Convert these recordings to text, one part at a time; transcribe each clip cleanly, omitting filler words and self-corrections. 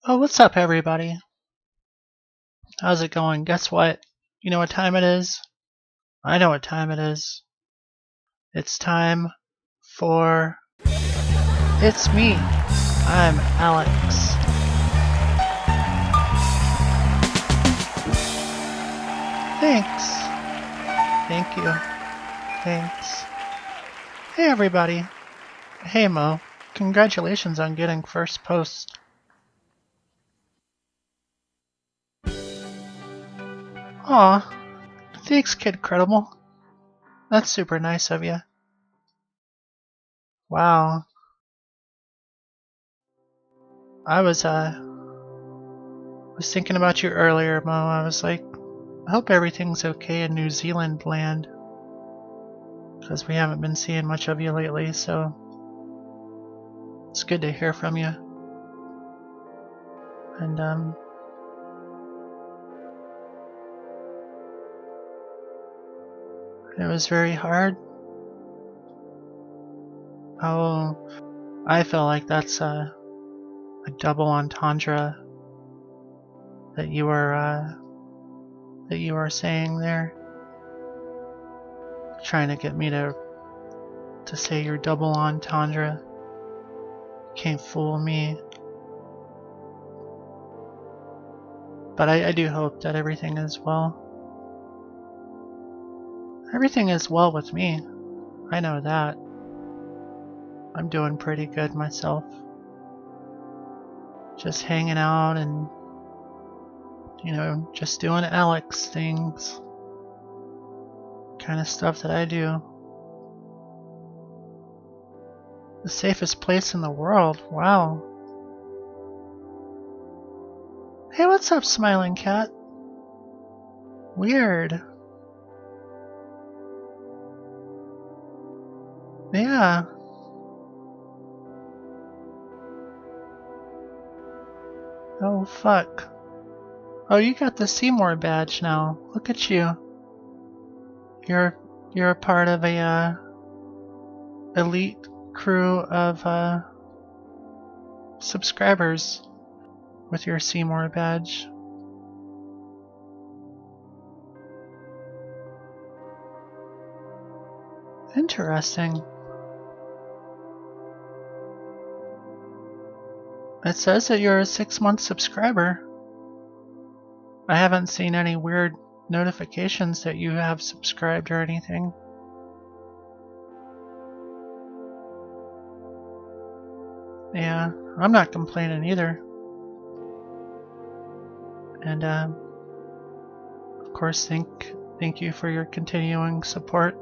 Oh, what's up, everybody? How's it going? Guess what? You know what time it is? I know what time it is. It's time for. It's me. I'm Alex. Thanks. Thank you. Thanks. Hey, everybody. Hey, Mo. Congratulations on getting first post. Aw. Thanks, Kid Credible. That's super nice of you. Wow. I was thinking about you earlier, Mo. I was like, I hope everything's okay in New Zealand land. Because we haven't been seeing much of you lately, so it's good to hear from you. And it was very hard. Oh, I feel like that's a double entendre that you were saying there, trying to get me to say your double entendre. Can't fool me. But I do hope that everything is well. Everything is well with me. I know that. I'm doing pretty good myself. Just hanging out and, just doing Alex things. Kind of stuff that I do. The safest place in the world. Wow. Hey, what's up, Smiling Cat? Weird. Yeah. Oh, fuck. Oh, you got the Seymour badge now. Look at you. You're a part of a elite crew of subscribers with your Seymour badge. Interesting. It says that you're a 6-month subscriber. I haven't seen any weird notifications that you have subscribed or anything. Yeah, I'm not complaining either. And of course, thank you for your continuing support.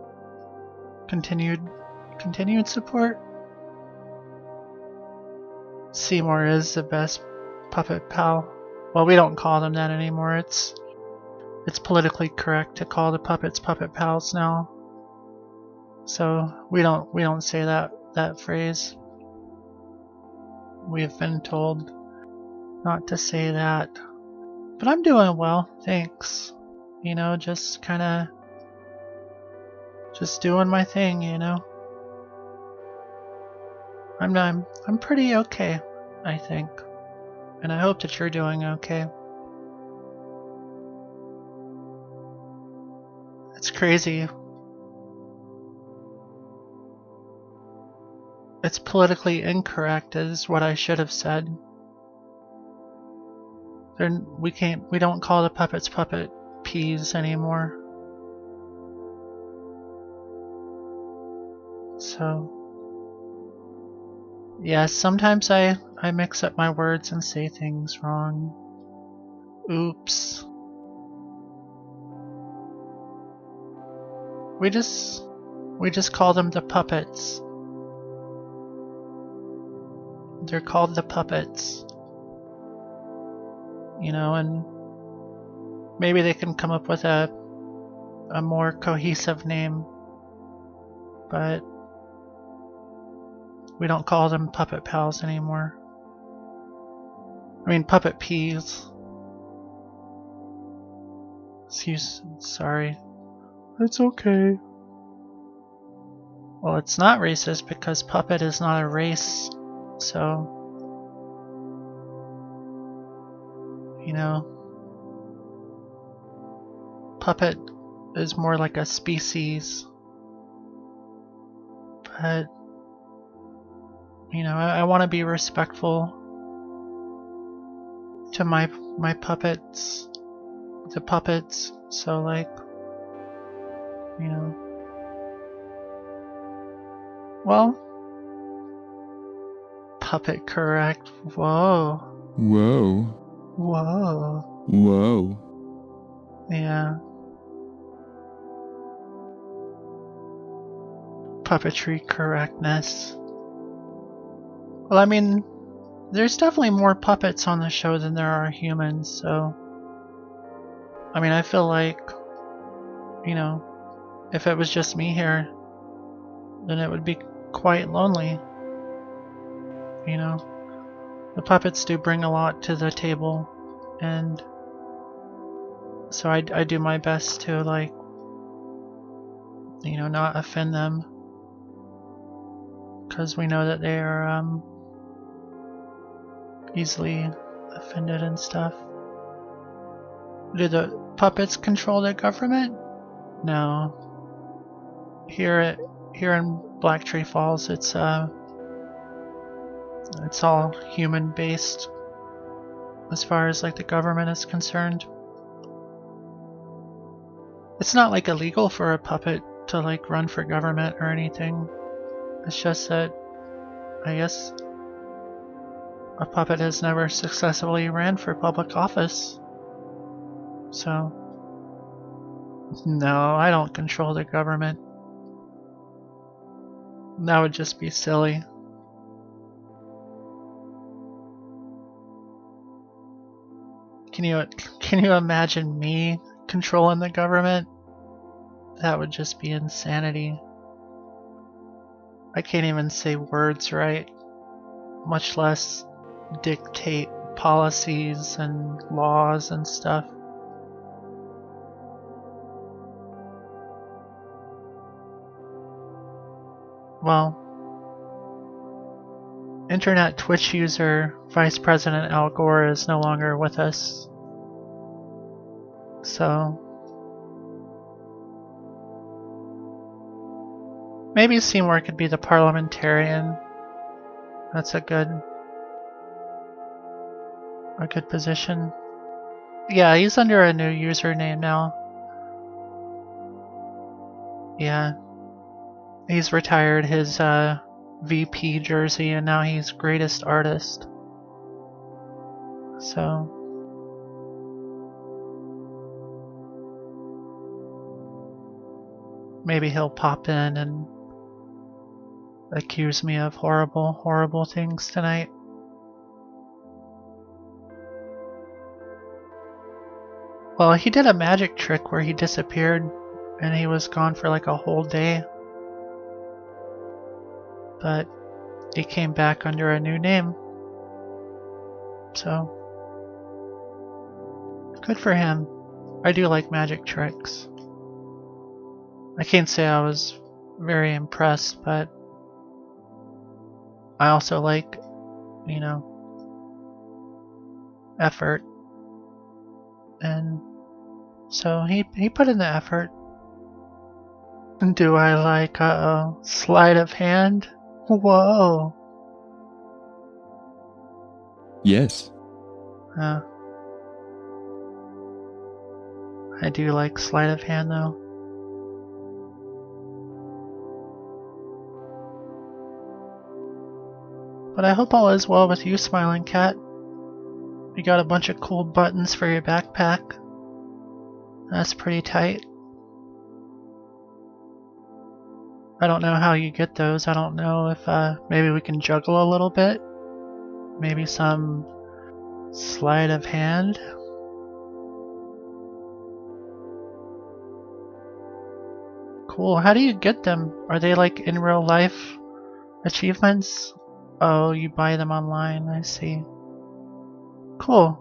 Continued support. Seymour is the best puppet pal. Well, we don't call them that anymore. It's politically correct to call the puppets puppet pals now. So we don't say that phrase. We've been told not to say that. But I'm doing well, thanks. Just kinda just doing my thing, I'm pretty okay, I think. And I hope that you're doing okay. It's crazy. It's politically incorrect is what I should have said. We don't call the puppets puppet peas anymore. So yeah, sometimes I mix up my words and say things wrong. Oops. We just call them the puppets. They're called the puppets. And maybe they can come up with a more cohesive name. But we don't call them puppet pals anymore. I mean, puppet peas. Sorry. It's okay. Well, it's not racist because puppet is not a race, so You know, puppet is more like a species, but you know, I want to be respectful to my puppets, the puppets. So like, you know, well, puppet correct. Whoa, Whoa. whoa, Whoa. yeah. Puppetry correctness. Well, I mean, there's definitely more puppets on the show than there are humans, so I mean, I feel like, you know, if it was just me here, then it would be quite lonely. You know, the puppets do bring a lot to the table, and so I do my best to, like, you know, not offend them, because we know that they are easily offended and stuff. Do the puppets control the government? No. Here in Black Tree Falls, it's all human based as far as like the government is concerned. It's not like illegal for a puppet to like run for government or anything. It's just that I guess a puppet has never successfully ran for public office. So no, I don't control the government. That would just be silly. Can you imagine me controlling the government? That would just be insanity. I can't even say words right, much less dictate policies and laws and stuff. Well, internet Twitch user Vice President Al Gore is no longer with us. So maybe Seymour could be the parliamentarian. That's a good position. Yeah, he's under a new username now. Yeah. He's retired his VP jersey and now he's greatest artist. So maybe he'll pop in and accuse me of horrible things tonight. Well, he did a magic trick where he disappeared and he was gone for like a whole day. But he came back under a new name. So good for him. I do like magic tricks. I can't say I was very impressed, but I also like, you know, effort. And so he put in the effort. Do I like, sleight of hand? Whoa. Yes. I do like sleight of hand though. But I hope all is well with you, Smiling Cat. You got a bunch of cool buttons for your backpack. That's pretty tight. I don't know how you get those. I don't know if maybe we can juggle a little bit. Maybe some sleight of hand. Cool. How do you get them? Are they like in real life achievements? Oh, you buy them online. I see. Cool.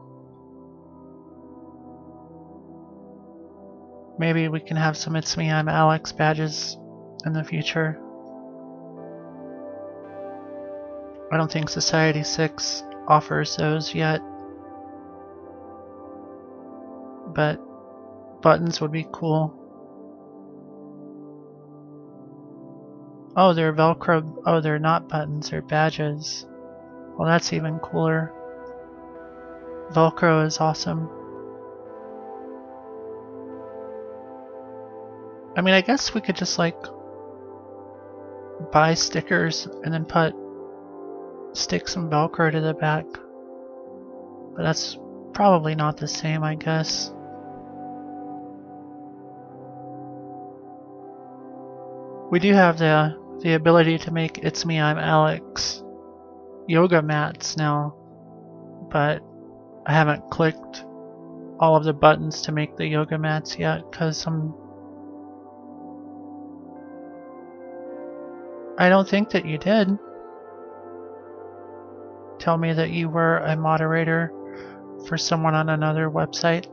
Maybe we can have some It's Me, I'm Alex badges in the future. I don't think Society 6 offers those yet. but buttons would be cool. Oh, they're Velcro. Oh, they're not buttons, they're badges. Well, that's even cooler. Velcro is awesome. I mean, I guess we could just like buy stickers and then stick some Velcro to the back. But that's probably not the same, I guess. We do have the ability to make It's Me, I'm Alex yoga mats now, but I haven't clicked all of the buttons to make the yoga mats yet because I don't think that you did tell me that you were a moderator for someone on another website.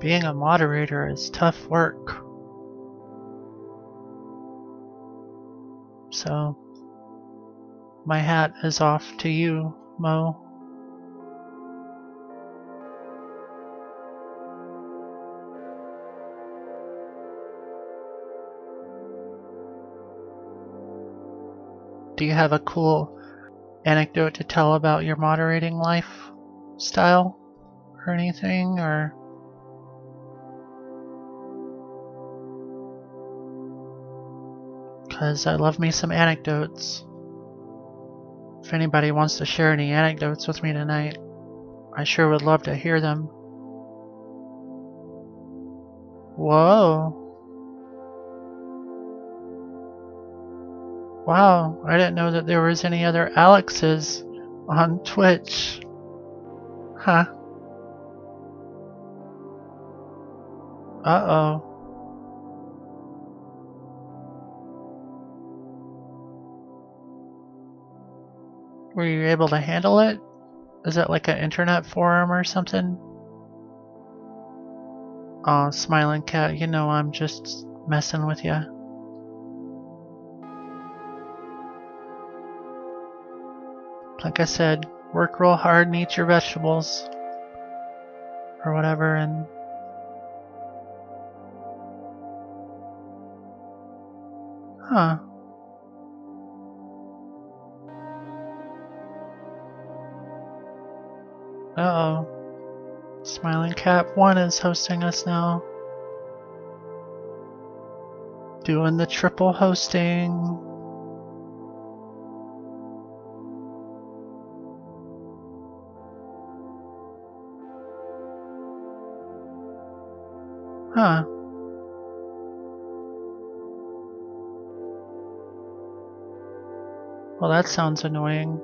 Being a moderator is tough work. So, my hat is off to you, Mo. Do you have a cool anecdote to tell about your moderating lifestyle or anything, or? Because I love me some anecdotes. If anybody wants to share any anecdotes with me tonight, I sure would love to hear them. Whoa. Wow, I didn't know that there was any other Alexes on Twitch. Huh. Uh-oh. Were you able to handle it? Is it like an internet forum or something? Aw, Smiling Cat, you know I'm just messing with you. Like I said, work real hard and eat your vegetables. Or whatever, and... Huh. Uh-oh. Smiling Cat 1 is hosting us now. Doing the triple hosting. Huh. Well, that sounds annoying.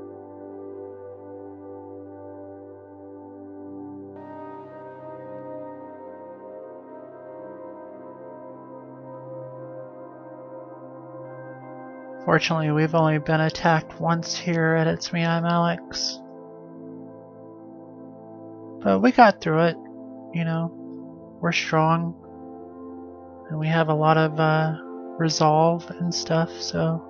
Fortunately, we've only been attacked once here at It's Me, I'm Alex. But we got through it, you know. We're strong. And we have a lot of resolve and stuff, so...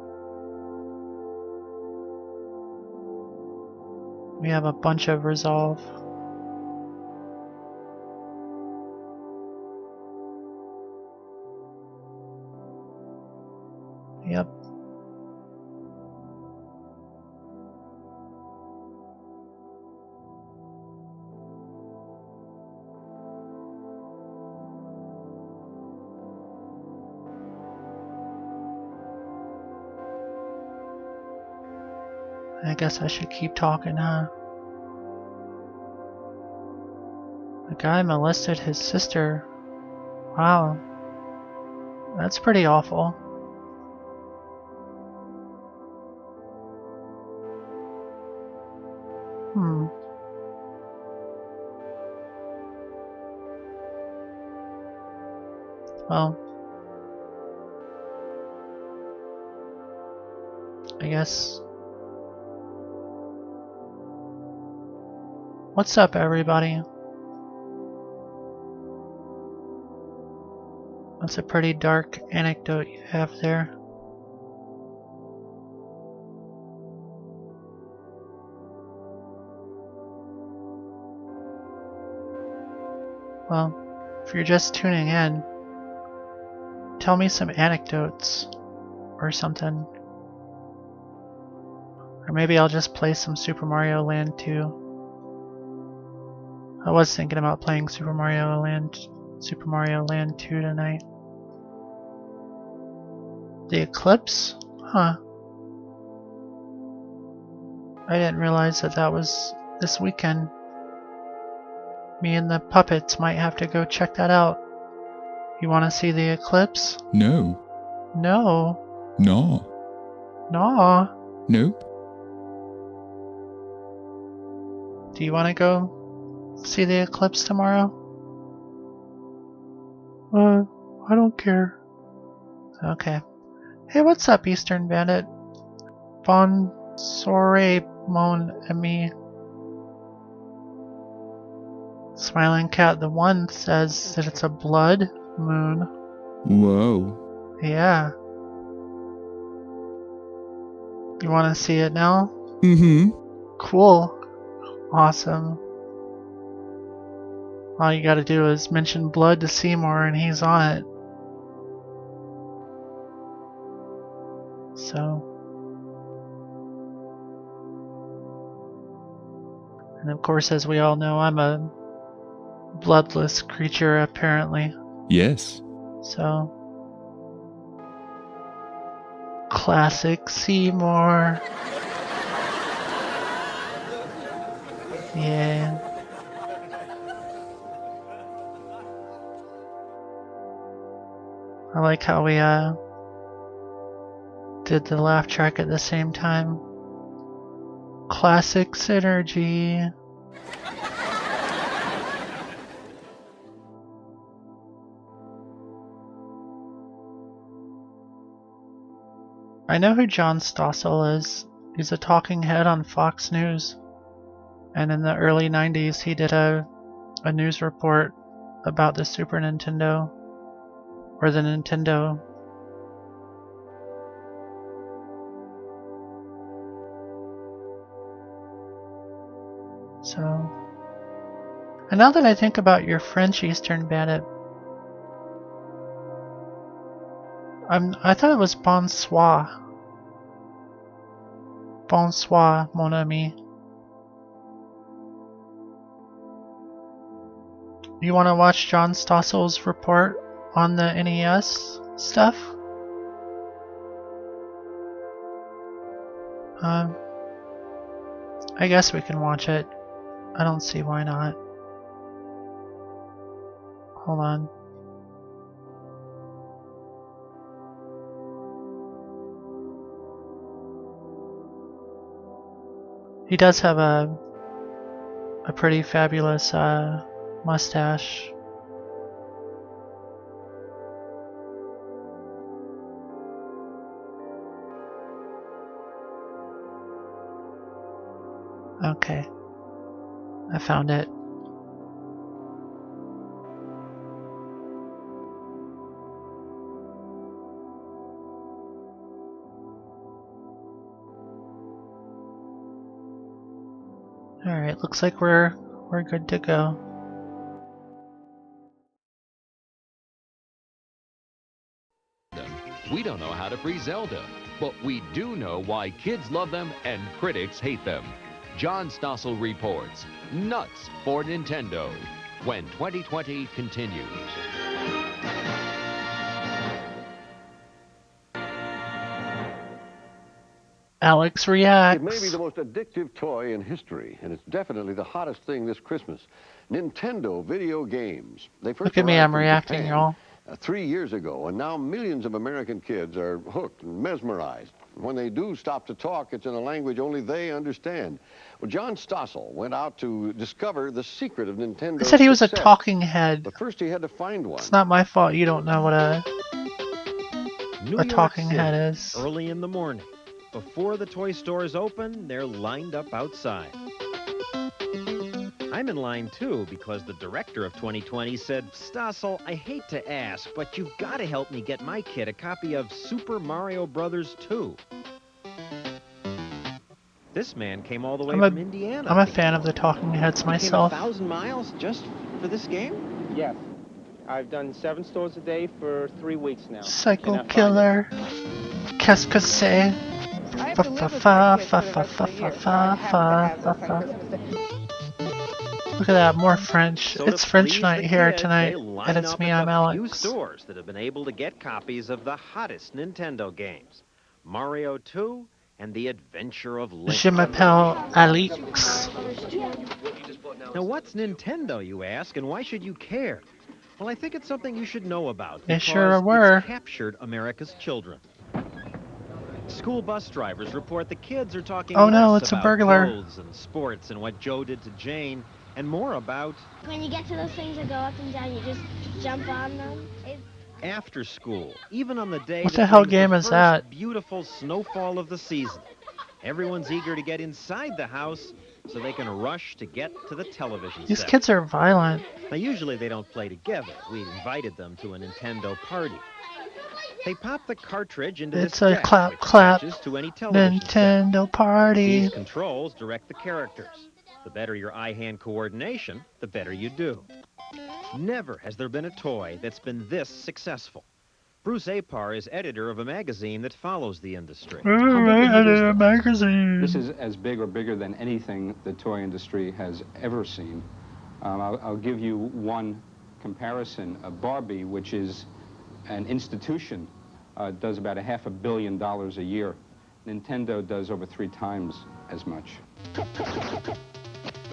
We have a bunch of resolve. Yep. I guess I should keep talking, huh? The guy molested his sister. Wow. That's pretty awful. Well, I guess. What's up, everybody? That's a pretty dark anecdote you have there. Well, if you're just tuning in, tell me some anecdotes or something. Or maybe I'll just play some Super Mario Land 2. I was thinking about playing Super Mario Land 2 tonight. The eclipse? Huh. I didn't realize that was this weekend. Me and the puppets might have to go check that out. You want to see the eclipse? No. No. Nah. Nah. Nope. Do you want to go see the eclipse tomorrow? I don't care. Okay. Hey, what's up, Eastern Bandit? Bonsoir, mon ami. Smiling Cat the One says that it's a blood moon. Whoa. Yeah. You want to see it now? Mm-hmm. Cool. Awesome. All you gotta do is mention blood to Seymour and he's on it. So. And of course, as we all know, I'm a bloodless creature apparently. Yes. So. Classic Seymour. Yeah. I like how we did the laugh track at the same time. Classic synergy. I know who John Stossel is. He's a talking head on Fox News. And in the early 90s he did a news report about the Super Nintendo. Or the Nintendo. So. And now that I think about your French Eastern Bandit, I thought it was bonsoir. Bonsoir, mon ami. You want to watch John Stossel's report on the NES stuff? I guess we can watch it. I don't see why not. Hold on. He does have a pretty fabulous mustache. Okay. I found it. Alright, looks like we're good to go. We don't know how to free Zelda, but we do know why kids love them and critics hate them. John Stossel reports, nuts for Nintendo, when 2020 continues. Alex reacts. It may be the most addictive toy in history, and it's definitely the hottest thing this Christmas. Nintendo video games. They first Look at me, arrived I'm from reacting, Japan, y'all. 3 years ago, and now millions of American kids are hooked and mesmerized. When they do stop to talk, it's in a language only they understand. Well, John Stossel went out to discover the secret of Nintendo's I said he was a success. talking head. But first he had to find one. It's not my fault you don't know what a New York talking City, head is. early in the morning. Before the toy stores open, they're lined up outside. I'm in line too because the director of 2020 said, Stossel, I hate to ask, but you've got to help me get my kid a copy of Super Mario Brothers 2. This man came all the way from Indiana. I'm a fan of the talking heads He came myself. 1,000 miles just for this game? Yes. I've done 7 stores a day for 3 weeks now. Psycho Cannot find killer. Qu'est-ce que c'est? I have Fa to fa live with fa my kids fa for the fa rest fa of the fa year, so I fa have to fa have fa this on fa. Christmas Day. Look at that, more French. So to It's French please night the here kids, tonight, they line and it's up me, at I'm the few Alex. stores that have been able to get copies of the hottest Nintendo games, Mario 2 and The Adventure of Link. Je m'appelle Alex. Now, what's Nintendo, you ask, and why should you care? Well, I think it's something you should know about They because sure were. it's captured America's children. School bus drivers report the kids are talking Oh no, less it's a about burglar. clothes and sports and what Joe did to Jane, and more about When you get to those things that go up and down, you just jump on them. after school, even on the day What that the hell brings game the is first that? beautiful snowfall of the season. Everyone's eager to get inside the house so they can rush to get to the television These set. kids are violent. Now, usually they don't play together. We invited them to a Nintendo party. They pop the cartridge into It's this a jack, clap which clap attaches to any television set. Nintendo party. These controls direct the characters. The better your eye-hand coordination, the better you do. Never has there been a toy that's been this successful. Bruce Apar is editor of a magazine that follows the industry. Editor magazine. This is as big or bigger than anything the toy industry has ever seen. I'll give you one comparison. Barbie, which is an institution, does about $500 million a year. Nintendo does over 3 times as much.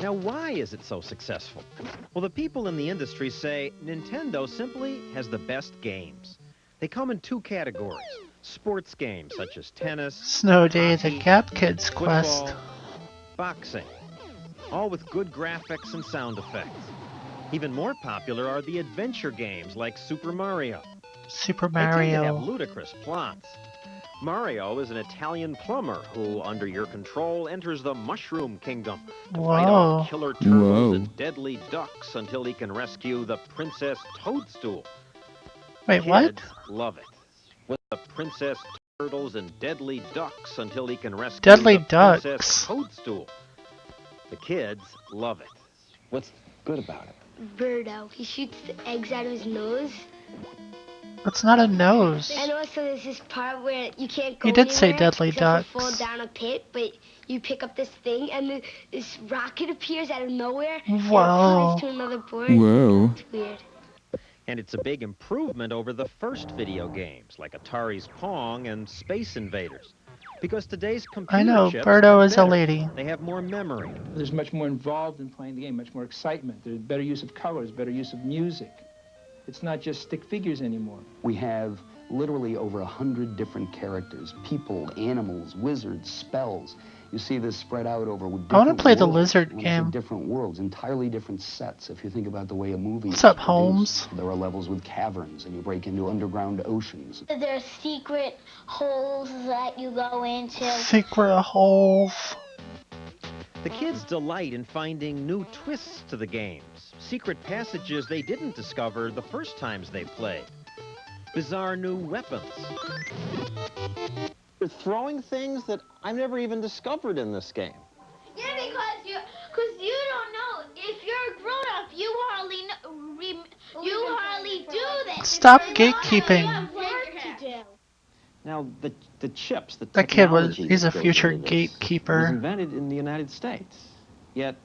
Now, why is it so successful? Well, the people in the industry say Nintendo simply has the best games. They come in 2 categories. Sports games such as tennis, Snow Day, the hockey, Gap Kids quest. football, boxing, all with good graphics and sound effects. Even more popular are the adventure games like Super Mario. Super They tend to have Mario. ludicrous plots. Mario is an Italian plumber who, under your control, enters the Mushroom Kingdom to fight Whoa. off killer turtles Whoa. and deadly ducks until he can rescue the Princess Toadstool. Wait, Kids what? love it. With the Princess Turtles and deadly ducks until he can rescue Deadly the ducks? Princess Toadstool. The kids love it. What's good about it? Birdo, he shoots the eggs out of his nose. That's not a nose. And also there's this part where you can't go He did say anywhere deadly except for ducks. fall down a pit, but you pick up this thing and then this rocket appears out of nowhere Whoa. and it flies to another board. Whoa. It's weird. And it's a big improvement over the first video games, like Atari's Pong and Space Invaders. Because today's computer I know, chips Birdo are is a better. lady. They have more memory. There's much more involved in playing the game, much more excitement. There's better use of colors, better use of music. It's not just stick figures anymore. We have literally over 100 different characters, people, animals, wizards, spells. You see this spread out over different I wanna play the worlds. lizard When I say game. different worlds, entirely different sets. If you think about the way a movie What's is up, produced, Holmes? there are levels with caverns, and you break into underground oceans. There are secret holes that you go into. Secret hole. The kids delight in finding new twists to the games, secret passages they didn't discover the first times they played, bizarre new weapons. You're throwing things that I've never even discovered in this game. Yeah, because you don't know. If you're a grown-up, you hardly do this. Stop You know what? You gatekeeping. have work to do. Now, the chips, the That kid was, technology he's a that goes future into this gatekeeper. was invented in the United States. Yet,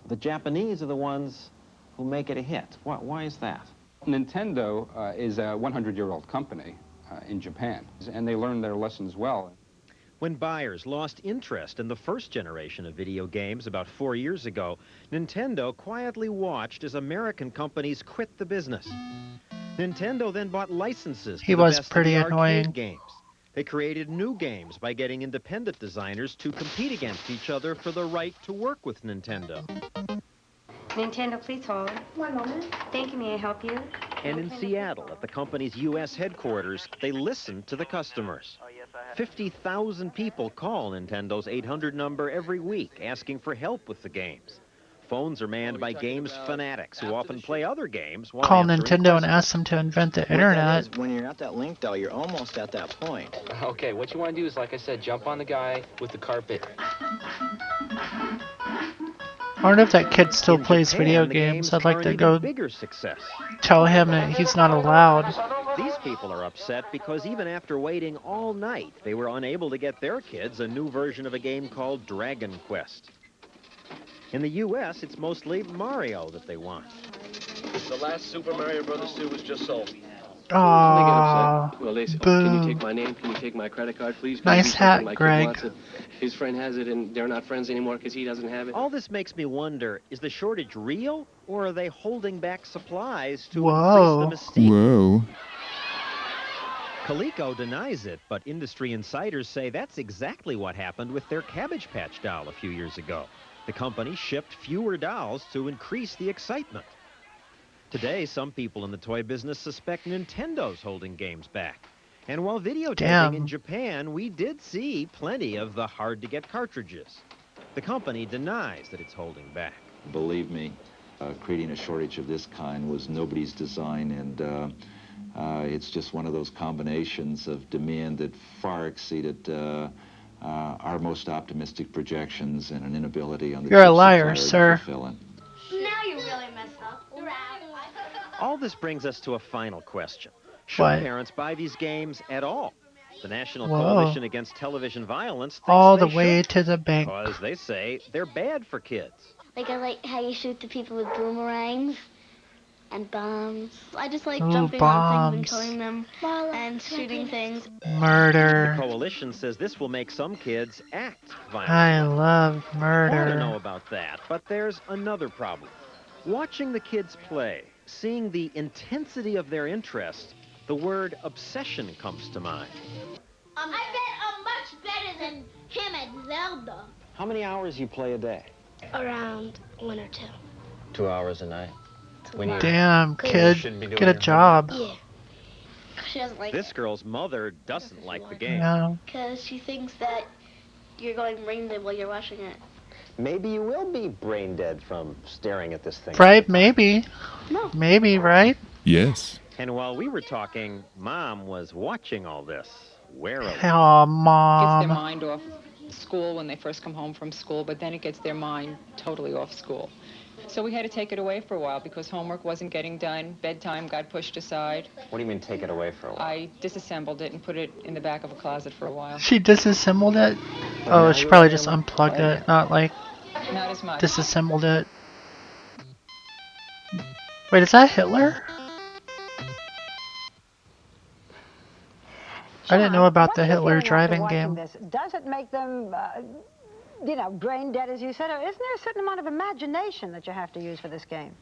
the Japanese are the ones who make it a hit. Why is that? Nintendo is a 100-year-old company in Japan, and they learned their lessons well. When buyers lost interest in the first generation of video games about 4 years ago, Nintendo quietly watched as American companies quit the business. Nintendo then bought licenses to He the was best of pretty the arcade annoying. games. They created new games by getting independent designers to compete against each other for the right to work with Nintendo. Nintendo, please hold. One moment. Thank you. May I help you? And in Seattle, at the company's U.S. headquarters, they listened to the customers. 50,000 people call Nintendo's 800 number every week asking for help with the games. Phones are manned by games fanatics who often play other games while Call answering Nintendo and questions. ask them to invent the What that internet. is, when you're at that link, though, you're almost at that point. Okay, what you want to do is, like I said, jump on the guy with the carpet. I wonder if that kid still In plays Japan, video the games. I'd are like to an go even bigger success. tell him that he's not allowed. These people are upset because even after waiting all night, they were unable to get their kids a new version of a game called Dragon Quest. In the U.S., it's mostly Mario that they want. The last Super Mario Brothers 2 was just sold. Aww. Well, they said, boo. can you take my name? Can you take my credit card, please? Can Nice hat, my kid Greg. wants it. His friend has it, and they're not friends anymore because he doesn't have it. All this makes me wonder, is the shortage real, or are they holding back supplies to Whoa. increase the mystique? Whoa. Coleco denies it, but industry insiders say that's exactly what happened with their Cabbage Patch doll a few years ago. The company shipped fewer dolls to increase the excitement. Today, some people in the toy business suspect Nintendo's holding games back. And while videotaping Damn. in Japan, we did see plenty of the hard-to-get cartridges. The company denies that it's holding back. Believe me, creating a shortage of this kind was nobody's design, and it's just one of those combinations of demand that far exceeded our most optimistic projections and an inability on the You're a chip liar, supplier sir. to fulfill it. Now you really messed up. All this brings us to a final question. Should What? parents buy these games at all? The National Whoa. Coalition Against Television Violence thinks All they the way should, to the bank. because they say they're bad for kids. Like, I like how you shoot the people with boomerangs and bombs. I just like Ooh, jumping on things bombs. and killing them and shooting things. The Murder. coalition says this will make some kids act violent. I love I don't know murder. about that, but there's another problem. Watching the kids play, seeing the intensity of their interest, the word obsession comes to mind. I bet I'm much better than him at Zelda. How many hours you play a day? Around 1 or 2. 2 hours a night. When you Damn, kid. shouldn't be doing Get a your job. Yeah. She doesn't like This girl's mother doesn't like the game. No. because she thinks that you're going brain dead while you're watching it. Maybe you will be brain dead from staring at this thing. Right, maybe. No. Maybe, right? Yes. And while we were talking, Mom was watching all this warily. Oh, Gets their Mom. mind off school when they first come home from school, but then it gets their mind totally off school. So we had to take it away for a while because homework wasn't getting done, bedtime got pushed aside. What do you mean take it away for a while? I disassembled it and put it in the back of a closet for a while. She disassembled it? Oh, she probably just unplugged it, not like Not as much. disassembled it. Wait, is that Hitler? I didn't know about the Hitler driving game. Does it make them, you know, brain dead, as you said? Or isn't there a certain amount of imagination that you have to use for this game?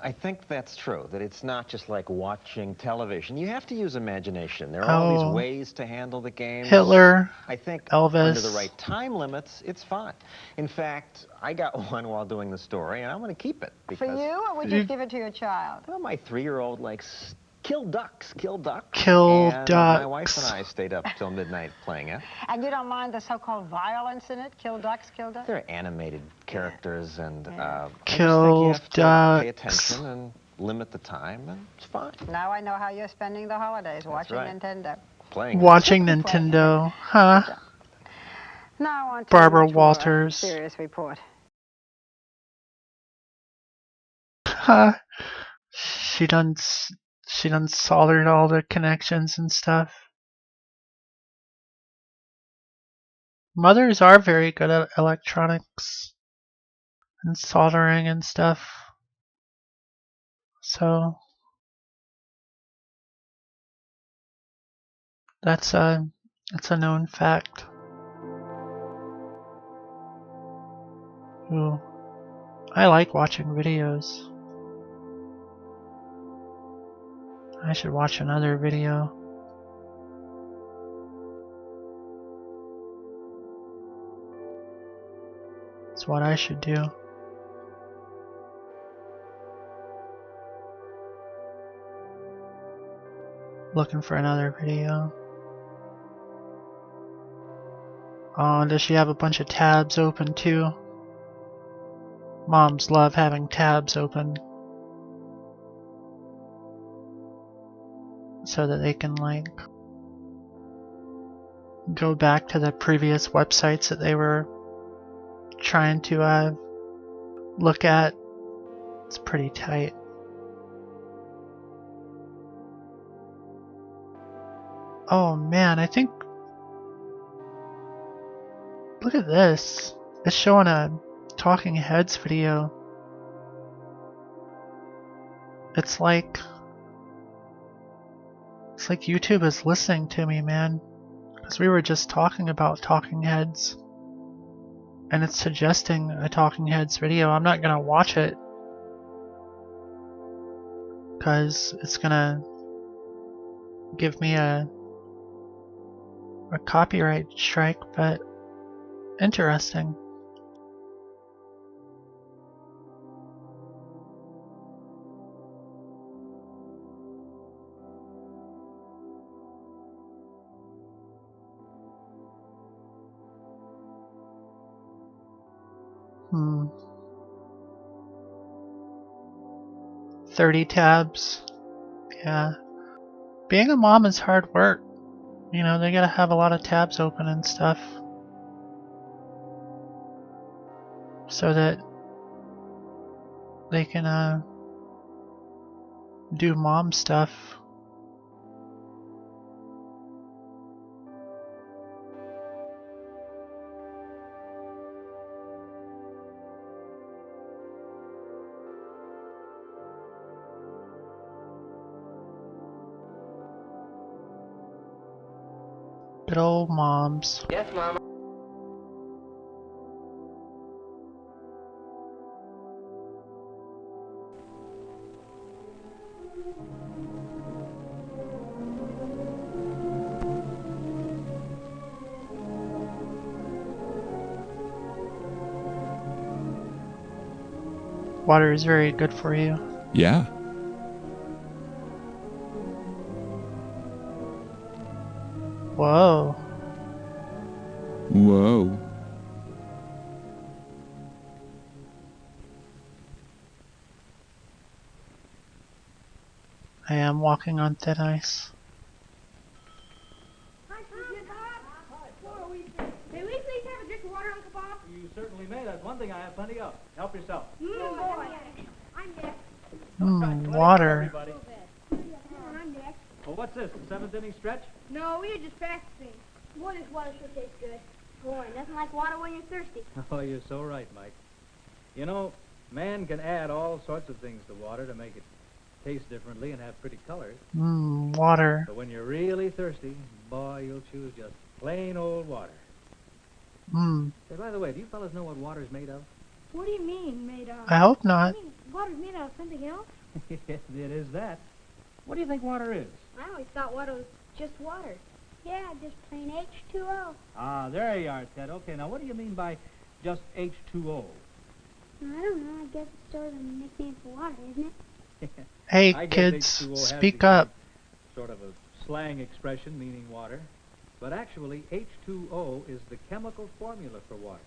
I think that's true, that it's not just like watching television. You have to use imagination. There are all Oh. these ways to handle the game. Hitler, I think Elvis. under the right time limits, it's fine. In fact, I got one while doing the story, and I'm going to keep it. For Because, you, or would you give it to your child? well, my 3-year-old likes kill ducks, kill ducks. Kill and ducks. My wife and I stayed up till midnight playing it. And you don't mind the so-called violence in it? Kill ducks, kill ducks? They're animated characters, and I just think Kill you have to pay ducks. attention and limit the time, and it's fine. Now I know how you're spending the holidays, watching right. Nintendo. Playing. Watching Nintendo, huh? Now on to Barbara a much more Walters. serious report. Huh? She done soldered all the connections and stuff. Mothers are very good at electronics and soldering and stuff. So that's a known fact. Ooh. I like watching videos. I should watch another video. That's what I should do. Looking for another video. Oh, does she have a bunch of tabs open too? Moms love having tabs open. So that they can like go back to the previous websites that they were trying to look at. It's pretty tight. Oh man, I think... Look at this. It's showing a Talking Heads video. It's like YouTube is listening to me, man. Because we were just talking about Talking Heads. And it's suggesting a Talking Heads video. I'm not gonna watch it. Because it's gonna give me a copyright strike, but interesting. Hmm. 30 tabs. Yeah. Being a mom is hard work. You know, they gotta have a lot of tabs open and stuff. So that they can do mom stuff. Good old moms. Yes, Mama. Water is very good for you. Yeah. Whoa. Whoa. I am walking on thin ice. May we please have a drink of water, Uncle Bob? You certainly may. That's one thing I have plenty of. Help yourself. Boy. I'm Nick. Water. I'm Nick. Well, what's this, the 7th inning stretch? No, we were just practicing. Boy, this water sure tastes good. Boy, nothing like water when you're thirsty. Oh, you're so right, Mike. You know, man can add all sorts of things to water to make it taste differently and have pretty colors. Water. But when you're really thirsty, boy, you'll choose just plain old water. Say, by the way, do you fellas know what water's made of? What do you mean, made of? I hope not. You mean water's made out of something else? Yes, it is that. What do you think water is? I always thought water was just water. Yeah, just plain H2O. Ah, there you are, Ted. Okay, now what do you mean by just H2O? I don't know. I guess it's sort of a nickname for water, isn't it? Hey, I guess kids, H2O has speak become up. Sort of a slang expression meaning water. But actually, H2O is the chemical formula for water.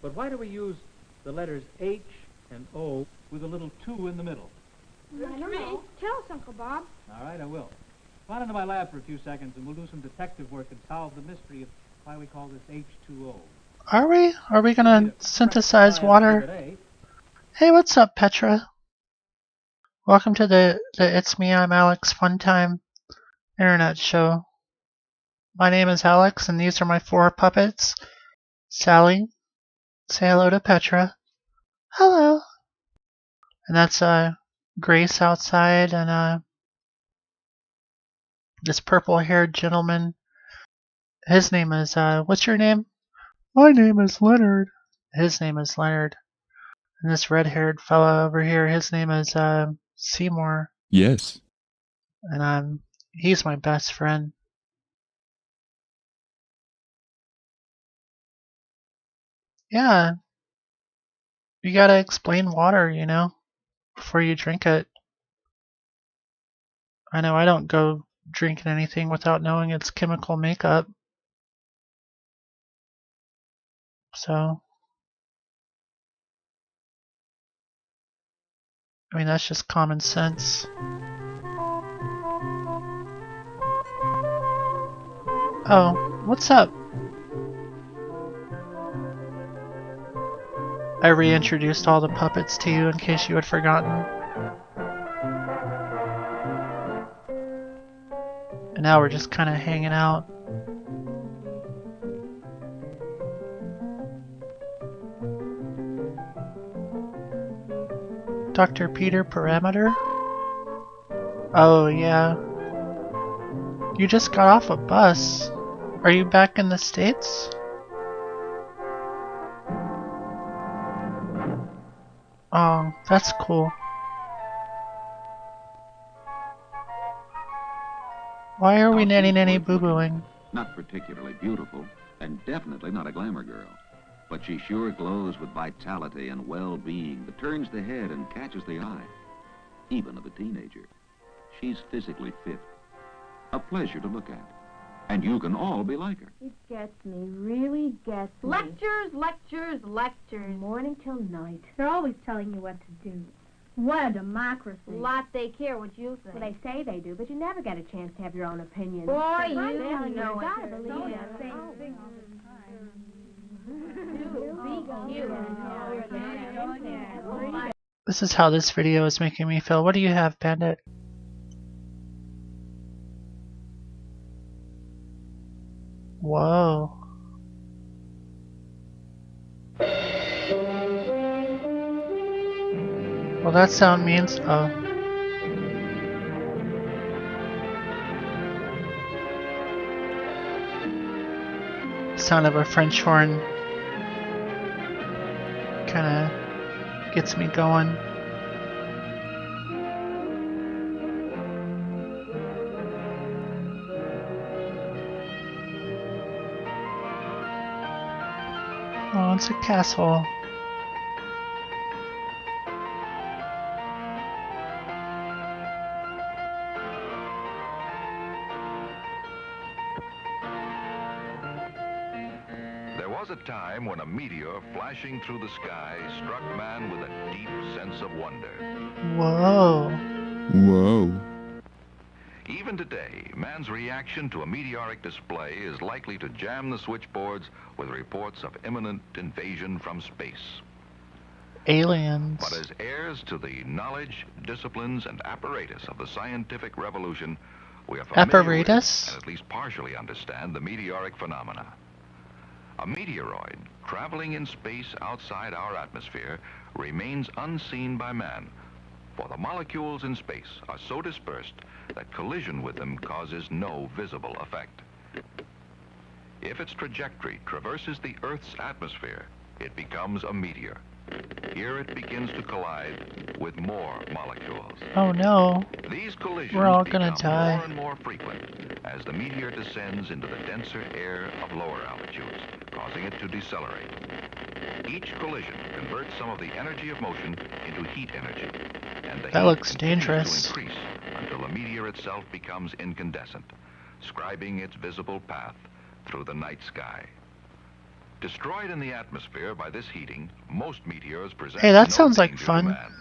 But why do we use the letters H and O with a little 2 in the middle? I don't know. Tell us, Uncle Bob. All right, I will. Come on into my lab for a few seconds, and we'll do some detective work and solve the mystery of why we call this H2O. Are we? Are we gonna synthesize water? Hey, what's up, Petra? Welcome to the It's Me, I'm Alex Fun Time internet show. My name is Alex, and these are my 4 puppets. Sally, say hello to Petra. Hello. And that's Grace outside, and this purple-haired gentleman. His name is what's your name? My name is Leonard. His name is Leonard. And this red-haired fella over here, his name is Seymour. Yes. And he's my best friend. Yeah. You gotta explain water, you know, before you drink it. I know I don't go drinking anything without knowing its chemical makeup. So, I mean, that's just common sense. Oh, what's up? I reintroduced all the puppets to you in case you had forgotten. And now we're just kind of hanging out. Dr. Peter Parameter? Oh, yeah. You just got off a bus. Are you back in the States? Oh, that's cool. Why are we nanny boo-booing? Not particularly beautiful, and definitely not a glamour girl. But she sure glows with vitality and well-being that turns the head and catches the eye, even of a teenager. She's physically fit, a pleasure to look at, and you can all be like her. It gets me, really gets me. Lectures, lectures, lectures. Morning till night. They're always telling you what to do. What a democracy. Lot they care what you think. Well, they say they do, but you never get a chance to have your own opinion. Boy, you know you gotta it. believe it. This is how this video is making me feel. What do you have, Bandit? Whoa. Well, that sound means... oh. Sound of a French horn kinda gets me going. Oh, it's a castle. There was a time when a meteor flashing through the sky struck man with a deep sense of wonder. Whoa. Whoa. Even today, man's reaction to a meteoric display is likely to jam the switchboards with reports of imminent invasion from space. Aliens. But as heirs to the knowledge, disciplines, and apparatus of the scientific revolution, we are familiar with and at least partially understand the meteoric phenomena. A meteoroid traveling in space outside our atmosphere remains unseen by man, for the molecules in space are so dispersed that collision with them causes no visible effect. If its trajectory traverses the Earth's atmosphere, it becomes a meteor. Here it begins to collide with more molecules. Oh no. These collisions We're all gonna become die. more and more frequent as the meteor descends into the denser air of lower altitudes, causing it to decelerate. Each collision converts some of the energy of motion into heat energy, and the That heat looks continues dangerous. to increase until the meteor itself becomes incandescent, scribing its visible path through the night sky. Destroyed in the atmosphere by this heating, most meteors present Hey, that no sounds like danger to fun. man.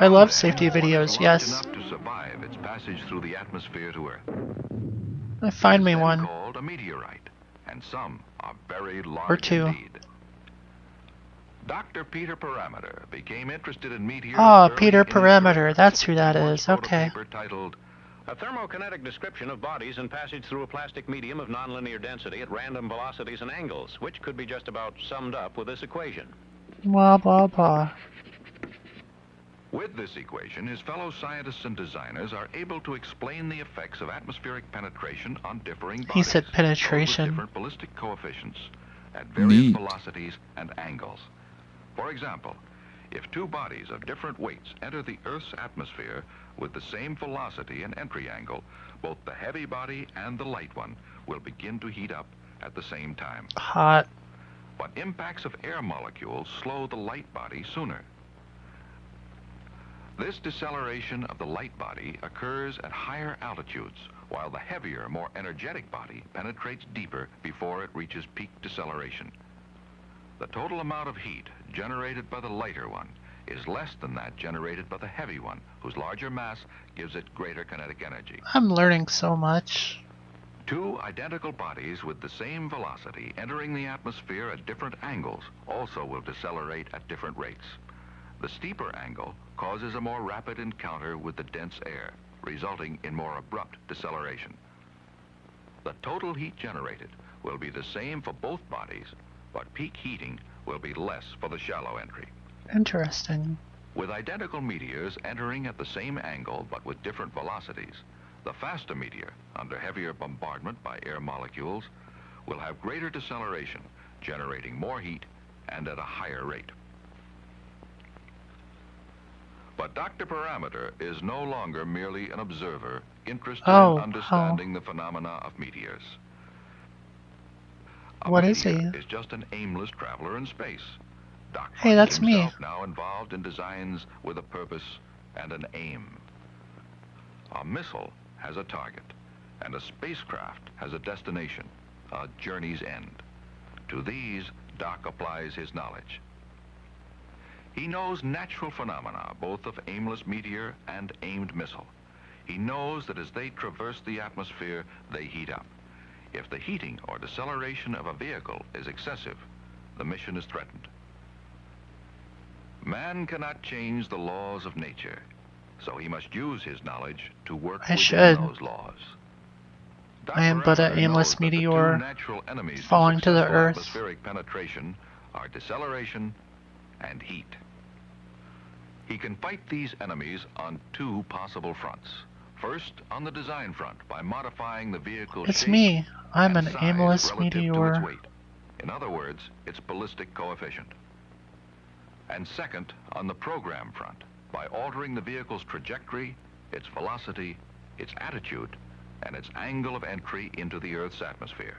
I love safety videos, Large yes. enough to survive its passage through the atmosphere to Earth. Find me one. Called a meteorite, and some are very large Or two. indeed. Dr. Peter Parameter became interested in meteors. Oh, early Peter in his Parameter. That's who that is. wrote a Okay. paper titled A thermokinetic description of bodies in passage through a plastic medium of nonlinear density at random velocities and angles, which could be just about summed up with this equation. Blah, blah, blah. With this equation, his fellow scientists and designers are able to explain the effects of atmospheric penetration on differing bodies. He said with penetration. different ballistic coefficients at various Neat. velocities and angles. For example, if two bodies of different weights enter the Earth's atmosphere with the same velocity and entry angle, both the heavy body and the light one will begin to heat up at the same time. Hot. But impacts of air molecules slow the light body sooner. This deceleration of the light body occurs at higher altitudes, while the heavier, more energetic body penetrates deeper before it reaches peak deceleration. The total amount of heat generated by the lighter one is less than that generated by the heavy one, whose larger mass gives it greater kinetic energy. I'm learning so much. Two identical bodies with the same velocity entering the atmosphere at different angles also will decelerate at different rates. The steeper angle causes a more rapid encounter with the dense air, resulting in more abrupt deceleration. The total heat generated will be the same for both bodies, but peak heating will be less for the shallow entry. Interesting. With identical meteors entering at the same angle but with different velocities, the faster meteor, under heavier bombardment by air molecules, will have greater deceleration, generating more heat and at a higher rate. But Dr. Parameter is no longer merely an observer interested in understanding the phenomena of meteors. What is he? Is just an aimless traveler in space. Doc Hey, that's me. himself now involved in designs with a purpose and an aim. A missile has a target, and a spacecraft has a destination, a journey's end. To these, Doc applies his knowledge. He knows natural phenomena, both of aimless meteor and aimed missile. He knows that as they traverse the atmosphere, they heat up. If the heating or deceleration of a vehicle is excessive, the mission is threatened. Man cannot change the laws of nature, so he must use his knowledge to work within those laws. I am but an aimless meteor falling to the earth. Atmospheric penetration are deceleration and heat. He can fight these enemies on two possible fronts. First, on the design front, by modifying the vehicle's It's shape me. I'm and an size aimless relative to its meteor. weight. In other words, its ballistic coefficient. And second, on the program front, by altering the vehicle's trajectory, its velocity, its attitude, and its angle of entry into the Earth's atmosphere.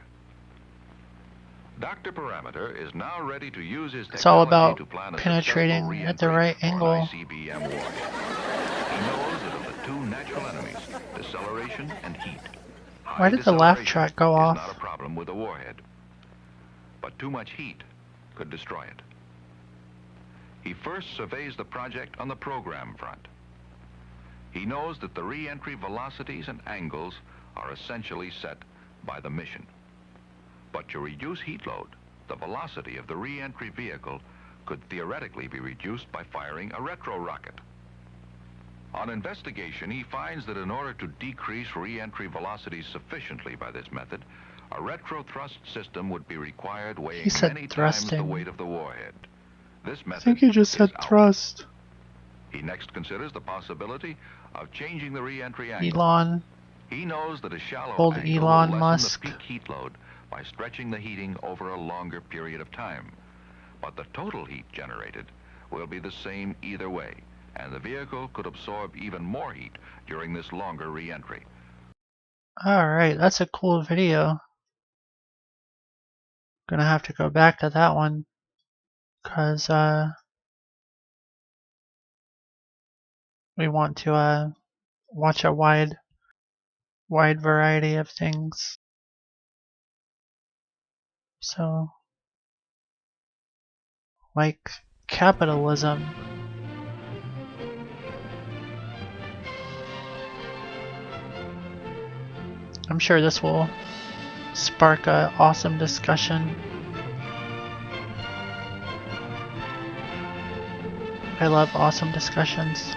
Dr. Parameter is now ready to use his It's all technology about to plan a penetrating successful at the right re-entry for angle. an ICBM warhead. He knows that of the two natural enemies, deceleration and heat, Why did the laugh deceleration track go is off? not a problem with a warhead, but too much heat could destroy it. He first surveys the project on the program front. He knows that the re-entry velocities and angles are essentially set by the mission. But to reduce heat load, the velocity of the re-entry vehicle could theoretically be reduced by firing a retro rocket. On investigation, he finds that in order to decrease re-entry velocities sufficiently by this method, a retro thrust system would be required weighing He said many times the thrusting. weight of the warhead. This I method think he just said is out. thrust. He next considers the possibility of changing the re-entry angle. Elon. He knows that a shallow Old angle Elon will lessen Musk. the peak heat load by stretching the heating over a longer period of time. But the total heat generated will be the same either way, and the vehicle could absorb even more heat during this longer re-entry. Alright, that's a cool video. Gonna have to go back to that one. Cause, we want to, watch a wide variety of things. So, like capitalism. I'm sure this will spark an awesome discussion. I love awesome discussions.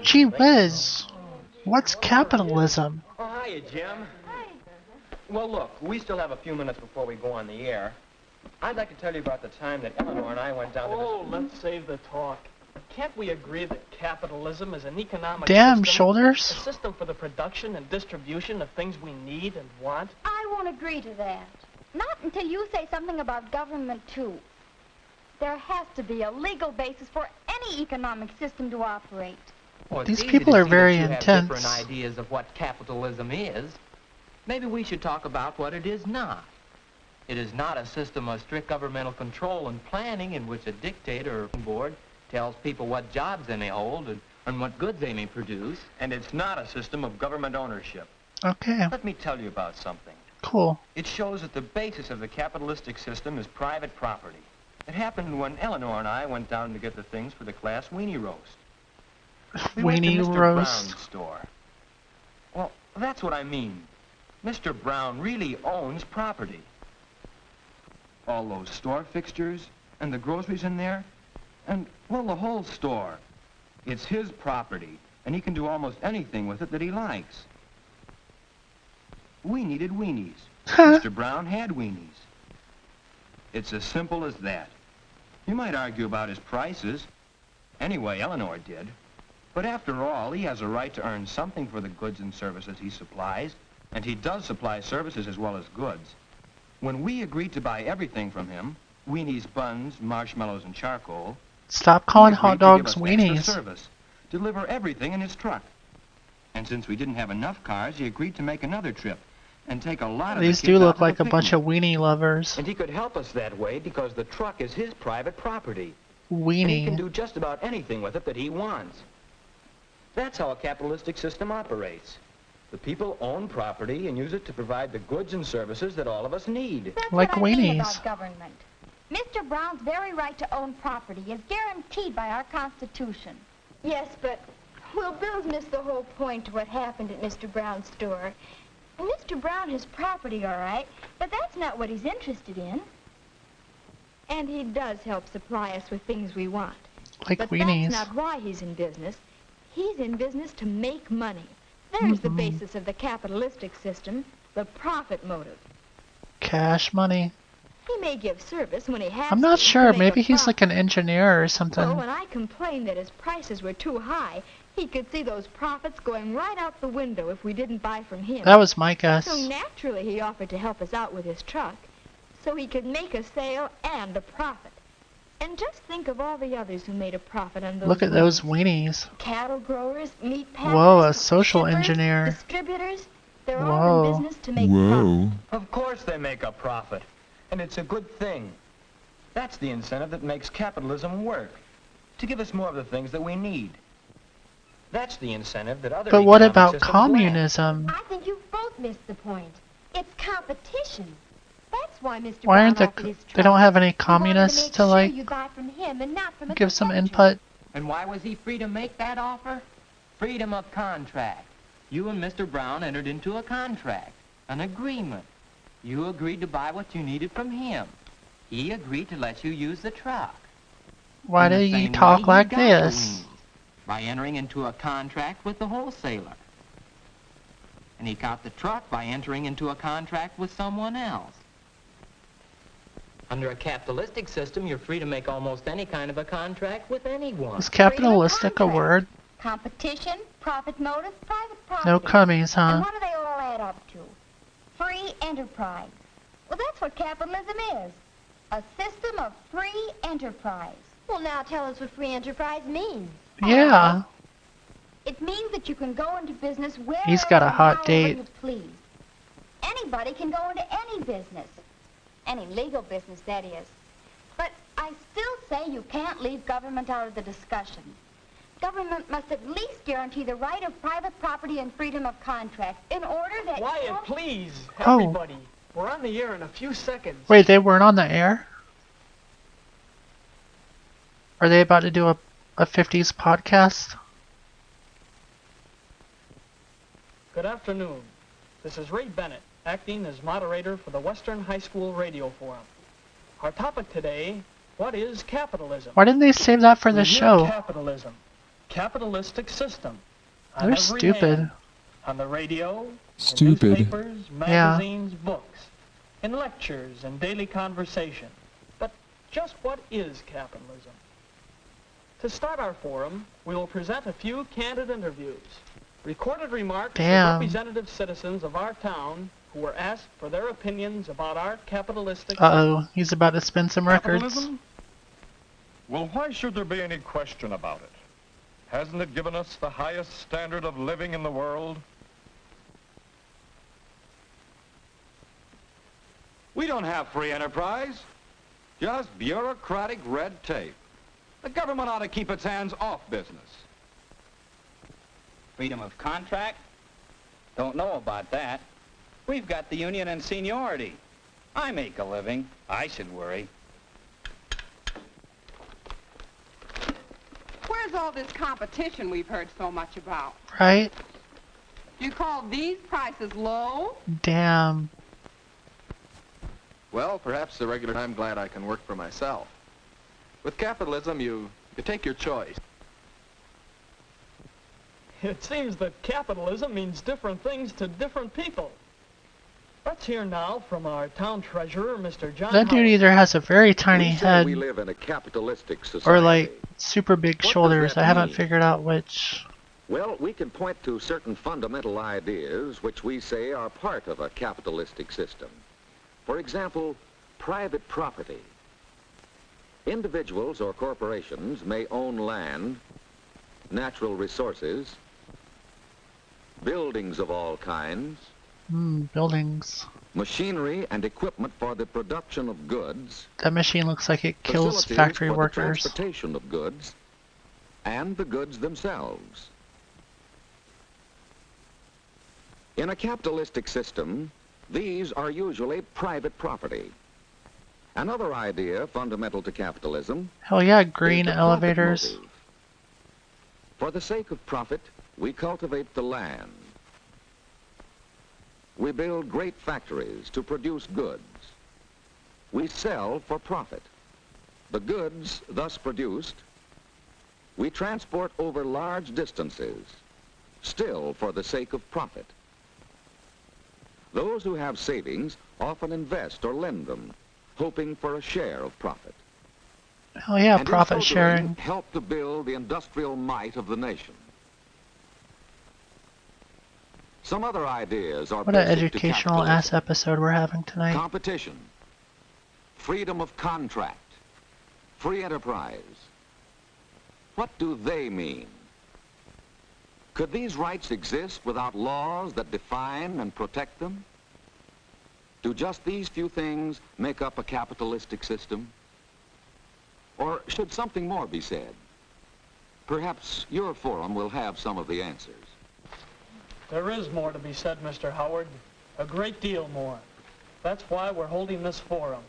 Gee whiz! What's capitalism? Oh, hiya, Jim. Well, look, we still have a few minutes before we go on the air. I'd like to tell you about the time that Eleanor and I went down to Oh, let's save the talk. Can't we agree that capitalism is an economic Damn, system? shoulders. A system for the production and distribution of things we need and want? I won't agree to that. Not until you say something about government, too. There has to be a legal basis for any economic system to operate. Well, it's These easy people to are see very that you intense. have different ideas of what capitalism is. Maybe we should talk about what it is not. It is not a system of strict governmental control and planning in which a dictator or board tells people what jobs they may hold and on what goods they may produce. And it's not a system of government ownership. Okay. Let me tell you about something. Cool. It shows that the basis of the capitalistic system is private property. It happened when Eleanor and I went down to get the things for the class weenie roast. We went to Weenie Mr. roast. Brown's store. Well, that's what I mean. Mr. Brown really owns property. All those store fixtures and the groceries in there, and, well, the whole store. It's his property, and he can do almost anything with it that he likes. We needed weenies. Mr. Brown had weenies. It's as simple as that. You might argue about his prices. Anyway, Eleanor did. But after all, he has a right to earn something for the goods and services he supplies, and he does supply services as well as goods. When we agreed to buy everything from him, weenies, buns, marshmallows, and charcoal, Stop calling he hot agreed to give dogs us weenies. extra service, deliver everything in his truck. And since we didn't have enough cars, he agreed to make another trip and take a lot of These the do kids look out like to a the bunch picnic. of weenie lovers. And he could help us that way because the truck is his private property. And he can Weenie. do just about anything with it that he wants. That's how a capitalistic system operates. The people own property and use it to provide the goods and services that all of us need. That's Like what I mean weenies. about government. Mr. Brown's very right to own property is guaranteed by our Constitution. Yes, but, well, Bill's missed the whole point to what happened at Mr. Brown's store. Mr. Brown has property, all right, but that's not what he's interested in. And he does help supply us with things we want. Like but weenies. that's not why he's in business. He's in business to make money. There's the basis of the capitalistic system, the profit motive. Cash money. He may give service when he has I'm not to sure. make a Maybe he's profit. like an engineer or Well, something. when I complained that his prices were too high, he could see those profits going right out the window if we didn't buy from him. That was my guess. So naturally he offered to help us out with his truck, so he could make a sale and a profit. And just think of all the others who made a profit on those. Look at those weenies. Cattle growers, meat packers, Whoa, a social shippers, engineer. distributors. They're all in Whoa. business to make profit. Whoa. Of course they make a profit. And it's a good thing. That's the incentive that makes capitalism work. To give us more of the things that we need. That's the incentive that other But what economic about systems communism? I think you've both missed the point. It's competition. That's why Mr. Why aren't Brown the, offered his they don't truck. have any He wanted communists make to sure like you buy from him and not from a give some competitor. input? And why was he free to make that offer? Freedom of contract. You and Mr. Brown entered into a contract, an agreement. You agreed to buy what you needed from him. He agreed to let you use the truck. Why In the do you same talk way, he like got this? the weenies by entering into a contract with the wholesaler. And he got the truck by entering into a contract with someone else. Under a capitalistic system, you're free to make almost any kind of a contract with anyone. Is capitalistic a word? Competition, profit motive, private property. No cummies, And huh? what do they all add up to? Free enterprise. Well, that's what capitalism is. A system of free enterprise. Well, now tell us what free enterprise means. Yeah. It means that you can go into business wherever He's got a hot and date. however you please. Anybody can go into any business. Any legal business, that is. But I still say you can't leave government out of the discussion. Government must at least guarantee the right of private property and freedom of contract in order that... Wyatt, please, Oh. everybody. We're on the air in a few seconds. Wait, they weren't on the air? Are they about to do a 50s podcast? Good afternoon. This is Ray Bennett, acting as moderator for the Western High School Radio Forum. Our topic today, what is capitalism? Why didn't they save that for the We hear show? Capitalism. Capitalistic system. On They're every stupid. hand. On the radio, Stupid. in newspapers, magazines, books, in lectures and daily conversation. But just what is capitalism? To start our forum, we will present a few candid interviews, recorded remarks Damn. of representative citizens of our town who were asked for their opinions about our capitalistic Uh-oh, he's about to spin some records. Capitalism? Well, why should there be any question about it? Hasn't it given us the highest standard of living in the world? We don't have free enterprise, just bureaucratic red tape. The government ought to keep its hands off business. Freedom of contract? Don't know about that. We've got the union and seniority. I make a living. I should worry. Where's all this competition we've heard so much about? Right? You call these prices low? Damn. Well, perhaps the regular I'm glad I can work for myself. With capitalism, you take your choice. It seems that capitalism means different things to different people. Let's hear now from our town treasurer, Mr. John That dude Howard. either has a very tiny We say head we live in a capitalistic society. or like super big What does shoulders. that I haven't mean? figured out which. Well, we can point to certain fundamental ideas which we say are part of a capitalistic system. For example, private property. Individuals or corporations may own land, natural resources, buildings of all kinds, Buildings. machinery and equipment for the production of goods, That machine looks like it kills facilities factory for the workers. transportation of goods, and the goods themselves. In a capitalistic system, these are usually private property. Another idea fundamental to capitalism Hell yeah, is green the profit elevators. motive. For the sake of profit, we cultivate the land. We build great factories to produce goods. We sell for profit. The goods thus produced, we transport over large distances, still for the sake of profit. Those who have savings often invest or lend them, hoping for a share of profit. Hell yeah, And in profit so doing, sharing. help to build the industrial might of the nation. Some other ideas are What an basic to educational capitalism. ass episode we're having tonight. Competition, freedom of contract, free enterprise. What do they mean? Could these rights exist without laws that define and protect them? Do just these few things make up a capitalistic system? Or should something more be said? Perhaps your forum will have some of the answers. There is more to be said, Mr. Howard. A great deal more. That's why we're holding this forum.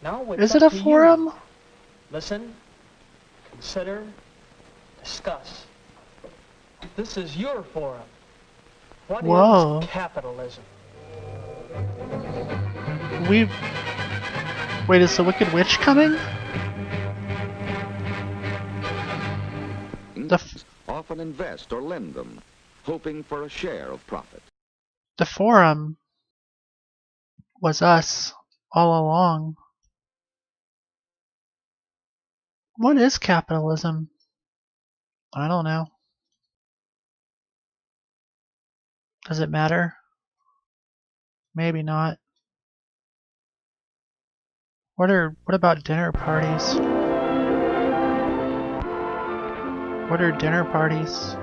Now it's Is it up a to forum? you. Listen, consider, discuss. This is your forum. What Whoa. is capitalism? Wait, is the Wicked Witch coming? Often invest or lend them, hoping for a share of profit. The forum was us all along. What is capitalism? I don't know. Does it matter? Maybe not. What about dinner parties? What are dinner parties?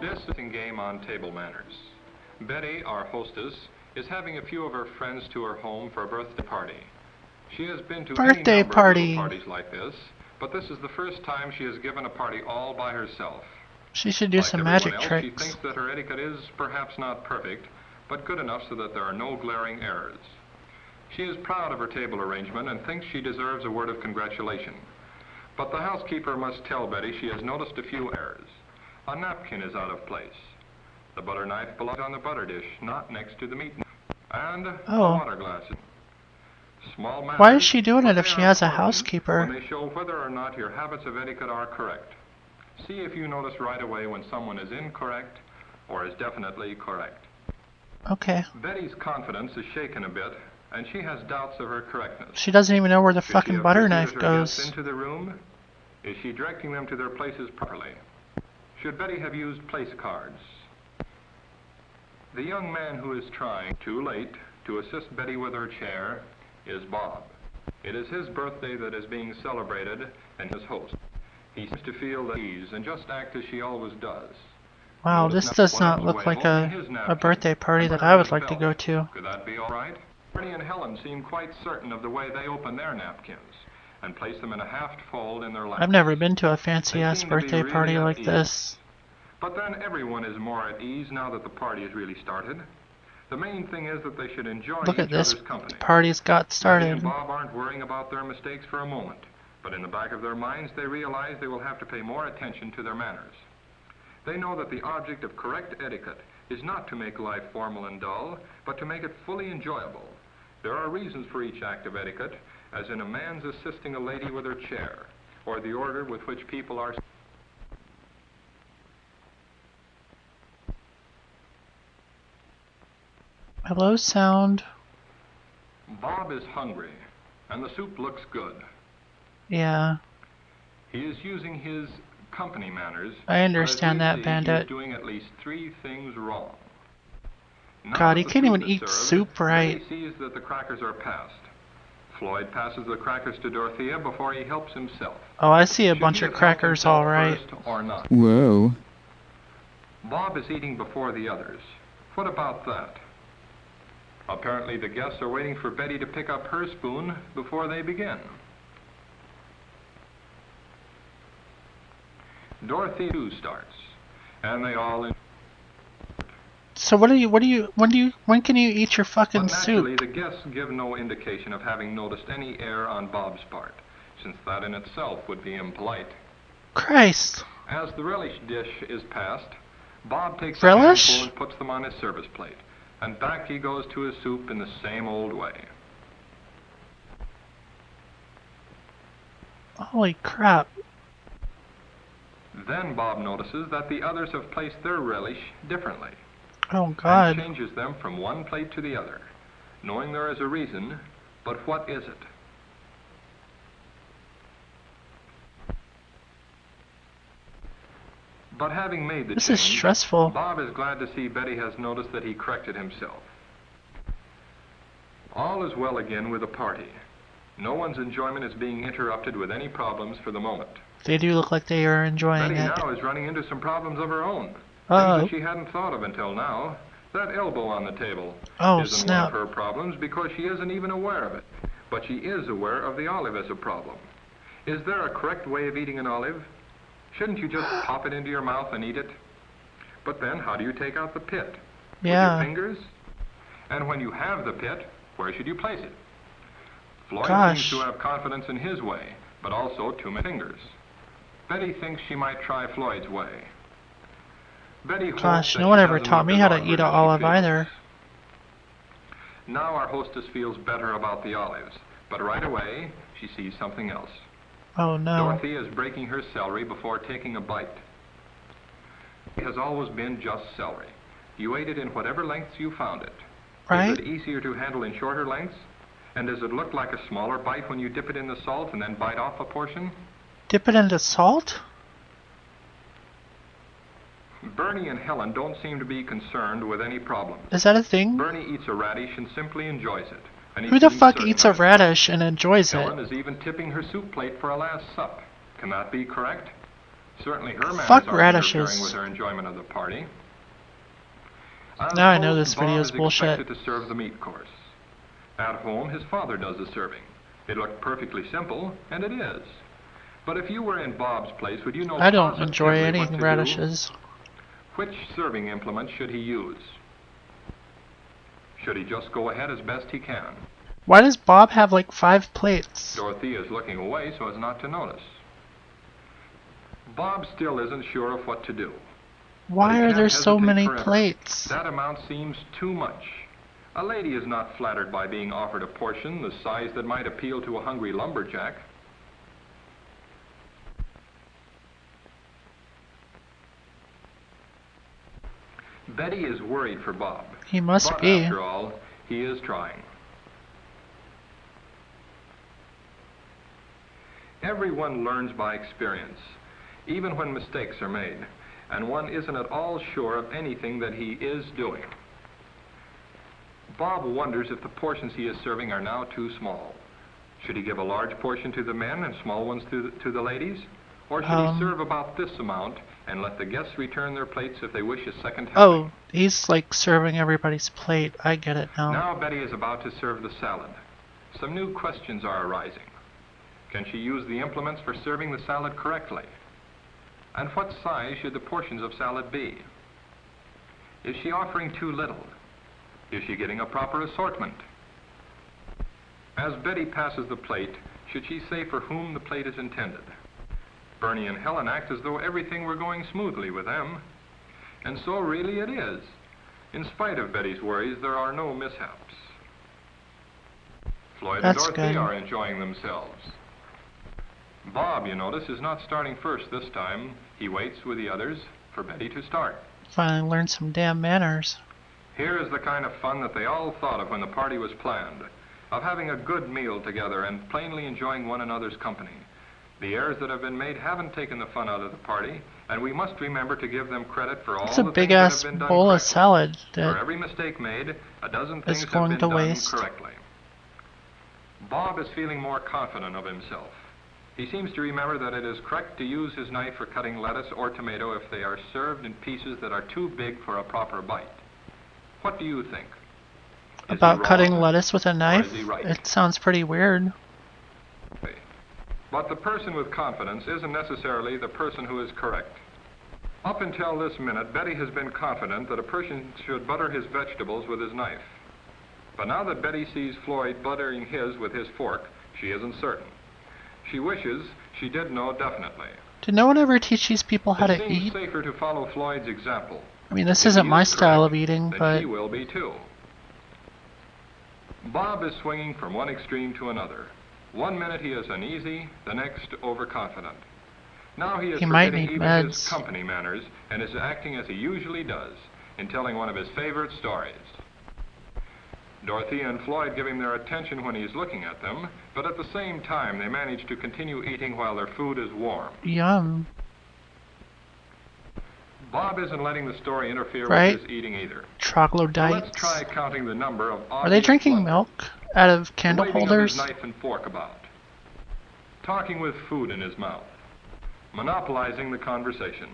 This is a game on table manners. Betty, our hostess, is having a few of her friends to her home for a birthday party. She has been to Birthday any number party. of little parties like this, but this is the first time she has given a party all by herself. She should do Like some everyone magic else, tricks. She thinks that her etiquette is perhaps not perfect, but good enough so that there are no glaring errors. She is proud of her table arrangement and thinks she deserves a word of congratulation. But the housekeeper must tell Betty she has noticed a few errors. A napkin is out of place. The butter knife belongs on the butter dish, not next to the meat knife. And Oh. a water glass. Small matters, Why is she doing it if but she they are has a important housekeeper? When they show whether or not your habits of etiquette are correct. See if you notice right away when someone is incorrect or is definitely correct. Okay. Betty's confidence is shaken a bit, and she has doubts of her correctness. She doesn't even know where the Should she fucking have butter preceded knife her guests goes. into the room? Is she directing them to their places properly? Should Betty have used place cards? The young man who is trying, too late, to assist Betty with her chair is Bob. It is his birthday that is being celebrated, and his host. He seems to feel at ease and just act as she always does. Wow, this does not look like a birthday party that I would like to go to. Could that be all right? Bernie and Helen seem quite certain of the way they open their napkins and place them in a haft fold in their laps. I've never been to a fancy-ass birthday party like this. But then everyone is more at ease now that the party has really started. The main thing is that they should enjoy Look at each this. other's company. The party's got started. Betty and Bob aren't worrying about their mistakes for a moment, but in the back of their minds they realize they will have to pay more attention to their manners. They know that the object of correct etiquette is not to make life formal and dull, but to make it fully enjoyable. There are reasons for each act of etiquette, as in a man's assisting a lady with her chair, or the order with which people are... Hello, sound. Bob is hungry, and the soup looks good. Yeah. He is using his company manners. I understand that, Bandit. He is doing at least 3 things wrong. God, he can't even eat soup right. He sees that the crackers are passed. Floyd passes the crackers to Dorothea before he helps himself. Oh, I see a bunch of crackers, all right. Or not. Whoa. Bob is eating before the others. What about that? Apparently the guests are waiting for Betty to pick up her spoon before they begin. Dorothy too starts, and they all... So when can you eat your fucking but naturally, soup? the guests give no indication of having noticed any error on Bob's part, since that in itself would be impolite. Christ. As the relish dish is passed, Bob takes Relish? a handful and puts them on his service plate, and back he goes to his soup in the same old way. Holy crap. Then Bob notices that the others have placed their relish differently. Oh, God. And changes them from one plate to the other, knowing there is a reason, but what is it? But having made the This change, is stressful. Bob is glad to see Betty has noticed that he corrected himself. All is well again with the party. No one's enjoyment is being interrupted with any problems for the moment. They do look like they are enjoying Betty it. now is running into some problems of her own. Uh-oh. Things that she hadn't thought of until now. That elbow on the table Oh, isn't snap. one of her problems because she isn't even aware of it. But she is aware of the olive as a problem. Is there a correct way of eating an olive? Shouldn't you just pop it into your mouth and eat it? But then, how do you take out the pit? Yeah. With your fingers? And when you have the pit, where should you place it? Floyd Gosh. seems to have confidence in his way, but also too many fingers. Betty thinks she might try Floyd's way. Betty hopes Gosh, that no one she ever doesn't taught look me as how to awkward eat an as she olive feels. either. Now our hostess feels better about the olives, but right away, she sees something else. Oh, no. Dorothy is breaking her celery before taking a bite. It has always been just celery. You ate it in whatever lengths you found it. Right? Is it easier to handle in shorter lengths? And does it look like a smaller bite when you dip it in the salt and then bite off a portion? Dip it into salt? Bernie and Helen don't seem to be concerned with any problem. Is that a thing? Bernie eats a radish and simply enjoys it. And he Who the seems fuck certain eats of a it. radish and enjoys it? Helen is even tipping her soup plate for a last sup. Can that be correct? Certainly her manners Fuck are radishes. interfering with her enjoyment of the party. As Now I know host, this video is Bob bullshit. expected to serve the meat course. At home, his father does the serving. It looked perfectly simple, and it is. But if you were in Bob's place, would you know I don't enjoy positively any what to do? radishes. Which serving implement should he use? Should he just go ahead as best he can? Why does Bob have like 5 plates? Dorothea is looking away so as not to notice. Bob still isn't sure of what to do. Why But he are can't there so hesitate many forever. plates? That amount seems too much. A lady is not flattered by being offered a portion the size that might appeal to a hungry lumberjack. Betty is worried for Bob. He must but be. after all, he is trying. Everyone learns by experience, even when mistakes are made, and one isn't at all sure of anything that he is doing. Bob wonders if the portions he is serving are now too small. Should he give a large portion to the men and small ones to the ladies? Or should he serve about this amount and let the guests return their plates if they wish a second helping? Oh, he's like serving everybody's plate. I get it now. Now Betty is about to serve the salad. Some new questions are arising. Can she use the implements for serving the salad correctly? And what size should the portions of salad be? Is she offering too little? Is she getting a proper assortment? As Betty passes the plate, should she say for whom the plate is intended? Bernie and Helen act as though everything were going smoothly with them. And so really it is. In spite of Betty's worries, there are no mishaps. Floyd and Dorothy are enjoying themselves. Bob, you notice, is not starting first this time. He waits with the others for Betty to start. Finally learned some damn manners. Here is the kind of fun that they all thought of when the party was planned, of having a good meal together and plainly enjoying one another's company. The errors that have been made haven't taken the fun out of the party, and we must remember to give them credit for all the things that have been done correctly. It's a big-ass bowl of salad For every mistake made, a dozen things have going been to done waste. correctly. Bob is feeling more confident of himself. He seems to remember that it is correct to use his knife for cutting lettuce or tomato if they are served in pieces that are too big for a proper bite. What do you think? About cutting lettuce with a knife? is he right? It sounds pretty weird. But the person with confidence isn't necessarily the person who is correct. Up until this minute, Betty has been confident that a person should butter his vegetables with his knife. But now that Betty sees Floyd buttering his with his fork, she isn't certain. She wishes she did know definitely. Did no one ever teach these people how to It seems eat? safer to follow Floyd's example. I mean, this If isn't he my is style correct, of eating, then but she will be too. Bob is swinging from one extreme to another. 1 minute he is uneasy, the next overconfident. Now he is He might forgetting need even meds. his company manners and is acting as he usually does in telling one of his favorite stories. Dorothy and Floyd give him their attention when he's looking at them, but at the same time they manage to continue eating while their food is warm. yum. Bob isn't letting the story interfere Right? with his eating either. Troglodytes. Let's try counting the number of Are they obvious drinking milk out of candle waving of holders? his knife and fork about, talking with food in his mouth, monopolizing the conversation.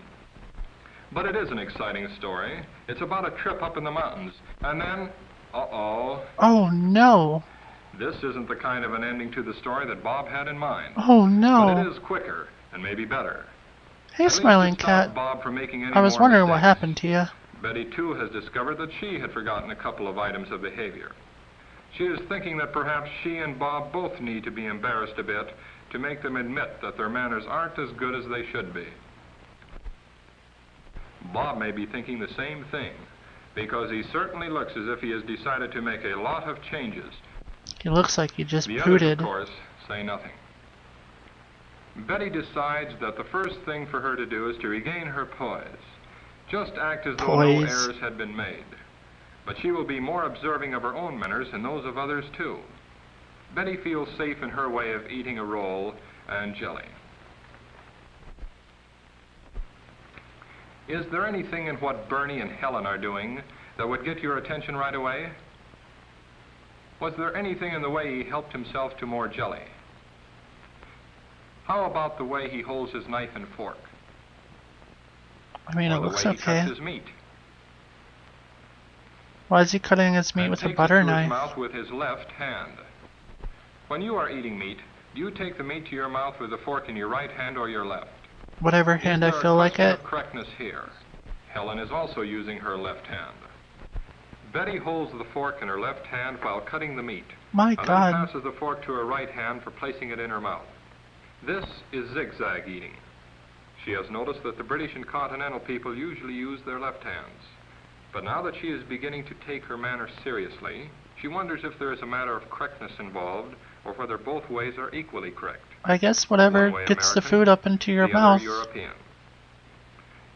But it is an exciting story. It's about a trip up in the mountains, and then, uh-oh, Oh no. this isn't the kind of an ending to the story that Bob had in mind. Oh no. But it is quicker and maybe better. Hey, At least Smiling it stopped Cat. Bob from making any I was more wondering what mistakes. happened to you. Betty, too, has discovered that she had forgotten a couple of items of behavior. She is thinking that perhaps she and Bob both need to be embarrassed a bit to make them admit that their manners aren't as good as they should be. Bob may be thinking the same thing, because he certainly looks as if he has decided to make a lot of changes. He looks like he just The others, pooted. of course, say nothing. Betty decides that the first thing for her to do is to regain her poise. Just act as though no Poise. errors had been made. But she will be more observing of her own manners and those of others, too. Betty feels safe in her way of eating a roll and jelly. Is there anything in what Bernie and Helen are doing that would get your attention right away? Was there anything in the way he helped himself to more jelly? How about the way he holds his knife and fork? I mean, Or it the looks way he okay. cuts his meat? Why is he cutting his meat And with a takes butter it to his knife? mouth with his left hand. When you are eating meat, do you take the meat to your mouth with the fork in your right hand or your left? Whatever hand I Is there a feel like question it. of correctness here? Helen is also using her left hand. Betty holds the fork in her left hand while cutting the meat. My and God. then passes the fork to her right hand for placing it in her mouth. This is zigzag eating. She has noticed that the British and continental people usually use their left hands. But now that she is beginning to take her manners seriously, she wonders if there is a matter of correctness involved or whether both ways are equally correct. I guess whatever One way gets the American, food up into your the mouth. other European.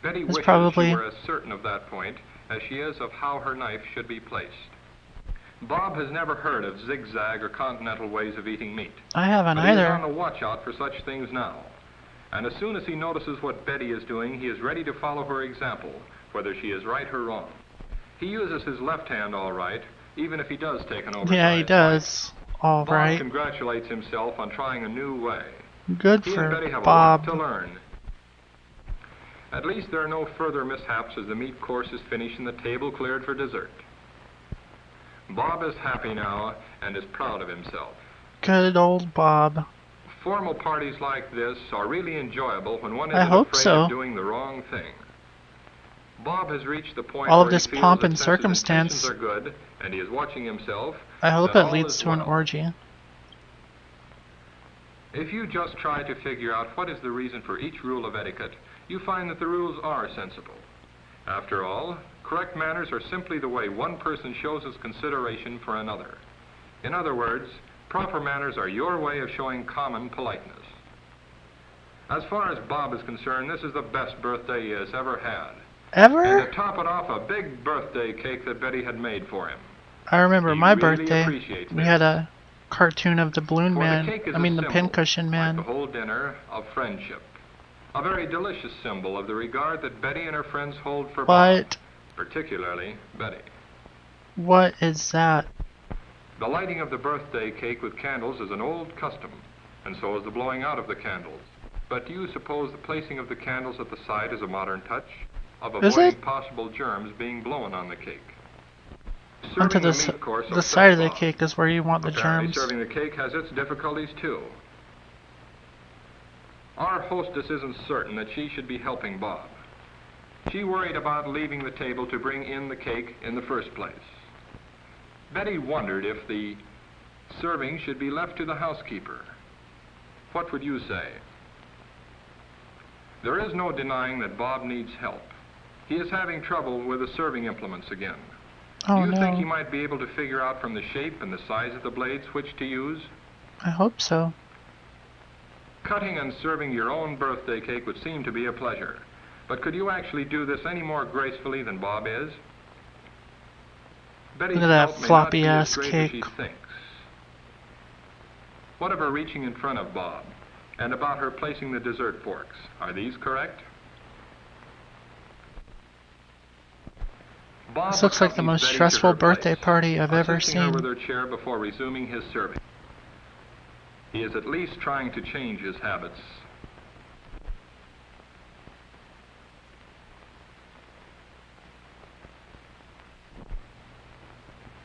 Betty is wishes probably- she were as certain of that point as she is of how her knife should be placed. Bob has never heard of zigzag or continental ways of eating meat. I haven't But he is either. on the watch out for such things now. And as soon as he notices what Betty is doing, he is ready to follow her example, whether she is right or wrong. He uses his left hand all right, even if he does take an oversized Yeah, he does. All Bob right. congratulates himself on trying a new way. Good He and Betty for have Bob. a lot to learn. At least there are no further mishaps as the meat course is finished and the table cleared for dessert. Bob is happy now and is proud of himself. Good old Bob. Formal parties like this are really enjoyable when one I isn't hope afraid so. of doing the wrong thing. Bob has reached the point All of where this he feels pomp that and since his circumstance. intentions are good and he is watching himself. I hope then it all leads is to an well. orgy. If you just try to figure out what is the reason for each rule of etiquette, you find that the rules are sensible. After all, correct manners are simply the way one person shows his consideration for another. In other words, proper manners are your way of showing common politeness. As far as Bob is concerned, this is the best birthday he has ever had. Ever? And to top it off, a big birthday cake that Betty had made for him. I remember He my really birthday. appreciates We this. had a cartoon of the balloon For man. the cake is I mean a the symbol, pincushion man. like the whole dinner, of friendship. A very delicious symbol of the regard that Betty and her friends hold for Bob, What? particularly Betty. What is that? The lighting of the birthday cake with candles is an old custom, and so is the blowing out of the candles. But do you suppose the placing of the candles at the side is a modern touch of Is avoiding it? possible germs being blown on the cake? Onto Serving the, the meat course the upsets side of the Bob. cake is where you want the Apparently germs. serving the cake has its difficulties too. Our hostess isn't certain that she should be helping Bob. She worried about leaving the table to bring in the cake in the first place. Betty wondered if the serving should be left to the housekeeper. What would you say? There is no denying that Bob needs help. He is having trouble with the serving implements again. Oh Do you think he no. might be able to figure out from the shape and the size of the blades which to use? I hope so. Cutting and serving your own birthday cake would seem to be a pleasure. But could you actually do this any more gracefully than Bob is? Betty's Look at that help may floppy not be ass as great cake. as she thinks. What of her reaching in front of Bob? And about her placing the dessert forks? Are these correct? Bob This looks like the accompanies most Betty to stressful her place, birthday party I've ever assisting her seen. with her chair before resuming his serving. He is at least trying to change his habits.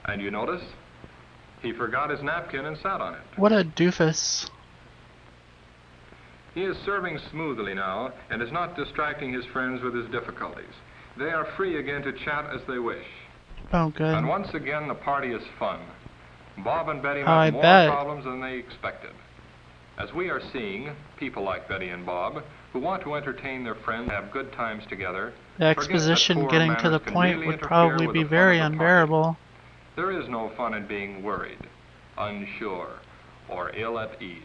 And you notice? He forgot his napkin and sat on it. What a doofus. He is serving smoothly now and is not distracting his friends with his difficulties. They are free again to chat as they wish. Oh good. And once again, the party is fun. Bob and Betty Oh, have I more bet. problems than they expected. As we are seeing, people like Betty and Bob, who want to entertain their friends and have good times together, The forget that exposition poor getting to the manners can point really would interfere probably with be the fun very of the party. unbearable. There is no fun in being worried, unsure, or ill at ease.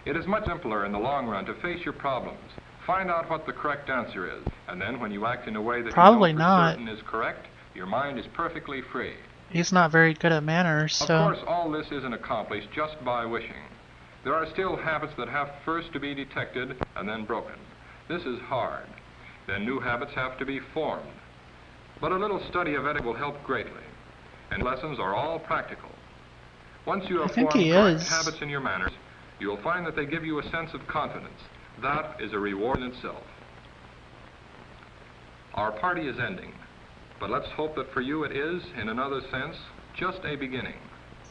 It is much simpler in the long run to face your problems, find out what the correct answer is, and then when you act in a way that Probably you know for not. certain is correct, your mind is perfectly free. He's not very good at manners, Of so course, all this isn't accomplished just by wishing. There are still habits that have first to be detected and then broken. This is hard. Then new habits have to be formed. But a little study of etiquette will help greatly, and lessons are all practical. Once you have I think formed he correct is. habits in your manners, you will find that they give you a sense of confidence. That is a reward in itself. Our party is ending, but let's hope that for you it is, in another sense, just a beginning.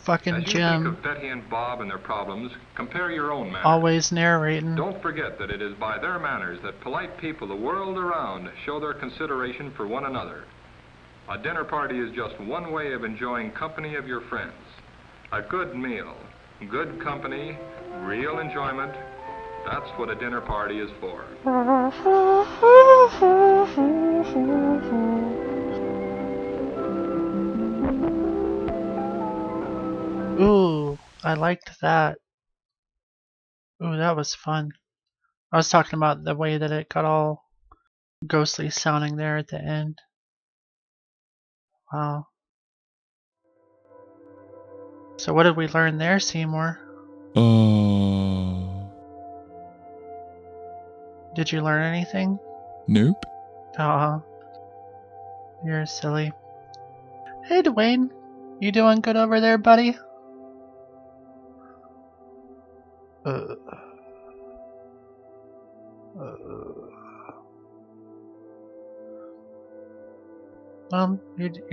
fucking As you think Jim. of Betty and Bob and their problems, compare your own manners. Always narrating. Don't forget that it is by their manners that polite people the world around show their consideration for one another. A dinner party is just one way of enjoying company of your friends. A good meal, good company, real enjoyment, that's what a dinner party is for. Ooh, I liked that. Ooh, that was fun. I was talking about the way that it got all ghostly sounding there at the end. Wow. So what did we learn there, Seymour? Did you learn anything? Nope. You're silly. Hey, Dwayne. You doing good over there, buddy? You're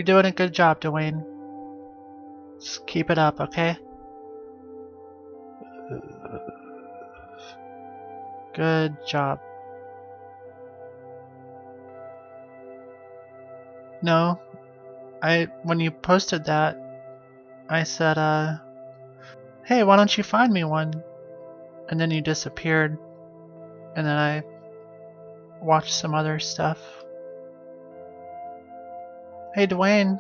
doing a good job, Dwayne. Just keep it up, okay? Good job. No, when you posted that, I said, hey, why don't you find me one? And then you disappeared. And then I watched some other stuff. Hey, Dwayne.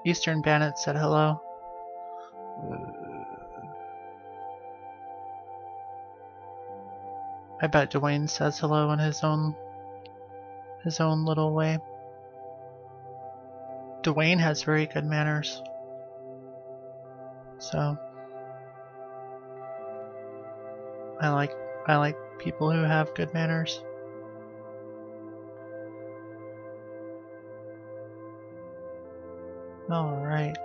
Eastern Bandit said hello. I bet Dwayne says hello in his own little way. Dwayne has very good manners. So I like people who have good manners. Alright.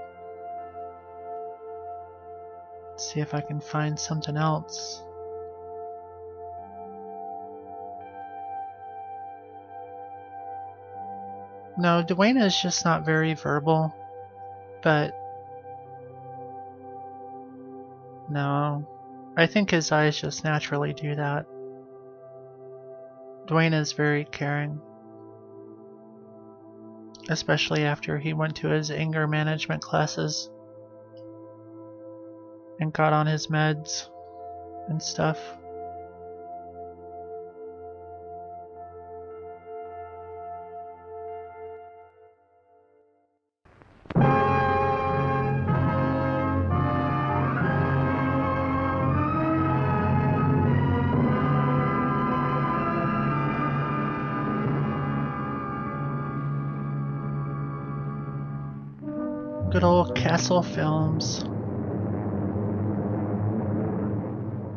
Let's see if I can find something else. No, Dwayne is just not very verbal, but no, I think his eyes just naturally do that. Dwayne is very caring, especially after he went to his anger management classes and got on his meds and stuff. Good old Castle Films.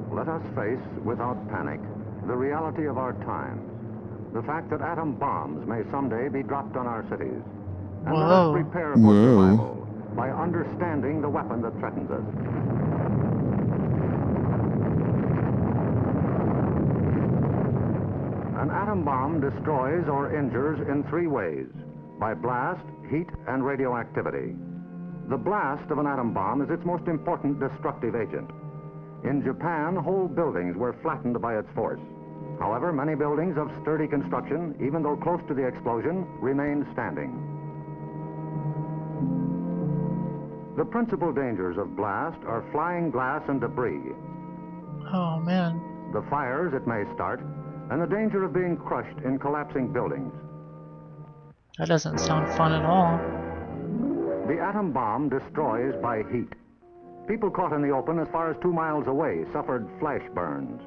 Let us face, without panic, the reality of our times. The fact that atom bombs may someday be dropped on our cities. And let us prepare for survival by understanding the weapon that threatens us. An atom bomb destroys or injures in three ways: by blast, heat, and radioactivity. The blast of an atom bomb is its most important destructive agent. In Japan, whole buildings were flattened by its force. However, many buildings of sturdy construction, even though close to the explosion, remained standing. The principal dangers of blast are flying glass and debris. Oh, man. The fires it may start, and the danger of being crushed in collapsing buildings. That doesn't sound fun at all. The atom bomb destroys by heat. People caught in the open as far as 2 miles away suffered flash burns.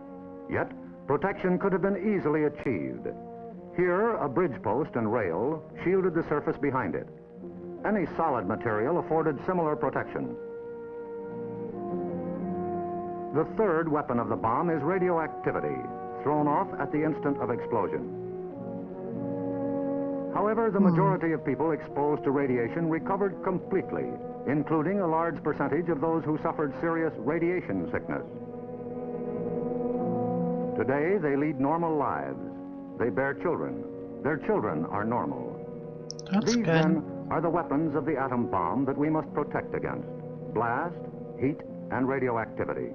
Yet, protection could have been easily achieved. Here, a bridge post and rail shielded the surface behind it. Any solid material afforded similar protection. The third weapon of the bomb is radioactivity, thrown off at the instant of explosion. However, the majority of people exposed to radiation recovered completely, including a large percentage of those who suffered serious radiation sickness. Today, they lead normal lives. They bear children. Their children are normal. That's These, good. then, are the weapons of the atom bomb that we must protect against: blast, heat, and radioactivity.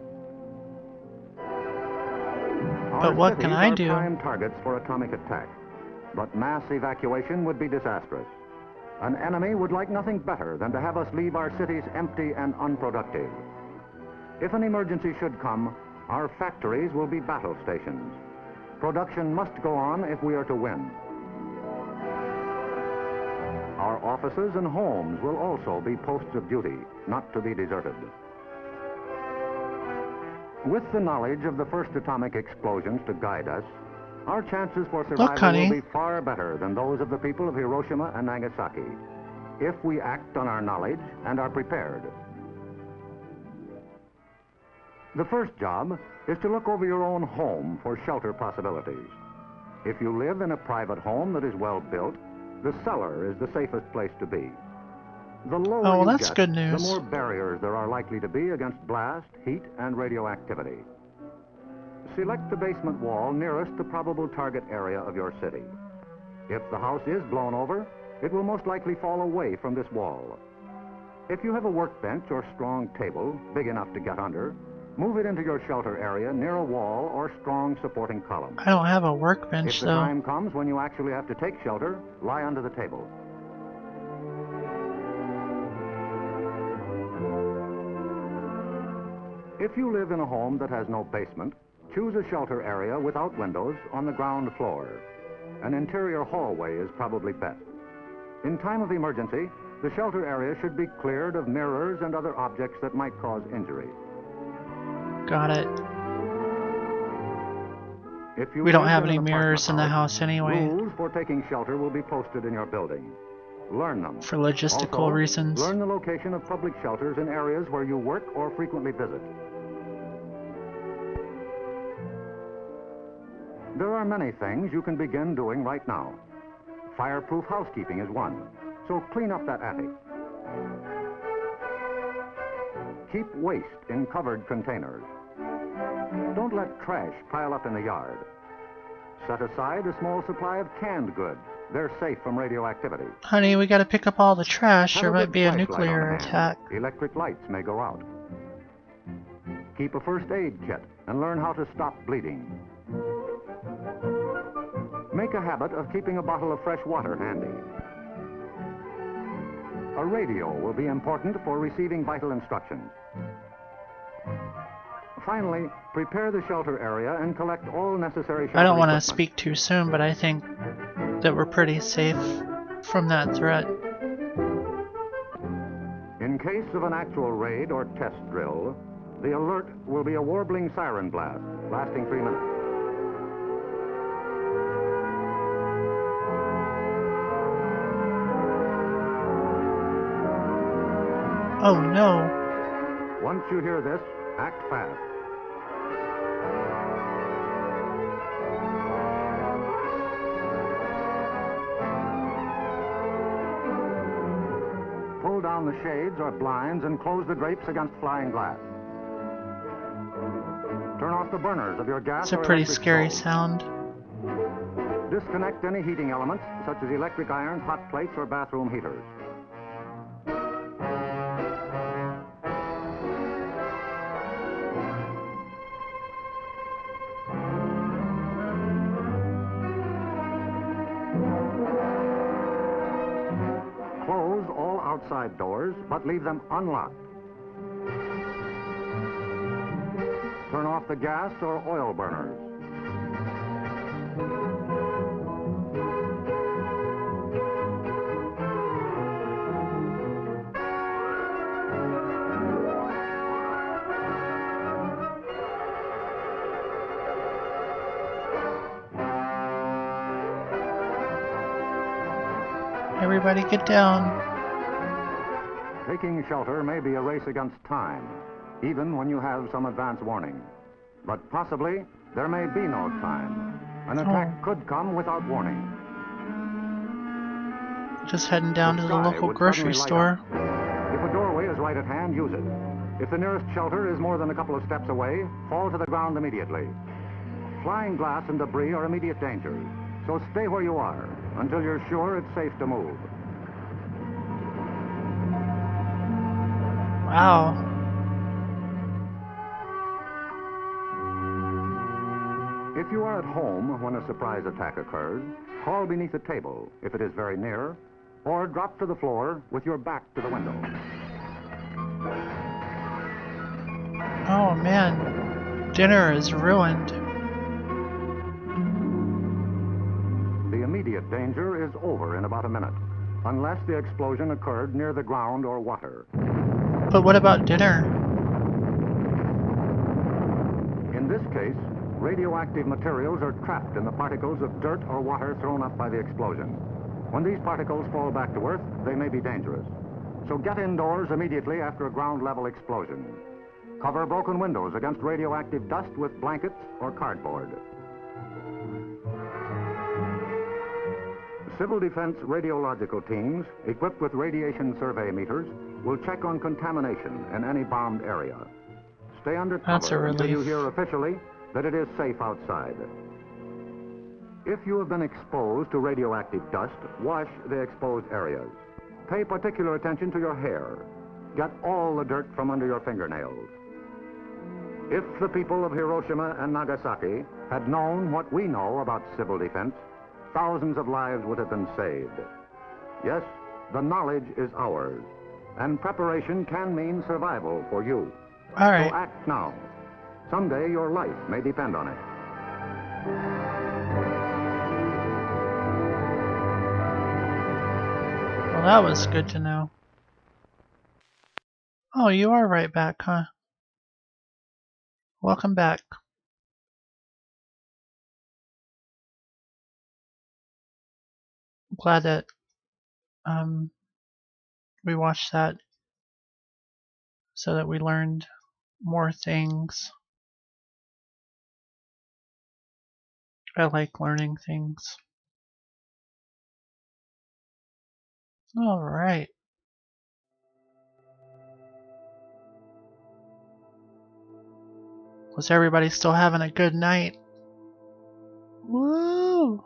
But what can I do? Our prime targets for atomic attack. But mass evacuation would be disastrous. An enemy would like nothing better than to have us leave our cities empty and unproductive. If an emergency should come, our factories will be battle stations. Production must go on if we are to win. Our offices and homes will also be posts of duty, not to be deserted. With the knowledge of the first atomic explosions to guide us, our chances for survival will be far better than those of the people of Hiroshima and Nagasaki, if we act on our knowledge and are prepared. The first job is to look over your own home for shelter possibilities. If you live in a private home that is well built, the cellar is the safest place to be. The lower Oh, well, you that's get, good news. the more barriers there are likely to be against blast, heat, and radioactivity. Select the basement wall nearest the probable target area of your city. If the house is blown over, it will most likely fall away from this wall. If you have a workbench or strong table big enough to get under, move it into your shelter area near a wall or strong supporting column. I don't have a workbench, If the though. time comes when you actually have to take shelter, lie under the table. If you live in a home that has no basement, choose a shelter area without windows on the ground floor. An interior hallway is probably best. In time of emergency, the shelter area should be cleared of mirrors and other objects that might cause injury. Got it. If you We don't live have in any an mirrors in the apartment house anyway. Rules for taking shelter will be posted in your building. Learn them. For logistical Also, reasons. Learn the location of public shelters in areas where you work or frequently visit. There are many things you can begin doing right now. Fireproof housekeeping is one, so clean up that attic. Keep waste in covered containers. Don't let trash pile up in the yard. Set aside a small supply of canned goods. They're safe from radioactivity. Honey, we gotta pick up all the trash. Have There a might good be a flashlight nuclear on hand. attack. Electric lights may go out. Keep a first aid kit and learn how to stop bleeding. Make a habit of keeping a bottle of fresh water handy. A radio will be important for receiving vital instructions. Finally, prepare the shelter area and collect all necessary shelter I don't want to equipment. speak too soon, but I think that we're pretty safe from that threat. In case of an actual raid or test drill, the alert will be a warbling siren blast lasting 3 minutes. Oh no. Once you hear this, act fast. Pull down the shades or blinds and close the drapes against flying glass. Turn off the burners of your gas It's a or pretty electric scary stove. sound. Disconnect any heating elements, such as electric irons, hot plates, or bathroom heaters. Close all outside doors, but leave them unlocked. Turn off the gas or oil burners. Everybody get down. Taking shelter may be a race against time, even when you have some advance warning. But possibly, there may be no time. An attack could come without warning. Just heading down to the sky local would grocery suddenly light store. If a doorway is right at hand, use it. If the nearest shelter is more than a couple of steps away, fall to the ground immediately. Flying glass and debris are immediate dangers, so stay where you are until you're sure it's safe to move. Wow. If you are at home when a surprise attack occurs, crawl beneath a table if it is very near, or drop to the floor with your back to the window. Oh man. Dinner is ruined. The immediate danger is over in about a minute, unless the explosion occurred near the ground or water. But what about dinner? In this case, radioactive materials are trapped in the particles of dirt or water thrown up by the explosion. When these particles fall back to Earth, they may be dangerous. So get indoors immediately after a ground-level explosion. Cover broken windows against radioactive dust with blankets or cardboard. Civil Defense radiological teams, equipped with radiation survey meters, will check on contamination in any bombed area. Stay under cover until you hear officially that it is safe outside. If you have been exposed to radioactive dust, wash the exposed areas. Pay particular attention to your hair. Get all the dirt from under your fingernails. If the people of Hiroshima and Nagasaki had known what we know about civil defense, thousands of lives would have been saved. Yes, the knowledge is ours, and preparation can mean survival for you. All right. So act now. Someday your life may depend on it. Well, that was good to know. Oh, you are right back, huh? Welcome back. I'm glad that we watched that so that we learned more things. I like learning things. All right. Was everybody still having a good night? Woo!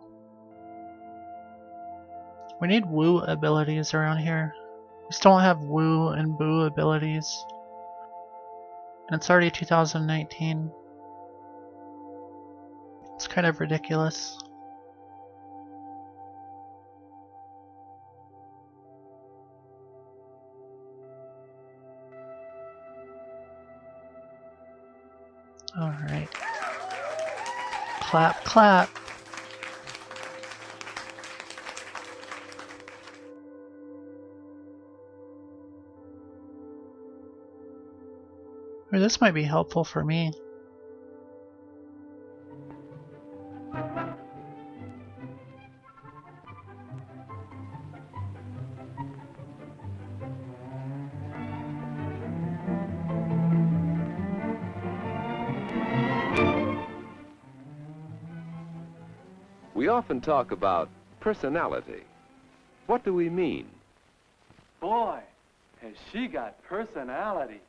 We need woo abilities around here. We still don't have woo and boo abilities. And it's already 2019. It's kind of ridiculous. Alright. Clap, clap. Or this might be helpful for me. We often talk about personality. What do we mean? Boy, has she got personality.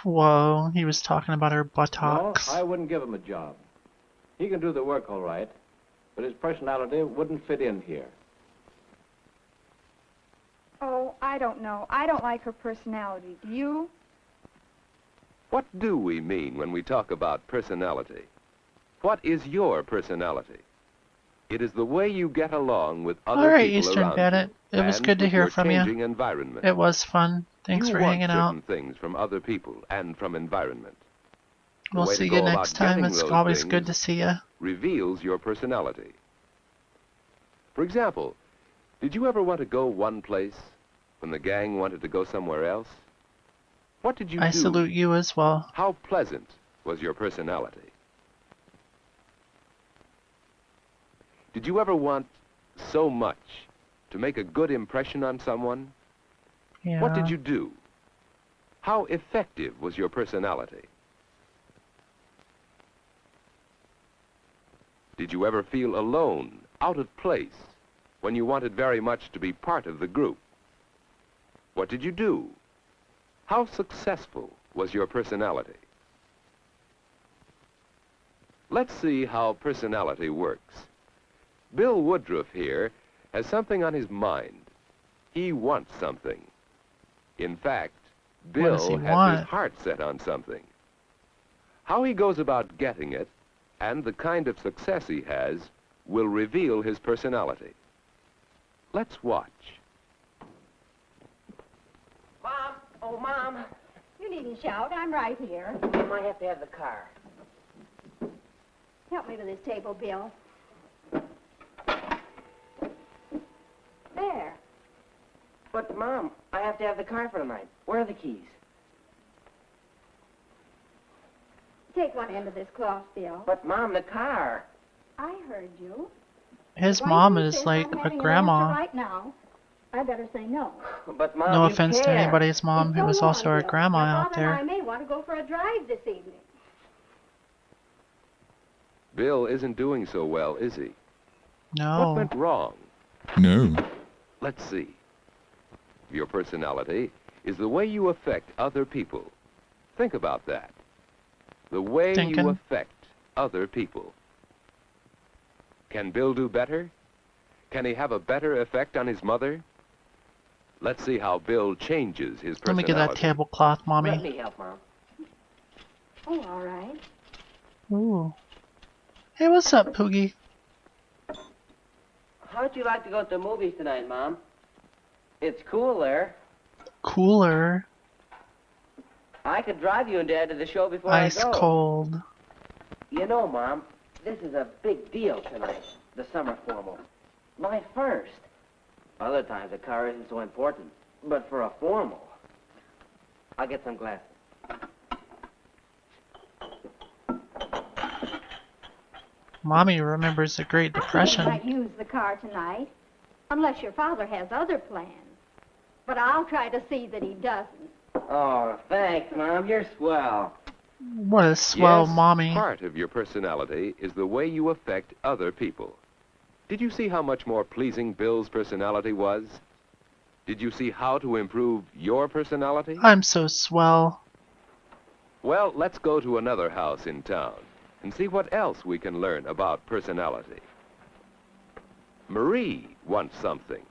Whoa, he was talking about her buttocks. No, I wouldn't give him a job. He can do the work all right, but his personality wouldn't fit in here. Oh, I don't know. I don't like her personality. Do you? What do we mean when we talk about personality? What is your personality? It is the way you get along with other All right, people Eastern around Bandit. you, It was and good to with hear your from changing you. Environment. It was fun. Thanks you for want hanging certain out. things from other people and from environment. The We'll way see to you go next about time. getting It's those always things good to see you. reveals your personality. For example, did you ever want to go one place when the gang wanted to go somewhere else? What did you do? I salute you as well. How pleasant was your personality? Did you ever want so much to make a good impression on someone? Yeah. What did you do? How effective was your personality? Did you ever feel alone, out of place, when you wanted very much to be part of the group? What did you do? How successful was your personality? Let's see how personality works. Bill Woodruff here has something on his mind. He wants something. In fact, What does he Bill has want? his heart set on something. How he goes about getting it and the kind of success he has will reveal his personality. Let's watch. Mom! Oh, Mom! You needn't shout. I'm right here. I might have to have the car. Help me with this table, Bill. There. But, Mom, I have to have the car for tonight. Where are the keys? Take one end of this cloth, Bill. But, Mom, the car. I heard you. His Why mom do you is think like I'm a having an grandma. answer right now. I better say no. But, Mom, No you offense to care. anybody's mom who Go is on, also a Bill. grandma My out father and I there. may want to go for a drive this evening. Bill isn't doing so well, is he? No. What went wrong? No. Let's see. Your personality is the way you affect other people. Think about that. The way you affect other people. Can Bill do better? Can he have a better effect on his mother? Let's see how Bill changes his personality. Let me get that tablecloth, Mommy. Let me help, Mom. Oh, all right. Ooh. Hey, what's up, Poogie? How'd you like to go to the movies tonight, Mom? It's cool there. Cooler. I could drive you and Dad to the show before Ice I go. cold. You know, Mom, this is a big deal tonight, the summer formal. My first. Other times a car isn't so important, but for a formal. I'll get some glasses. Mommy remembers the Great I Depression. might use the car tonight, unless your father has other plans. But I'll try to see that he doesn't. Oh, thanks, Mom. You're swell. What a swell Yes, mommy. Part of your personality is the way you affect other people. Did you see how much more pleasing Bill's personality was? Did you see how to improve your personality? I'm so swell. Well, let's go to another house in town and see what else we can learn about personality. Marie wants something.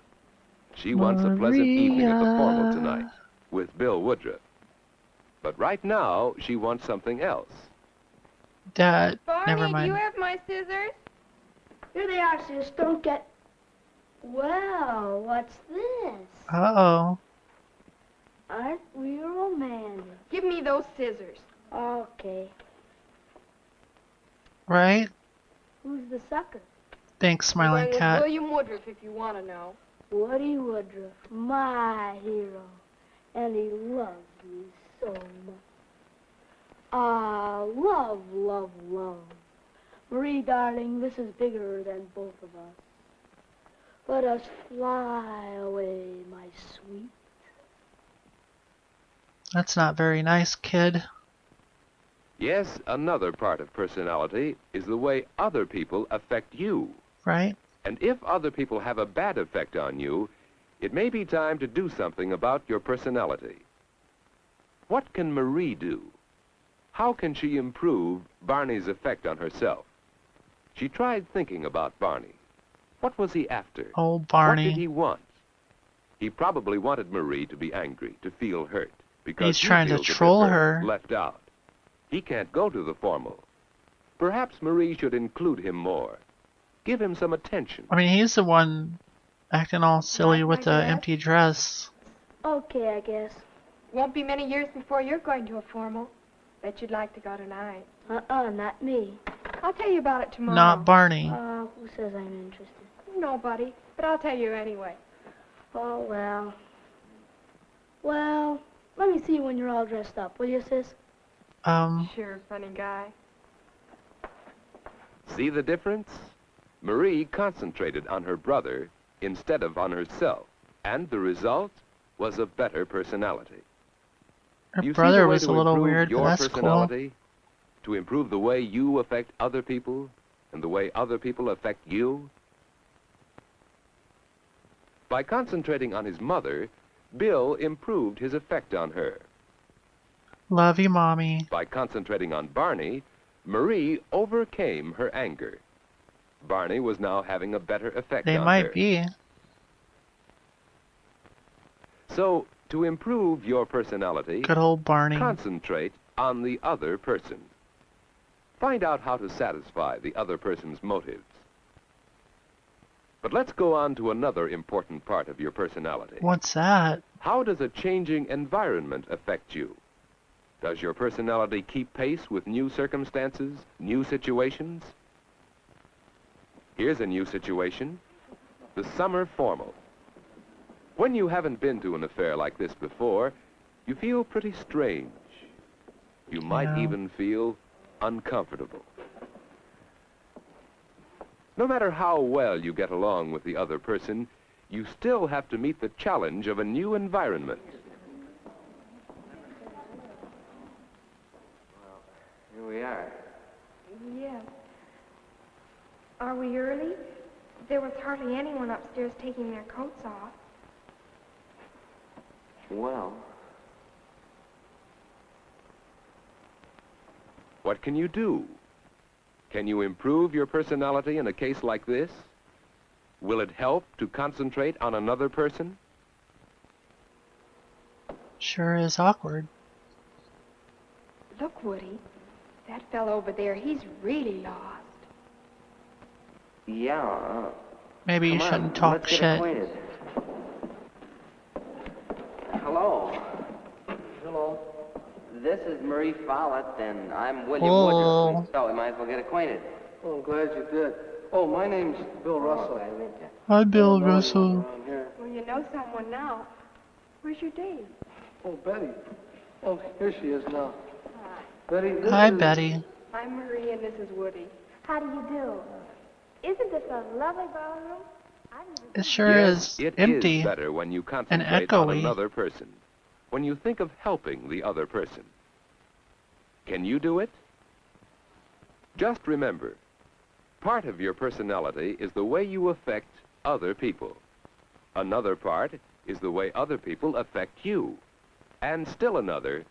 She wants a pleasant evening at the formal tonight with Bill Woodruff. But right now, she wants something else. Dad, Barney, never mind. do you have my scissors? Here they are, sis. Don't get... Well, what's this? Uh-oh. Aren't we romantic? Give me those scissors. Okay. Right? Who's the sucker? Thanks, Smiling Well, Cat. William Woodruff, if you want to know. Woody Woodruff, my hero. And he loves me so much. Ah, love, love, love. Marie, darling, this is bigger than both of us. Let us fly away, my sweet. That's not very nice, kid. Yes, another part of personality is the way other people affect you. Right? And if other people have a bad effect on you, it may be time to do something about your personality. What can Marie do? How can she improve Barney's effect on herself? She tried thinking about Barney. What was he after? Oh, Barney. What did he want? He probably wanted Marie to be angry, to feel hurt, because He's he trying to feels a bit troll hurt, her. left out. He can't go to the formal. Perhaps Marie should include him more. Give him some attention. I mean, he's the one acting all silly with the dress? empty dress. Okay, I guess. Won't be many years before you're going to a formal. Bet you'd like to go tonight. Not me. I'll tell you about it tomorrow. Not Barney. Who says I'm interested? Nobody, but I'll tell you anyway. Oh, well. Well, let me see you when you're all dressed up, will you, sis? Sure, funny guy. See the difference? Marie concentrated on her brother instead of on herself, and the result was a better personality. Her You see brother the way was to a little improve weird, but your that's cool. personality? To improve the way you affect other people and the way other people affect you? By concentrating on his mother, Bill improved his effect on her. Love you, Mommy. By concentrating on Barney, Marie overcame her anger. Barney was now having a better effect They on might her. be. So, to improve your personality, Good old Barney. concentrate on the other person. Find out how to satisfy the other person's motives. But let's go on to another important part of your personality. What's that? How does a changing environment affect you? Does your personality keep pace with new circumstances, new situations? Here's a new situation. The summer formal. When you haven't been to an affair like this before, you feel pretty strange. You might even feel uncomfortable. No matter how well you get along with the other person, you still have to meet the challenge of a new environment. Here we are. Yeah. Are we early? There was hardly anyone upstairs taking their coats off. Well, What can you do? Can you improve your personality in a case like this? Will it help to concentrate on another person? Sure is awkward. Look, Woody. That fellow over there, he's really lost. yeah. Maybe you Come on, shouldn't talk let's get shit. acquainted. Hello. Hello. This is Marie Follett, and I'm William Oh. Woodruff. So we might as well get acquainted. Oh, I'm glad you did. Oh, my name's Bill Russell. Hi, Bill Russell. Around here. Well, you know someone now. Where's your date? Oh, Betty. Oh, here she is now. Betty, this Hi, is... Betty. I'm Marie and this is Woody. How do you do? Isn't this a lovely ballroom? It sure Yes, is it empty. is better when you concentrate on echoey. another person. When you think of helping the other person. Can you do it? Just remember, part of your personality is the way you affect other people. Another part is the way other people affect you. And still another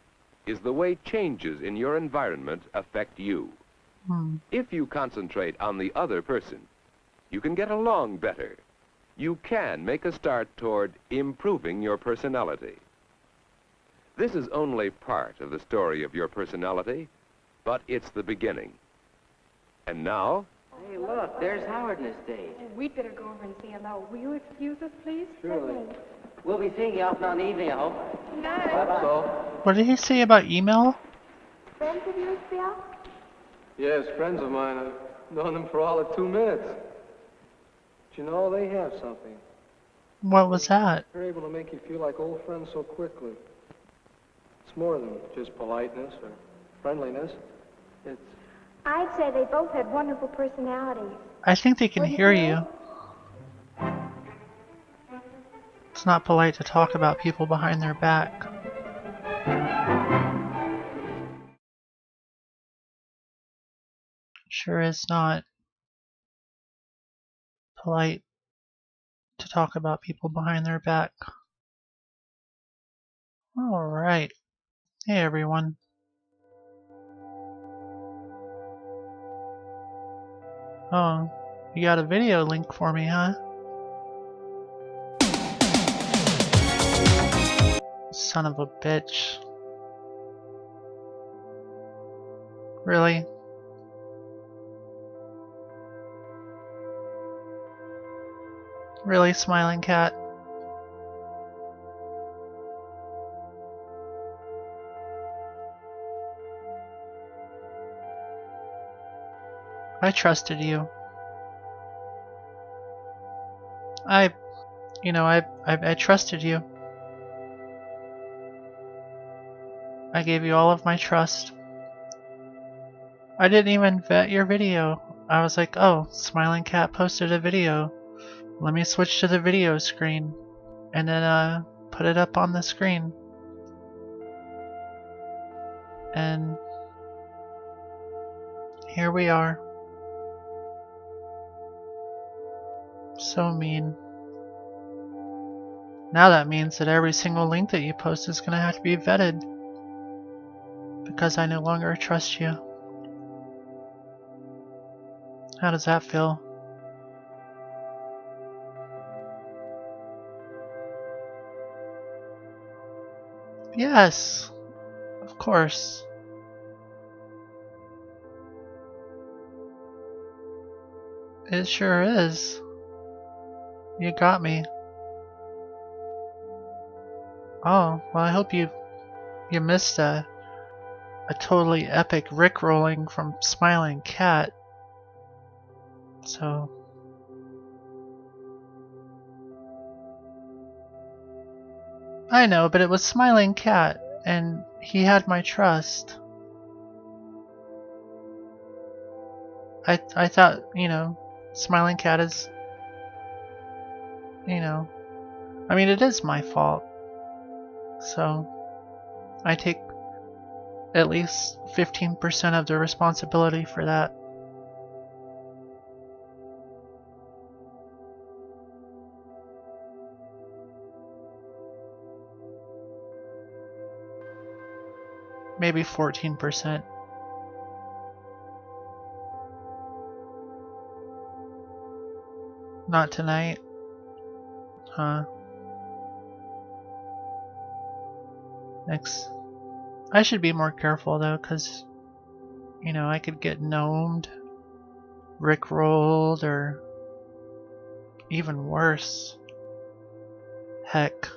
is the way changes in your environment affect you. If you concentrate on the other person, you can get along better. You can make a start toward improving your personality. This is only part of the story of your personality, but it's the beginning. And now, Hey, look, there's Howard and his date. We'd better go over and say hello. Will you excuse us, please? Surely. We'll be seeing you off now in the evening, I hope. Night. So? What did he say about email? Friends of yours, Bill? Yes, friends of mine. I've known them for all of 2 minutes. But you know, they have something. What was that? They're able to make you feel like old friends so quickly. It's more than just politeness or friendliness. It's... I'd say they both had wonderful personalities. I think they can hear you. It's not polite to talk about people behind their back. Sure is not polite to talk about people behind their back. Alright. Hey everyone. Oh, you got a video link for me, huh? Son of a bitch. Really? Really, Smiling Cat? I trusted you. I trusted you. I gave you all of my trust. I didn't even vet your video. I was like, oh, Smiling Cat posted a video. Let me switch to the video screen. And then put it up on the screen. And here we are. So mean. Now that means that every single link that you post is going to have to be vetted. Because I no longer trust you. How does that feel? Yes, of course. It sure is. You got me. Oh, well, I hope you missed a totally epic rickrolling from Smiling Cat. So I know, but it was Smiling Cat, and he had my trust. I thought, Smiling Cat is, I mean, it is my fault. So I take at least 15% of the responsibility for that. maybe 14%. Not tonight? Huh. Next. I should be more careful though, because, you know, I could get gnomed, rickrolled, or even worse. Heck,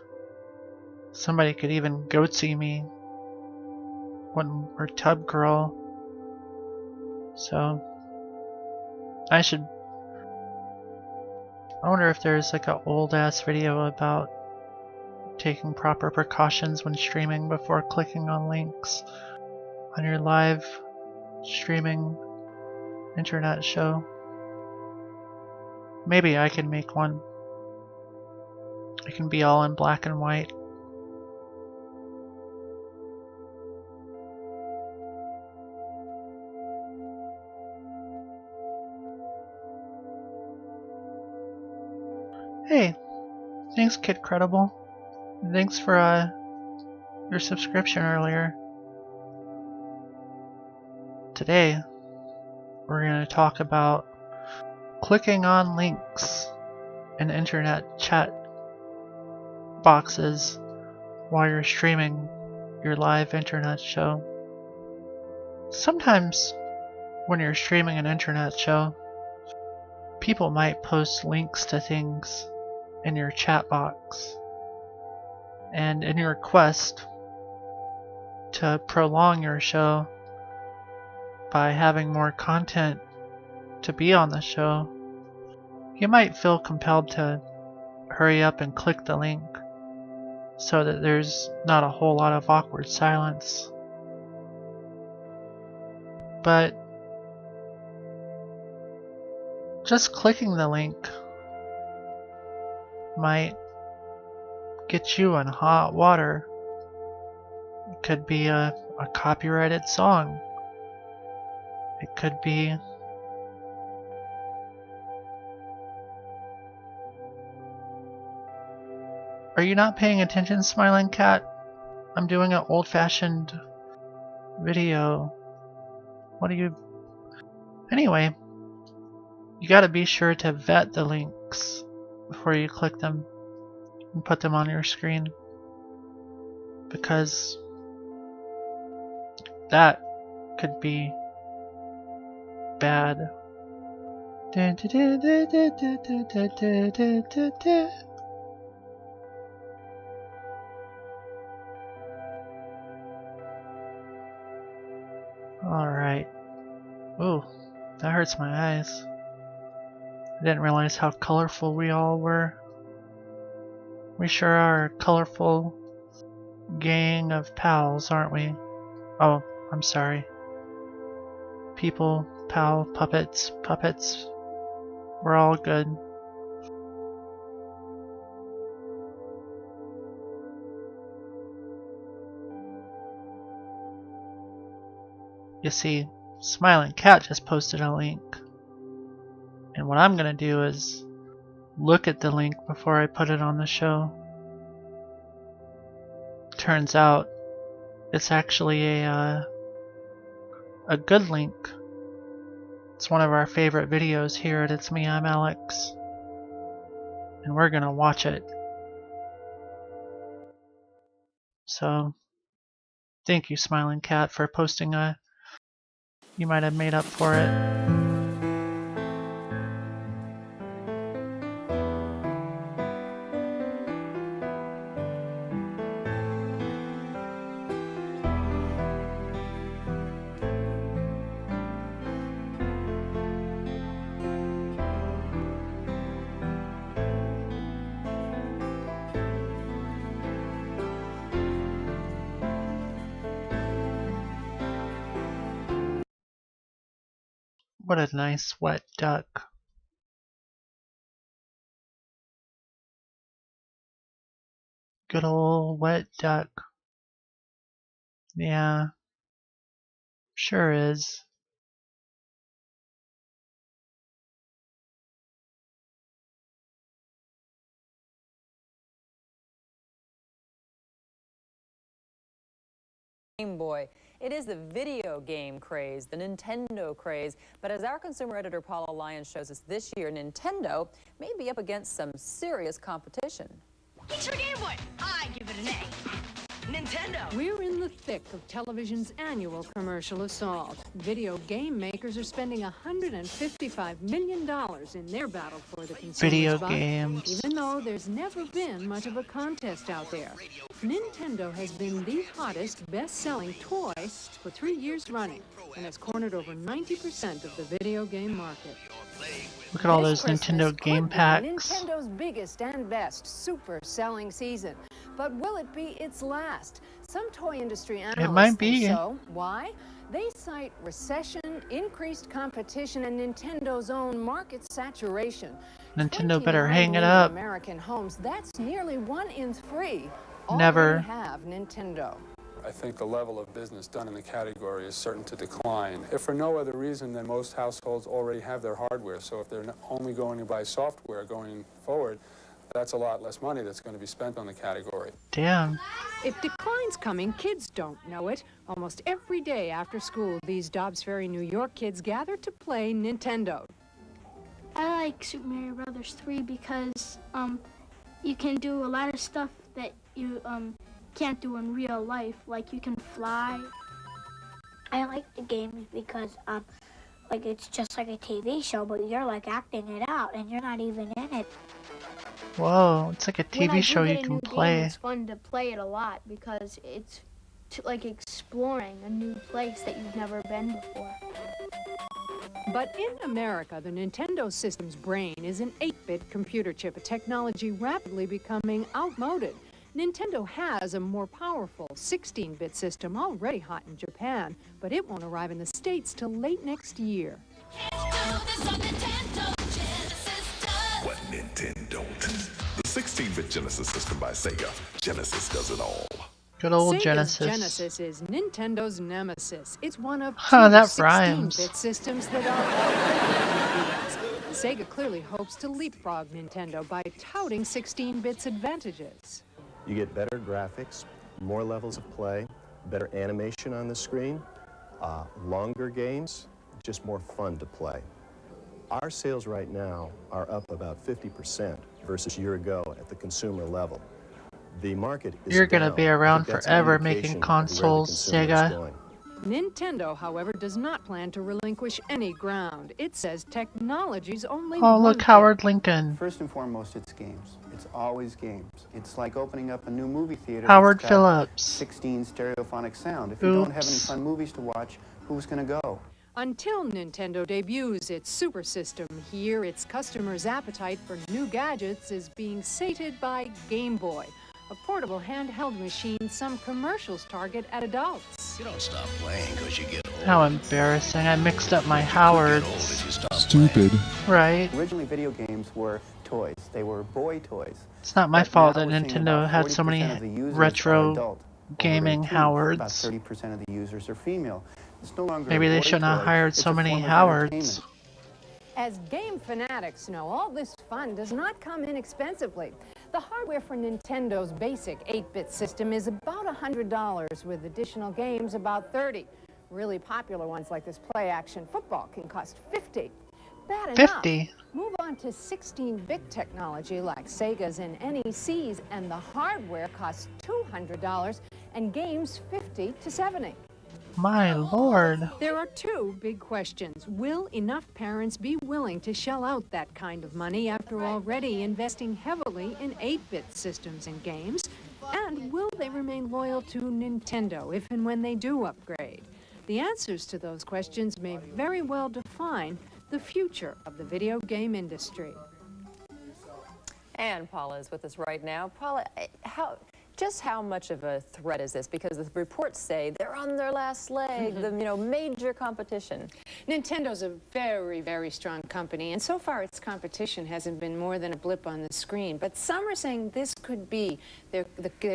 somebody could even goatsy me or tub girl. So, I wonder if there's like an old ass video about taking proper precautions when streaming before clicking on links on your live streaming internet show. Maybe I can make one. It can be all in black and white. Hey, thanks Kid Credible. Thanks for your subscription earlier. Today, we're going to talk about clicking on links in internet chat boxes while you're streaming your live internet show. Sometimes when you're streaming an internet show, people might post links to things in your chat box. And in your quest to prolong your show by having more content to be on the show, you might feel compelled to hurry up and click the link so that there's not a whole lot of awkward silence. But just clicking the link might get you in hot water. It could be a copyrighted song. It could be Are you not paying attention, Smiling Cat? I'm doing an old-fashioned video. What do you... Anyway, you gotta be sure to vet the links before you click them and put them on your screen, because that could be bad. Alright. Ooh, that hurts my eyes. I didn't realize how colorful we all were. We sure are a colorful gang of pals, aren't we? Oh, I'm sorry. People, pal, puppets. We're all good. You see, Smiling Cat just posted a link. And what I'm gonna do is look at the link before I put it on the show. Turns out it's actually a good link. It's one of our favorite videos here at It's Me, I'm Alex. And we're gonna watch it. So, thank you, Smiling Cat, for posting a... You might have made up for it. What a nice wet duck. Good old wet duck. Yeah, sure is. Game Boy. It is the video game craze, the Nintendo craze. But as our consumer editor Paula Lyons shows us this year, Nintendo may be up against some serious competition. Get your Game Boy. I give it an A. Nintendo. We're in the thick of television's annual commercial assault. Video game makers are spending $155 million in their battle for the consumer's Video buck, games. even though there's never been much of a contest out there. Nintendo has been the hottest, best-selling toy for 3 years running and has cornered over 90% of the video game market. Look at all those This Nintendo Christmas game could be packs. Nintendo's biggest and best super selling season. But will it be its last? Some toy industry analysts might be. think so. Why? They cite recession, increased competition, and Nintendo's own market saturation. Nintendo better 29 hang it million up. American homes, that's nearly 1 in 3. Never. Already have Nintendo. I think the level of business done in the category is certain to decline. If for no other reason than most households already have their hardware, so if they're only going to buy software going forward, that's a lot less money that's going to be spent on the category. Damn. If decline's coming, kids don't know it. Almost every day after school, these Dobbs Ferry, New York kids gather to play Nintendo. I like Super Mario Brothers 3 because you can do a lot of stuff that you can't do in real life, like you can fly. I like the games because like it's just like a TV show, but you're like acting it out and you're not even in it. Whoa, it's like a TV show you can play. It's fun to play it a lot because it's like exploring a new place that you've never been before. But in America, the Nintendo system's brain is an 8-bit computer chip, a technology rapidly becoming outmoded. Nintendo has a more powerful 16-bit system already hot in Japan, but it won't arrive in the States till late next year. What Nintendo does. The 16-bit Genesis system by Sega. Genesis does it all. Good old Sega's Genesis. Genesis is Nintendo's nemesis. It's one of Huh, two that 16-bit rhymes. systems that are already in use. Sega clearly hopes to leapfrog Nintendo by touting 16-bit's advantages. You get better graphics, more levels of play, better animation on the screen, longer games, just more fun to play. Our sales right now are up about 50% versus a year ago at the consumer level. The market is You're gonna down. be I around think that's an forever indication making of where the consoles, consumer is Sega. going. Nintendo, however, does not plan to relinquish any ground. It says technology's only Oh, one look, thing. Howard Lincoln. First and foremost, it's games. It's always games. It's like opening up a new movie theater. Howard that's got Phillips. 16 stereophonic sound. If you don't have any Oops. fun movies to watch, who's going to go? Until Nintendo debuts its Super System here, its customers' appetite for new gadgets is being sated by Game Boy, a portable handheld machine some commercials target at adults. You don't stop playing because you get old. How embarrassing. I mixed up my Howards. Stupid. Right. Originally, video games were toys. They were boy toys. It's not my But fault now that we're seeing Nintendo about had so 40% many of the users are retro adult, gaming over 18. Howards. About 30% of the users are female. It's no longer Maybe a they boy shouldn't have toy, hired it's so a many form of Howards. entertainment. As game fanatics know, all this fun does not come inexpensively. The hardware for Nintendo's basic 8-bit system is about $100, with additional games about $30. Really popular ones like this play-action football can cost $50. Bad enough. $50? Move on to 16-bit technology like Sega's and NEC's, and the hardware costs $200 and games $50 to $70. My lord. There are two big questions. Will enough parents be willing to shell out that kind of money after already investing heavily in 8-bit systems and games? And will they remain loyal to Nintendo if and when they do upgrade? The answers to those questions may very well define the future of the video game industry. And Paula is with us right now. Paula, just how much of a threat is this? Because the reports say they're on their last leg, the major competition. Nintendo's a very, very strong company, and so far its competition hasn't been more than a blip on the screen. But some are saying this could be their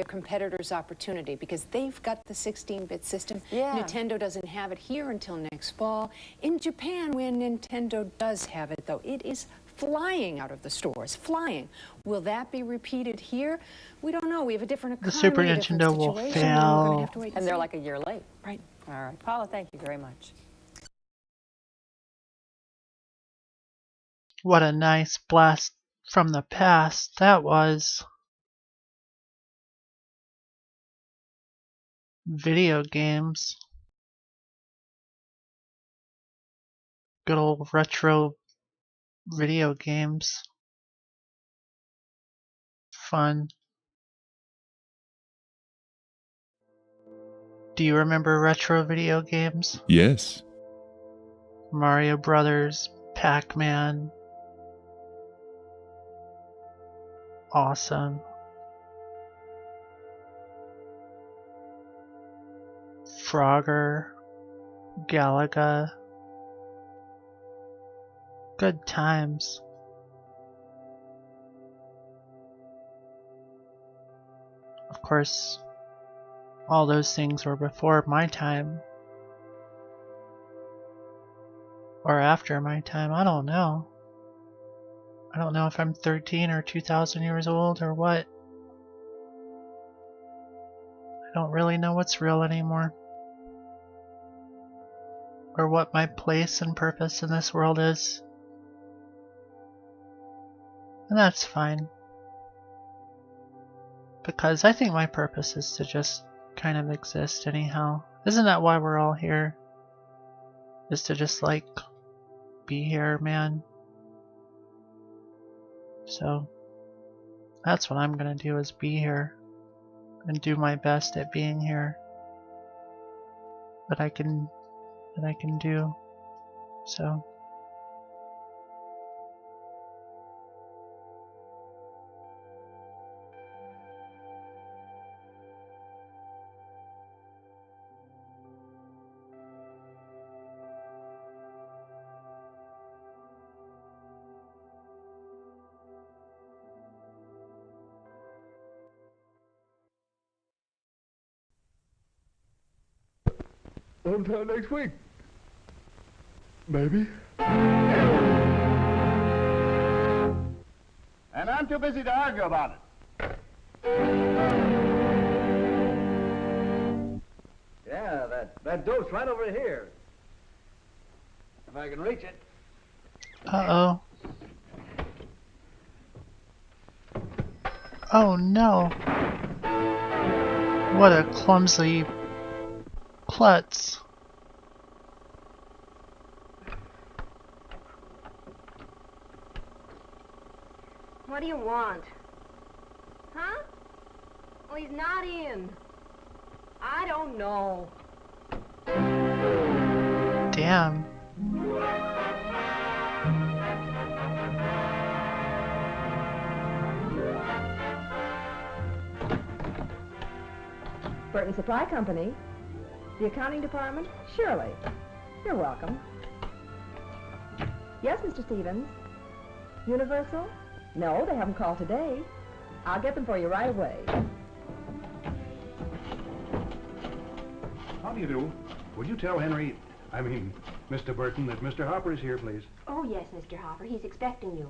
competitor's opportunity because they've got the 16-bit system. Yeah. Nintendo doesn't have it here until next fall. In Japan, where Nintendo does have it, though, it is flying out of the stores, flying. Will that be repeated here? We don't know. We have a different economy. The Super a different Nintendo will situation, and we're gonna fail. have to wait And they're like a year late. Right. All right, Paula, thank you very much. What a nice blast from the past that was. Video games. Good old retro video games. Fun. Do you remember retro video games? Yes. Mario Brothers, Pac-Man. Awesome. Frogger, Galaga. Good times. Of course, all those things were before my time. Or after my time, I don't know. I don't know if I'm 13 or 2,000 years old or what. I don't really know what's real anymore. Or what my place and purpose in this world is. And that's fine. Because I think my purpose is to just kind of exist anyhow. Isn't that why we're all here? Is to just like be here, man. So that's what I'm gonna do, is be here and do my best at being here that I can do. So sometime next week. Maybe. And I'm too busy to argue about it. Yeah, that dope's right over here. If I can reach it. uh-oh. Oh no. What a clumsy klutz. What do you want? Huh? Well, he's not in. I don't know. Damn. Burton Supply Company. The accounting department? Surely. You're welcome. Yes, Mr. Stevens. Universal? No, they haven't called today. I'll get them for you right away. How do you do? Would you tell Henry, Mr. Burton, that Mr. Hopper is here, please? Oh, yes, Mr. Hopper. He's expecting you.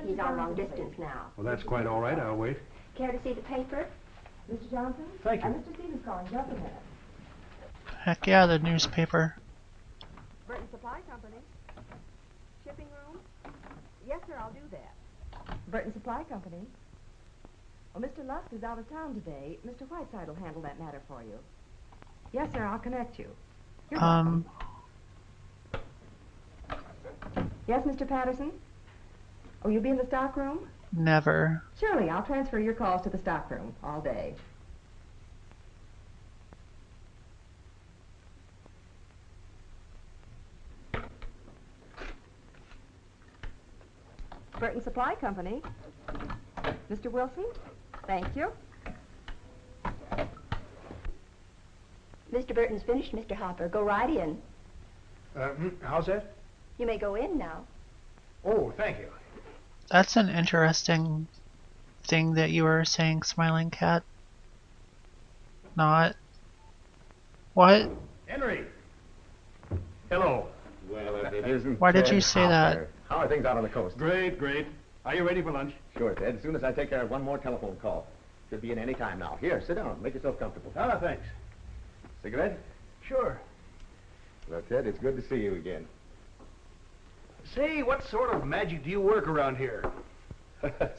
He's on long distance now. Well, that's quite all right. I'll wait. Care to see the paper? Mr. Johnson? Thank you. Mr. Stevens calling. Just a minute. Heck yeah, the newspaper. Burton Supply Company. Shipping room? Yes, sir, I'll do that. Burton Supply Company. Well, Mr. Lusk is out of town today. Mr. Whiteside will handle that matter for you. Yes, sir, I'll connect you. You're welcome. Yes, Mr. Patterson? Oh, you'll be in the stock room? Never. Surely, I'll transfer your calls to the stock room all day. Burton Supply Company. Mr. Wilson? Thank you. Mr. Burton's finished, Mr. Hopper. Go right in. How's that? You may go in now. Oh, thank you. That's an interesting thing that you were saying, Smiling Cat. Not. What? Henry! Hello. Well, if it isn't Why did Ted you say Hopper. that? How are things out on the coast? Great, great. Are you ready for lunch? Sure, Ted. As soon as I take care of one more telephone call. Should be in any time now. Here, sit down. Make yourself comfortable. Ah, thanks. Cigarette? Sure. Well, Ted, it's good to see you again. Say, what sort of magic do you work around here?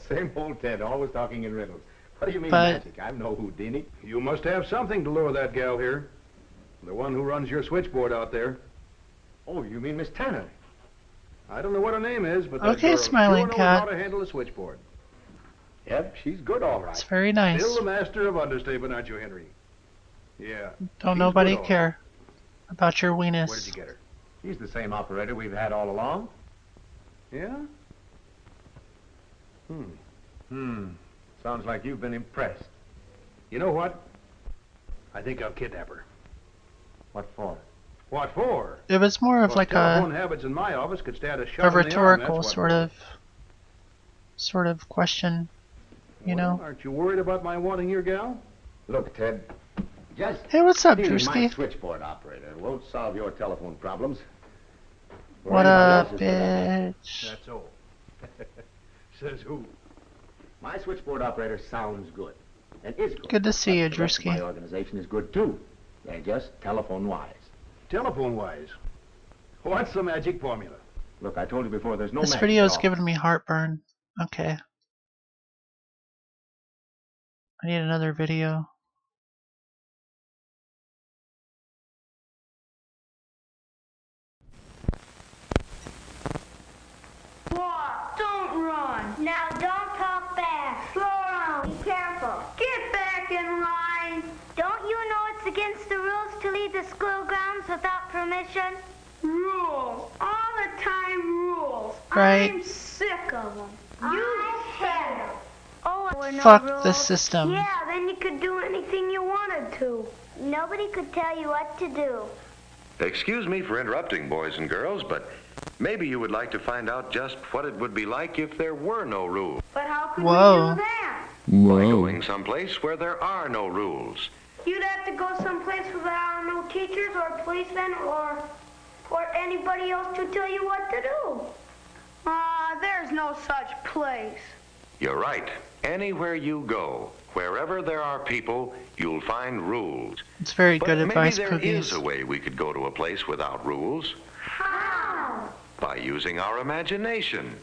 Same old Ted, always talking in riddles. What do you mean But- magic? I'm no Houdini. You must have something to lure that gal here. The one who runs your switchboard out there. Oh, you mean Miss Tanner? I don't know what her name is, but that Okay, girl Smiling sure knows Cat. how to handle a switchboard. Yep, she's good, all right. It's very nice. Still the master of understatement, aren't you, Henry? Yeah. Don't she's nobody good, all right. care about your Where did weenus. you get her? He's the same operator we've had all along. Yeah? Sounds like you've been impressed. You know what? I think I'll kidnap her. What for? What for? It was more of Well, like telephone a habits in my office could stand a shot in the arm, rhetorical that's what. sort of question, you Well, know. aren't you worried about my wanting your gal? Look, Ted, just Hey, what's up, being my Drewski? switchboard operator won't solve your telephone problems. Or What anybody up, else's for that matter. bitch? That's all. Says who? My switchboard operator sounds good and is good. Good to see you, But the rest of Drewski. My organization is good too. They're just telephone-wise. Telephone-wise. What's the magic formula? Look, I told you before, there's no This magic video's at all. giving me heartburn. Okay. I need another video. Walk, don't run. Now don't talk fast. Slow down. Be careful. Get back in line. Don't you know it's against the rules to leave the school grounds without permission? Rules. All the time rules. Right. I'm sick of them. I said it. Oh, there were no Fuck rules. the system. Yeah, then you could do anything you wanted to. Nobody could tell you what to do. Excuse me for interrupting, boys and girls, but maybe you would like to find out just what it would be like if there were no rules. But how could Whoa. we do that? By Whoa. going someplace where there are no rules. You'd have to go someplace where there are no teachers or policemen or anybody else to tell you what to do. There's no such place. You're right. Anywhere you go, wherever there are people, you'll find rules. It's very But good maybe advice, there is Poogies. a way we could go to a place without rules. How? By using our imagination.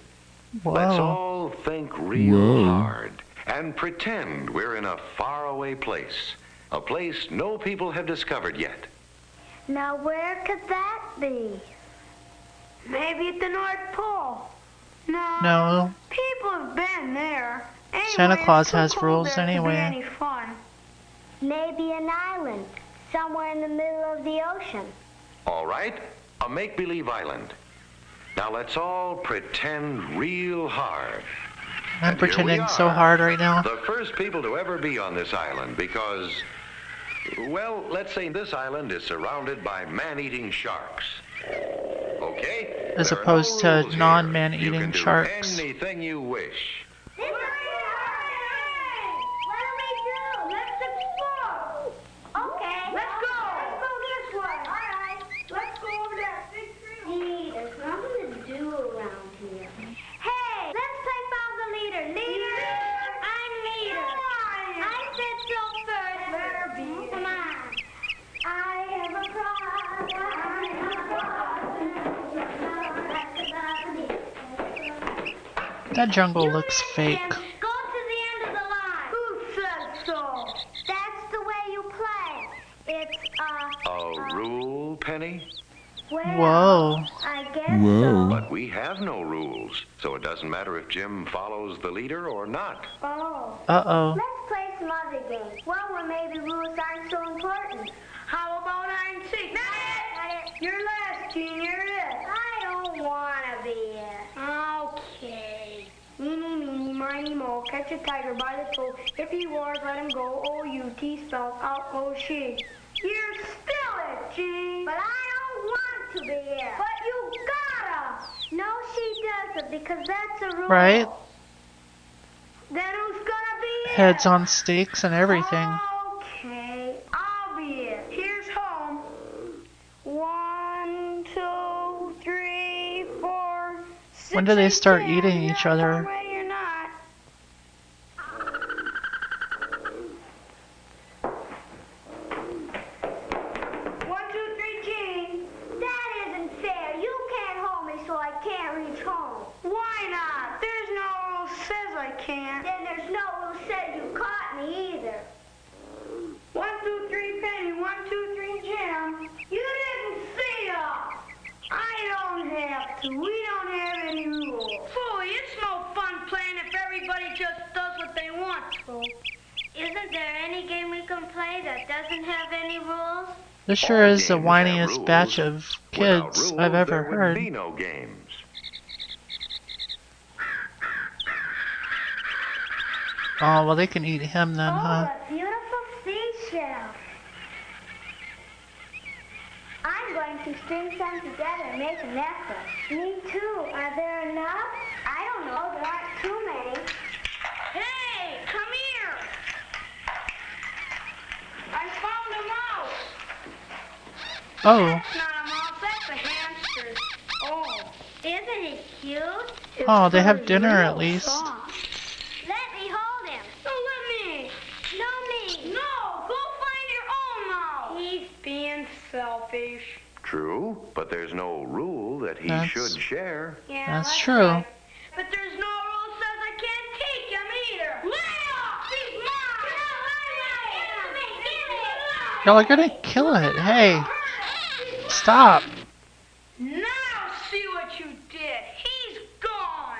Whoa. Let's all think real Whoa. hard and pretend we're in a faraway place. A place no people have discovered yet. Now where could that be? Maybe at the North Pole. No. No. People have been there. Anyway, Santa Claus it's too has cold rules there to be anyway. any fun. Maybe an island, somewhere in the middle of the ocean. All right, a make-believe island. Now let's all pretend real hard. I'm And here we pretending so are, hard right now. The first people to ever be on this island because, well, let's say this island is surrounded by man-eating sharks. Okay? As There are opposed no to rules here. non-man-eating You can do sharks. anything you wish. What do we do? Let's explore. Okay. Let's go. Let's go this way. All right. Let's go over that big tree. Gee, there's nothing to do around here. Hey, let's play follow the leader. Leader. I'm leader. I said so first. Let her be. Come on. I have a cross. I have a cross. That jungle looks fake. Go to the end of the line. Who said so? That's the way you play. It's A rule, Penny? well, Whoa. I guess Whoa. But we have no rules, so it doesn't matter if Jim follows the leader or not. so. Oh. Uh-oh. Let's play some other games. Well, where maybe rules aren't so important. How about hide and seek? You're last, Gene. You're it. I don't want to be it. Okay. Meeny, meeny, miny, mo. Catch a tiger by the toe. If he roars, let him go. O-U-T spells out O-she. You're still it, Gene. But I don't want to be it. But you gotta. No, she doesn't, because that's a rule. Right? Then who's gonna be it? Heads on stakes and everything. Okay, I'll be it. Here's home. 1, 2, 3, 4, 6. When do they start 10. eating each other? I'm ready or not. One, two, I can't reach home. Why not? There's no rule says I can't. Then there's no rule says you caught me either. 1, 2, 3, Penny. 1, 2, 3, Jim. You didn't see us. I don't have to. We don't have any rules. Fooey, it's no fun playing if everybody just does what they want to. Isn't there any game we can play that doesn't have any rules? This sure is the whiniest batch of kids I've ever heard. Be no games. Oh, well, they can eat him then, huh? A beautiful seashell. I'm going to string some together and make a necklace. Me too. Are there enough? I don't know. There aren't too many. Hey, come here. I found a mouse. Oh. That's not a mouse. That's a hamster. Oh, isn't it cute? Oh, they have dinner at least. Let me hold him. No, let me. No, me. No, go find your own mouse. He's being selfish. True, but there's no rule that he should share. Yeah, That's true. Right. But there's no rule says I can't take him either. Lay off! He's mine! Y'all are gonna kill it. Hey. Stop. Now see what you did. He's gone.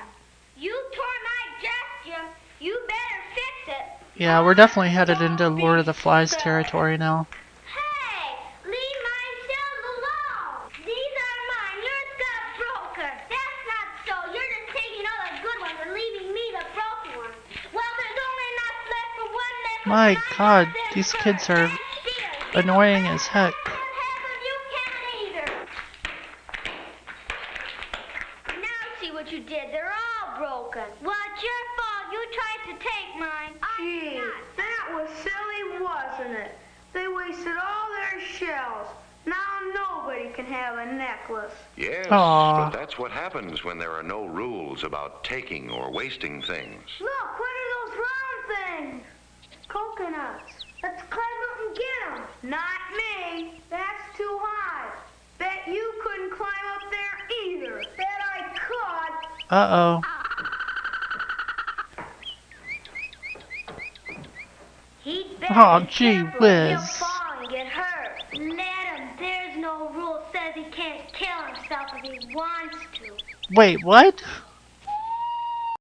You tore my dress, Jim. You better fix it. Yeah, we're definitely headed into Lord of the Flies territory now. Hey, leave my shells alone. These are mine. Yours got broken. That's not so. You're just taking all the good ones and leaving me the broken ones. Well, there's only enough left for one necklace. My God, these kids are annoying as heck. What you did. They're all broken. Well, it's your fault. You tried to take mine. Gee, that was silly, wasn't it? They wasted all their shells. Now nobody can have a necklace. Yes, Aww. but that's what happens when there are no rules about taking or wasting things. Look, what are those round things? Coconuts. Let's climb up and get them. Not me. That's too high. Bet you couldn't climb up there either. Bet I could. Uh-oh. He'd better Oh, be gee careful or he'll whiz. fall and get hurt. Let him. There's no rule says he can't kill himself if he wants to. Wait, what?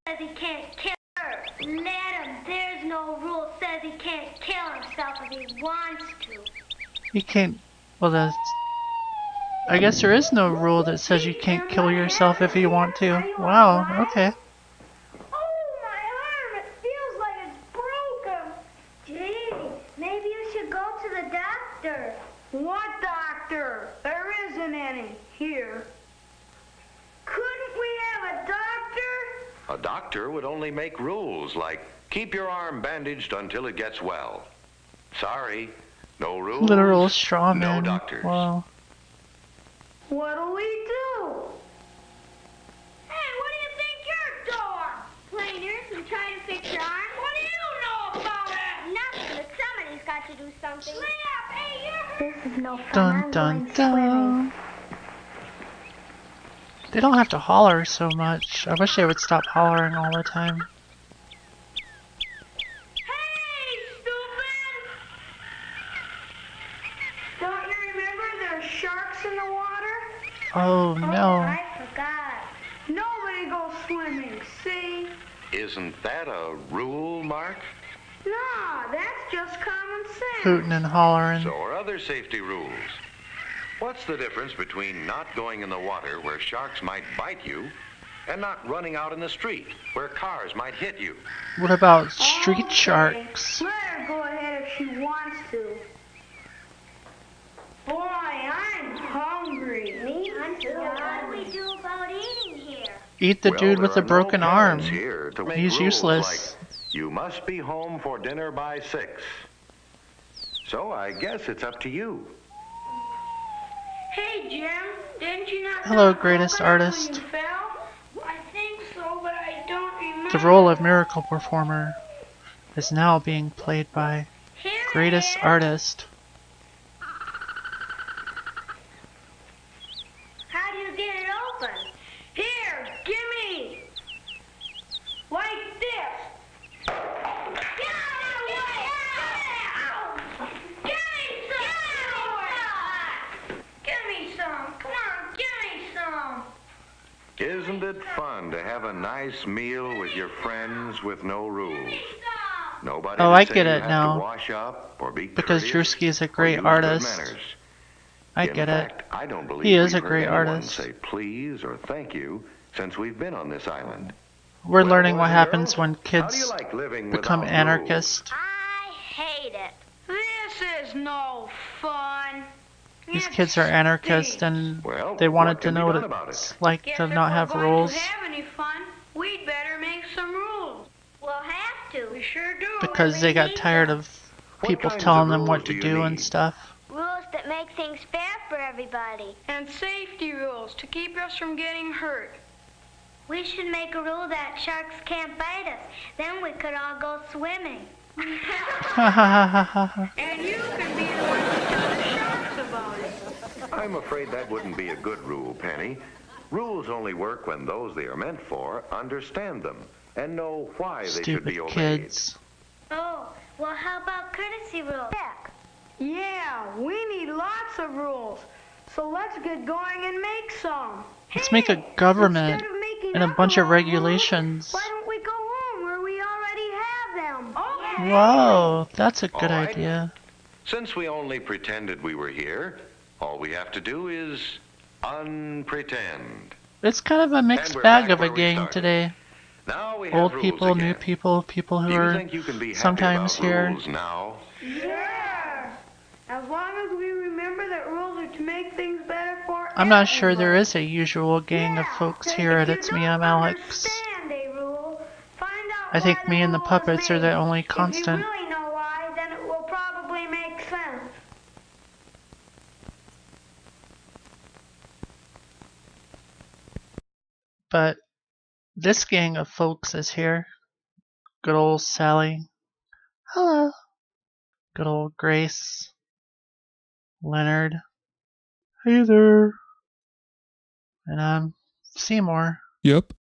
Says he can't kill her. Let him. There's no rule says he can't kill himself if he wants to. You can't... Well, that's... I guess there is no rule that says you can't kill yourself if you want to. Wow, okay. Oh, my arm. It feels like it's broken. Gee, maybe you should go to the doctor. What doctor? There isn't any here. Couldn't we have a doctor? A doctor would only make rules like keep your arm bandaged until it gets well. Sorry, no rules. Literal straw man. No doctors. Wow. What'll we do? Hey, what do you think you're doing? Play nurse and trying to fix your arm? What do you know about it? Nothing, but somebody's got to do something. Lay up, hey, you're... This is no fun. Dun dun dun. They don't have to holler so much. I wish they would stop hollering all the time. Don't you remember there's sharks in the water? Oh no. I forgot. Nobody goes swimming, see? Isn't that a rule, Mark? No, that's just common sense. Hooting and hollering. So are other safety rules. What's the difference between not going in the water where sharks might bite you and not running out in the street where cars might hit you? What about street sharks? Let her go ahead if she wants to. Boy, I'm hungry. Me too. What do we do about eating here? Eat the dude with the broken arm. Here to make He's rules useless. Like, you must be home for dinner by 6. So I guess it's up to you. Hey, Jim, didn't you not Hello, throw a greatest coconut artist. when you fell? I think so, but I don't remember. The role of miracle performer is now being played by greatest artist. How do you get it open? Here Isn't it fun to have a nice meal with your friends with no rules? Nobody Oh, to I say get you it have now. to wash up or be Because courteous Drewski is a or great use artist. good manners. I In get fact, it. I don't believe He is we've a heard great anyone artist. say please or thank you since we've been on this island. We're Well, learning boys what and happens girls, when how do you kids like living become without anarchists. I hate it. This is no fun. These kids are anarchists and Well, they wanted what to can be know what done about it's it? like Guess to if not we're have going rules. to have any fun, we'd better make some rules. We'll have to. We sure do. Because they got tired of people kinds telling of them rules what do to you do and need? stuff. Rules that make things fair for everybody. And safety rules to keep us from getting hurt. We should make a rule that sharks can't bite us. Then we could all go swimming. Ha ha ha ha ha. And you can be the one to tell the sharks about it. I'm afraid that wouldn't be a good rule, Penny. Rules only work when those they are meant for understand them and know why they should be Stupid obeyed. kids. Oh, well, how about courtesy rules? Yeah, we need lots of rules. So let's get going and make some. Let's make a government Instead of making and a up bunch our of own regulations. Why don't we go home where we already have them? Okay. Whoa, that's a good All right. idea. Since we only pretended we were here, all we have to do is unpretend. It's kind of a And mixed we're bag back of a where we gang started. today. Now we have Old rules people, again. new people, people who Do you are think you can be happy sometimes about here. rules now? Yeah. As long as we remember that rules are to make things better for I'm not sure there is a usual gang of folks here at It's Me, I'm Alex. understand a rule, find out I think why me and the rule was puppets are the made. only If you constant. really know why, then it will probably make sense. But this gang of folks is here. Good old Sally. Hello. Good old Grace. Leonard. Hey there. And Seymour. Yep.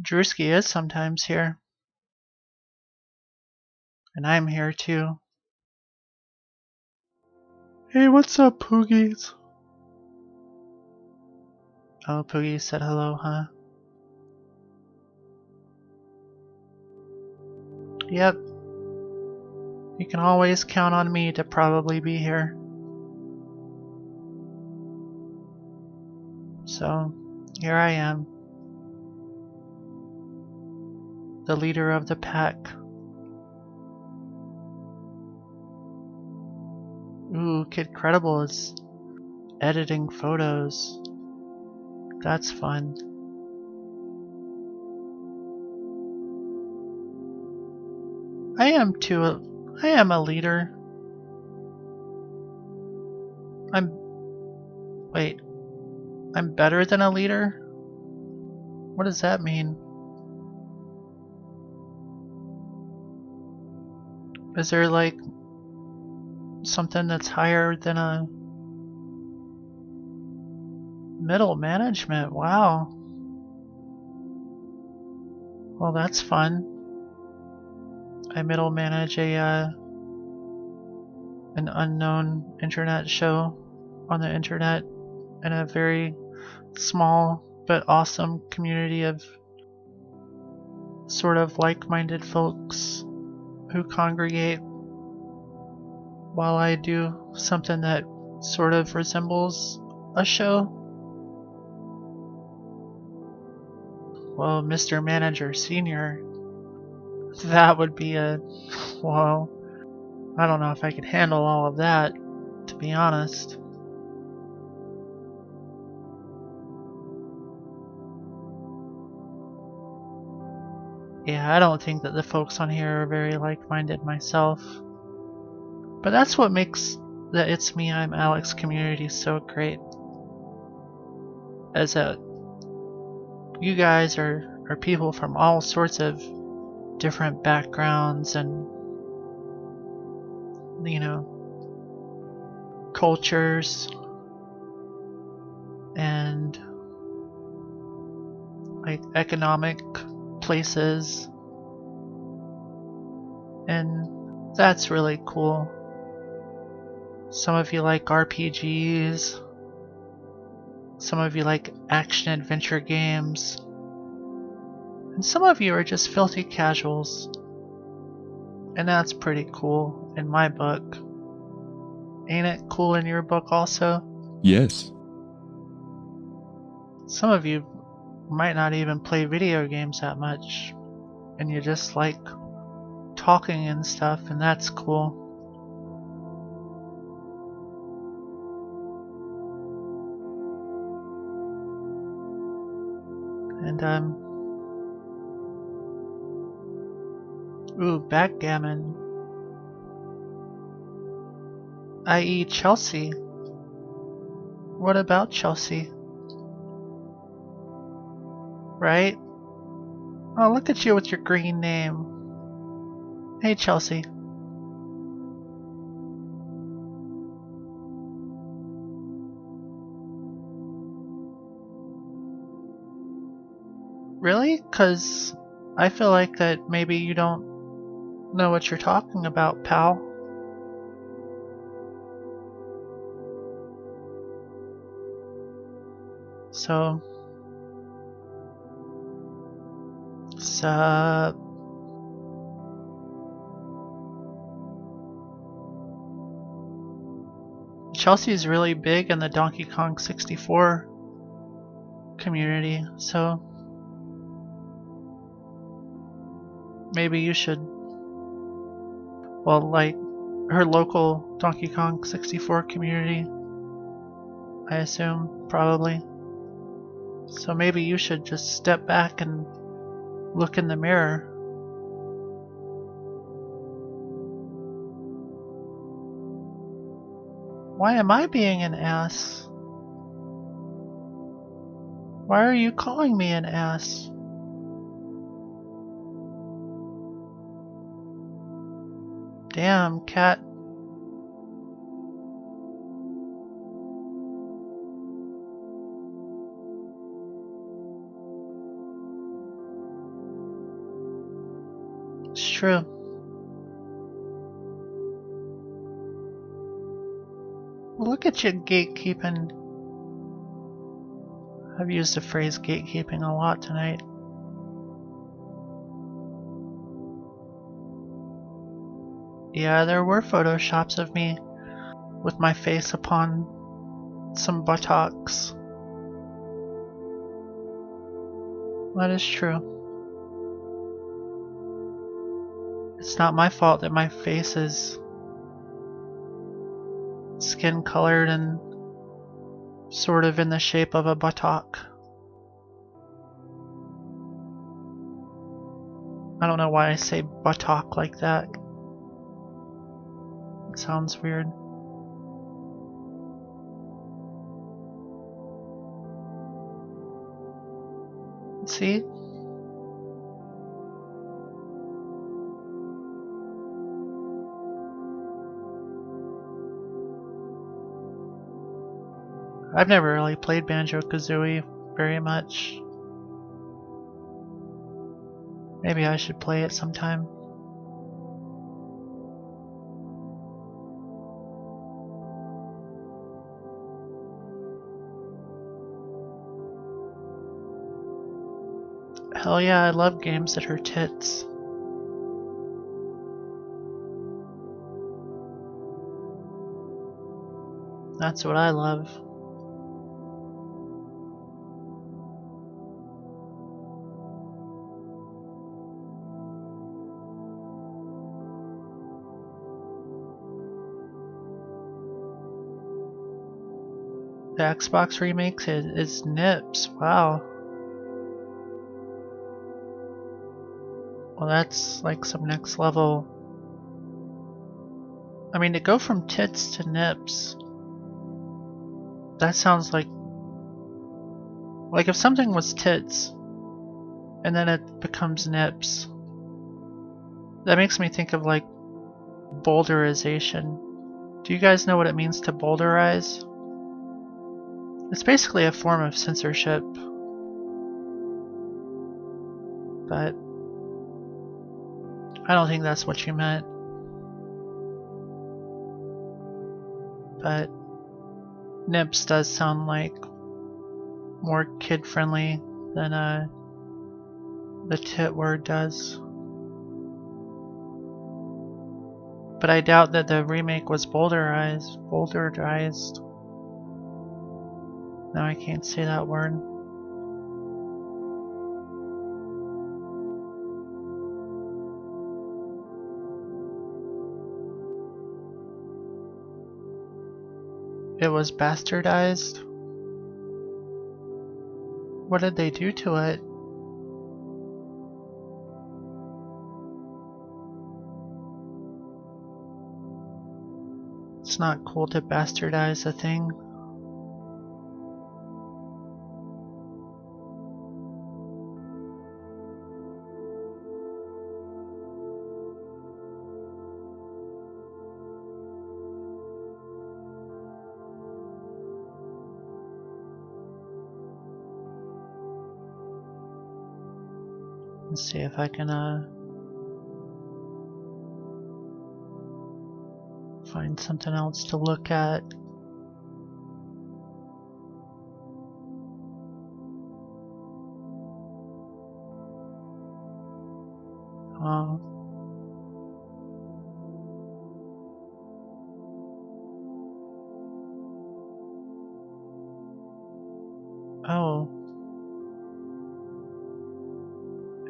Drewski is sometimes here. And I'm here too. Hey, what's up, Poogies? Oh, Poogie said hello, huh? Yep. You can always count on me to probably be here. So, here I am. The leader of the pack. Ooh, Kid Credible is editing photos. That's fun. I am too. I am a leader. Wait. I'm better than a leader? What does that mean? Is there like something that's higher than a middle management? Wow. Well, that's fun. I middle manage an unknown internet show on the internet in a very small but awesome community of sort of like-minded folks who congregate while I do something that sort of resembles a show. Well, Mr. Manager Senior, that would be well, I don't know if I could handle all of that, to be honest. Yeah, I don't think that the folks on here are very like-minded myself. But that's what makes the It's Me, I'm Alex community so great. As you guys are people from all sorts of different backgrounds and, you know, cultures and like economic places, and that's really cool. Some of you like RPGs, Some of you like action-adventure games. And some of you are just filthy casuals. And that's pretty cool in my book. Ain't it cool in your book also? Yes. Some of you might not even play video games that much. And you just like talking and stuff, and that's cool. And ooh, backgammon. I.e. Chelsea. What about Chelsea? Right? Oh, look at you with your green name. Hey, Chelsea. Really? 'Cause I feel like that maybe you don't know what you're talking about, pal. So, sup? Chelsea is really big in the Donkey Kong 64 community, so maybe you should, well, like her local Donkey Kong 64 community, I assume, probably. So maybe you should just step back and look in the mirror. Why am I being an ass? Why are you calling me an ass? Damn, cat. It's true. Look at you gatekeeping. I've used the phrase gatekeeping a lot tonight. Yeah, there were photoshops of me with my face upon some buttocks. That is true. It's not my fault that my face is skin colored and sort of in the shape of a buttock. I don't know why I say buttock like that. It sounds weird. See? I've never really played Banjo-Kazooie very much. Maybe I should play it sometime. Hell yeah, I love games that are tits. That's what I love. The Xbox remake is nips. Wow. Well, that's like some next level. I mean, to go from tits to nips, that sounds like if something was tits and then it becomes nips, that makes me think of like boulderization. Do you guys know what it means to boulderize? It's basically a form of censorship, but I don't think that's what you meant. But nips does sound like more kid-friendly than the tit word does. But I doubt that the remake was boulderized. Now I can't say that word. It was bastardized? What did they do to it? It's not cool to bastardize a thing. Let's see if I can find something else to look at. Oh.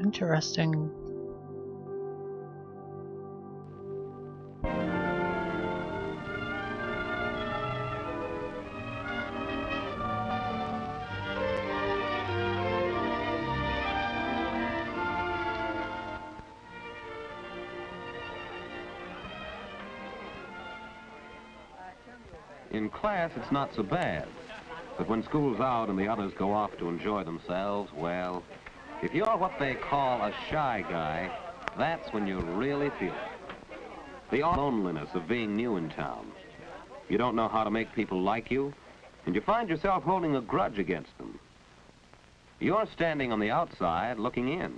Interesting. In class, it's not so bad. But when school's out and the others go off to enjoy themselves, well, if you're what they call a shy guy, that's when you really feel it. The loneliness of being new in town. You don't know how to make people like you, and you find yourself holding a grudge against them. You're standing on the outside looking in.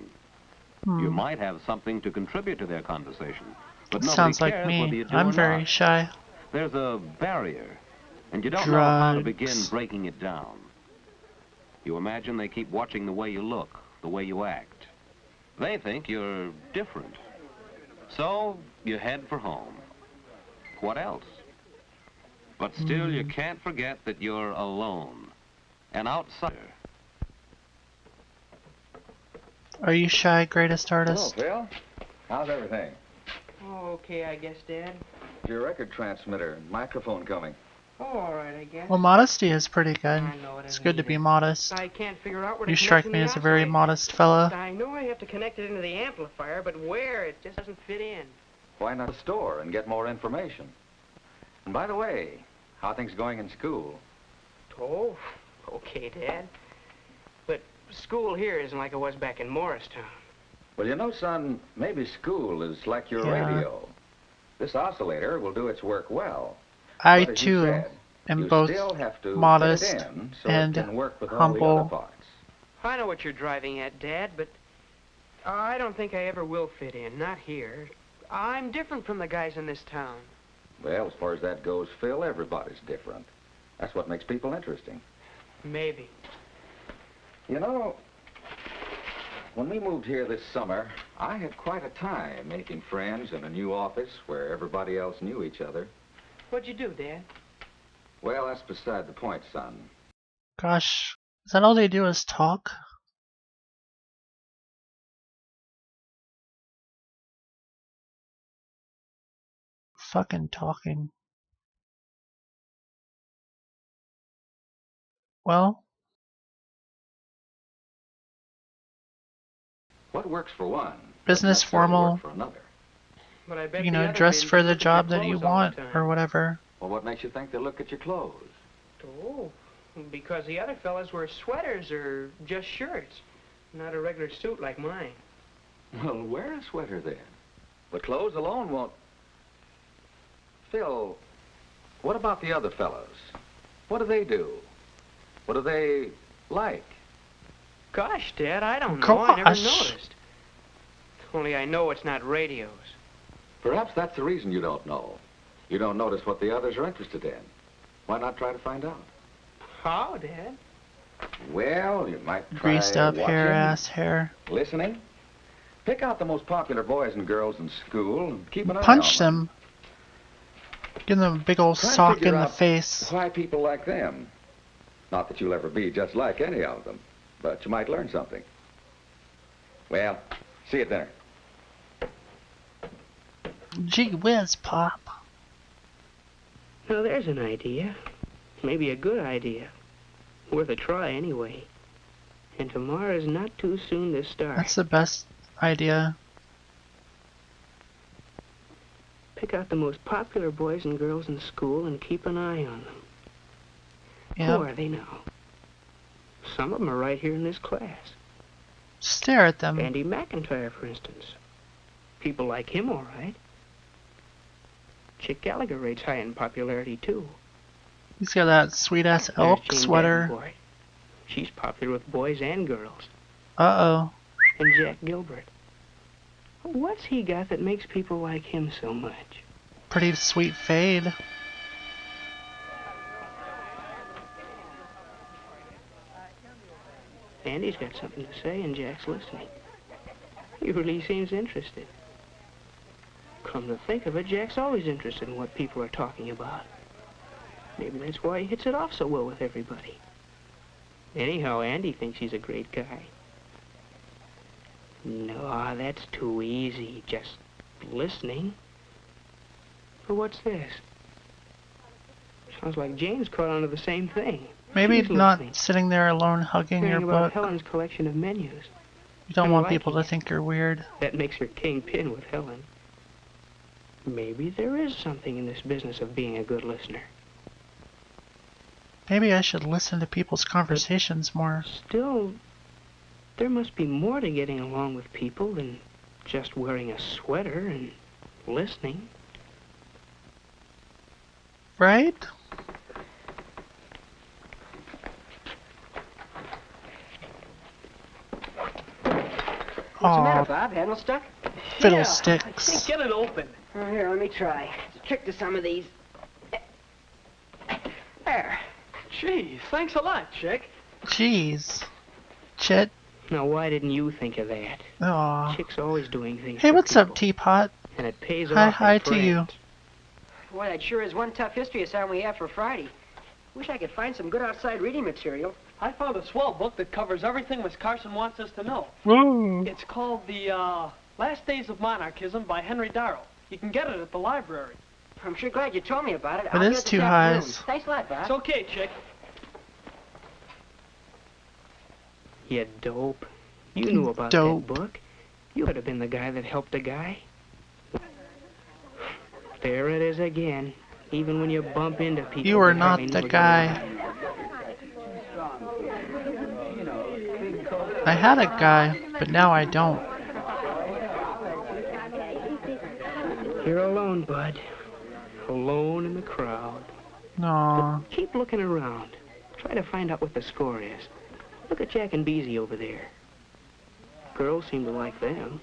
You might have something to contribute to their conversation, but nobody Sounds cares like whether me. you do I'm or very not. shy. There's a barrier, and you don't know how to begin breaking it down. You imagine they keep watching the way you look, the way you act. They think you're different. So you head for home. What else? But still, you can't forget that you're alone, an outsider. Are you shy, greatest artist? Hello, Phil. How's everything? Oh, okay, I guess, Dad. Your record transmitter and microphone coming. Oh, all right, I guess. Well, modesty is pretty good. I know it It's isn't good to either. be modest. I can't figure out where You to strike connect me in as the a very outside. modest fella. I know I have to connect it into the amplifier, but where? It just doesn't fit in. Why not a store and get more information? And by the way, how are things going in school? Oh, okay, Dad. But school here isn't like it was back in Morristown. Well, you know, son, maybe school is like your Yeah. radio. This oscillator will do its work well. I, But as you too, said, am you both still have to modest put it in so and it can work with all the other humble. parts. I know what you're driving at, Dad, but I don't think I ever will fit in, not here. I'm different from the guys in this town. Well, as far as that goes, Phil, everybody's different. That's what makes people interesting. Maybe. You know, when we moved here this summer, I had quite a time making friends in a new office where everybody else knew each other. What'd you do, Dad? Well, that's beside the point, son. Gosh, is that all they do is talk? Fucking talking. Well, What works for one business doesn't necessarily formal, work for another. But I bet you the know, other dress kids for look the at your job that you clothes all the want time. or whatever. Well, what makes you think they look at your clothes? Oh, because the other fellas wear sweaters or just shirts, not a regular suit like mine. Well, wear a sweater then. But clothes alone won't... Phil, what about the other fellows? What do they do? What do they like? Gosh, Dad, I don't know. I never Gosh. noticed. Only I know it's not radios. Perhaps that's the reason you don't know. You don't notice what the others are interested in. Why not try to find out? How, Dad? Well, you might try Greased up hair, watching, ass hair. listening. Pick out the most popular boys and girls in school and keep an eye Punch on them. Give them a big old Try to sock figure in the out face. why people like them. Not that you'll ever be just like any of them, but you might learn something. Well, see you at dinner. Gee whiz, Pop. Now there's an idea. Maybe a good idea. Worth a try anyway. And tomorrow's not too soon to start. That's the best idea. Pick out the most popular boys and girls in school and keep an eye on them. Yep. Who are they now? Some of them are right here in this class. Stare at them. Andy McIntyre, for instance. People like him, all right. Chick Gallagher rates high in popularity, too. He's got that sweet-ass There's elk Jane sweater. Davenport. She's popular with boys and girls. Uh-oh. And Jack Gilbert. What's he got that makes people like him so much? Pretty sweet fade. Andy's got something to say and Jack's listening. He really seems interested. Come to think of it, Jack's always interested in what people are talking about. Maybe that's why he hits it off so well with everybody. Anyhow, Andy thinks he's a great guy. No, that's too easy. Just listening. But what's this? Sounds like Jane's caught on to the same thing. Maybe She's not listening. sitting there alone hugging your Hearing about book. Helen's collection of menus. You don't and want liking people to think you're weird. That makes her kingpin with Helen. Maybe there is something in this business of being a good listener. Maybe I should listen to people's conversations more. Still, there must be more to getting along with people than just wearing a sweater and listening. Right? What's the matter, Bob? Handle stuck? Fiddlesticks. Can't get it open. Oh, here, let me try. It's a trick to some of these. There. Gee, thanks a lot, Chick. Jeez. Chit. Now, why didn't you think of that? Aw. Chick's always doing things Hey, for what's people, up, Teapot? and it pays Hi, off. hi in to you. friends. Boy, that sure is one tough history assignment we have for Friday. Wish I could find some good outside reading material. I found a swell book that covers everything Miss Carson wants us to know. Woo. It's called The Last Days of Monarchism by Henry Darrow. You can get it at the library. I'm sure glad you told me about it. It I'll is get it too this high. afternoon. Thanks a lot, Bob. It's okay, Chick. You dope. You knew about Dope. that book. You could have been the guy that helped a guy. There it is again. Even when you bump into people. You are they not hardly the know guy. I had a guy, but now I don't. You're alone, bud. Alone in the crowd. No. Keep looking around. Try to find out what the score is. Look at Jack and Beezy over there. Girls seem to like them.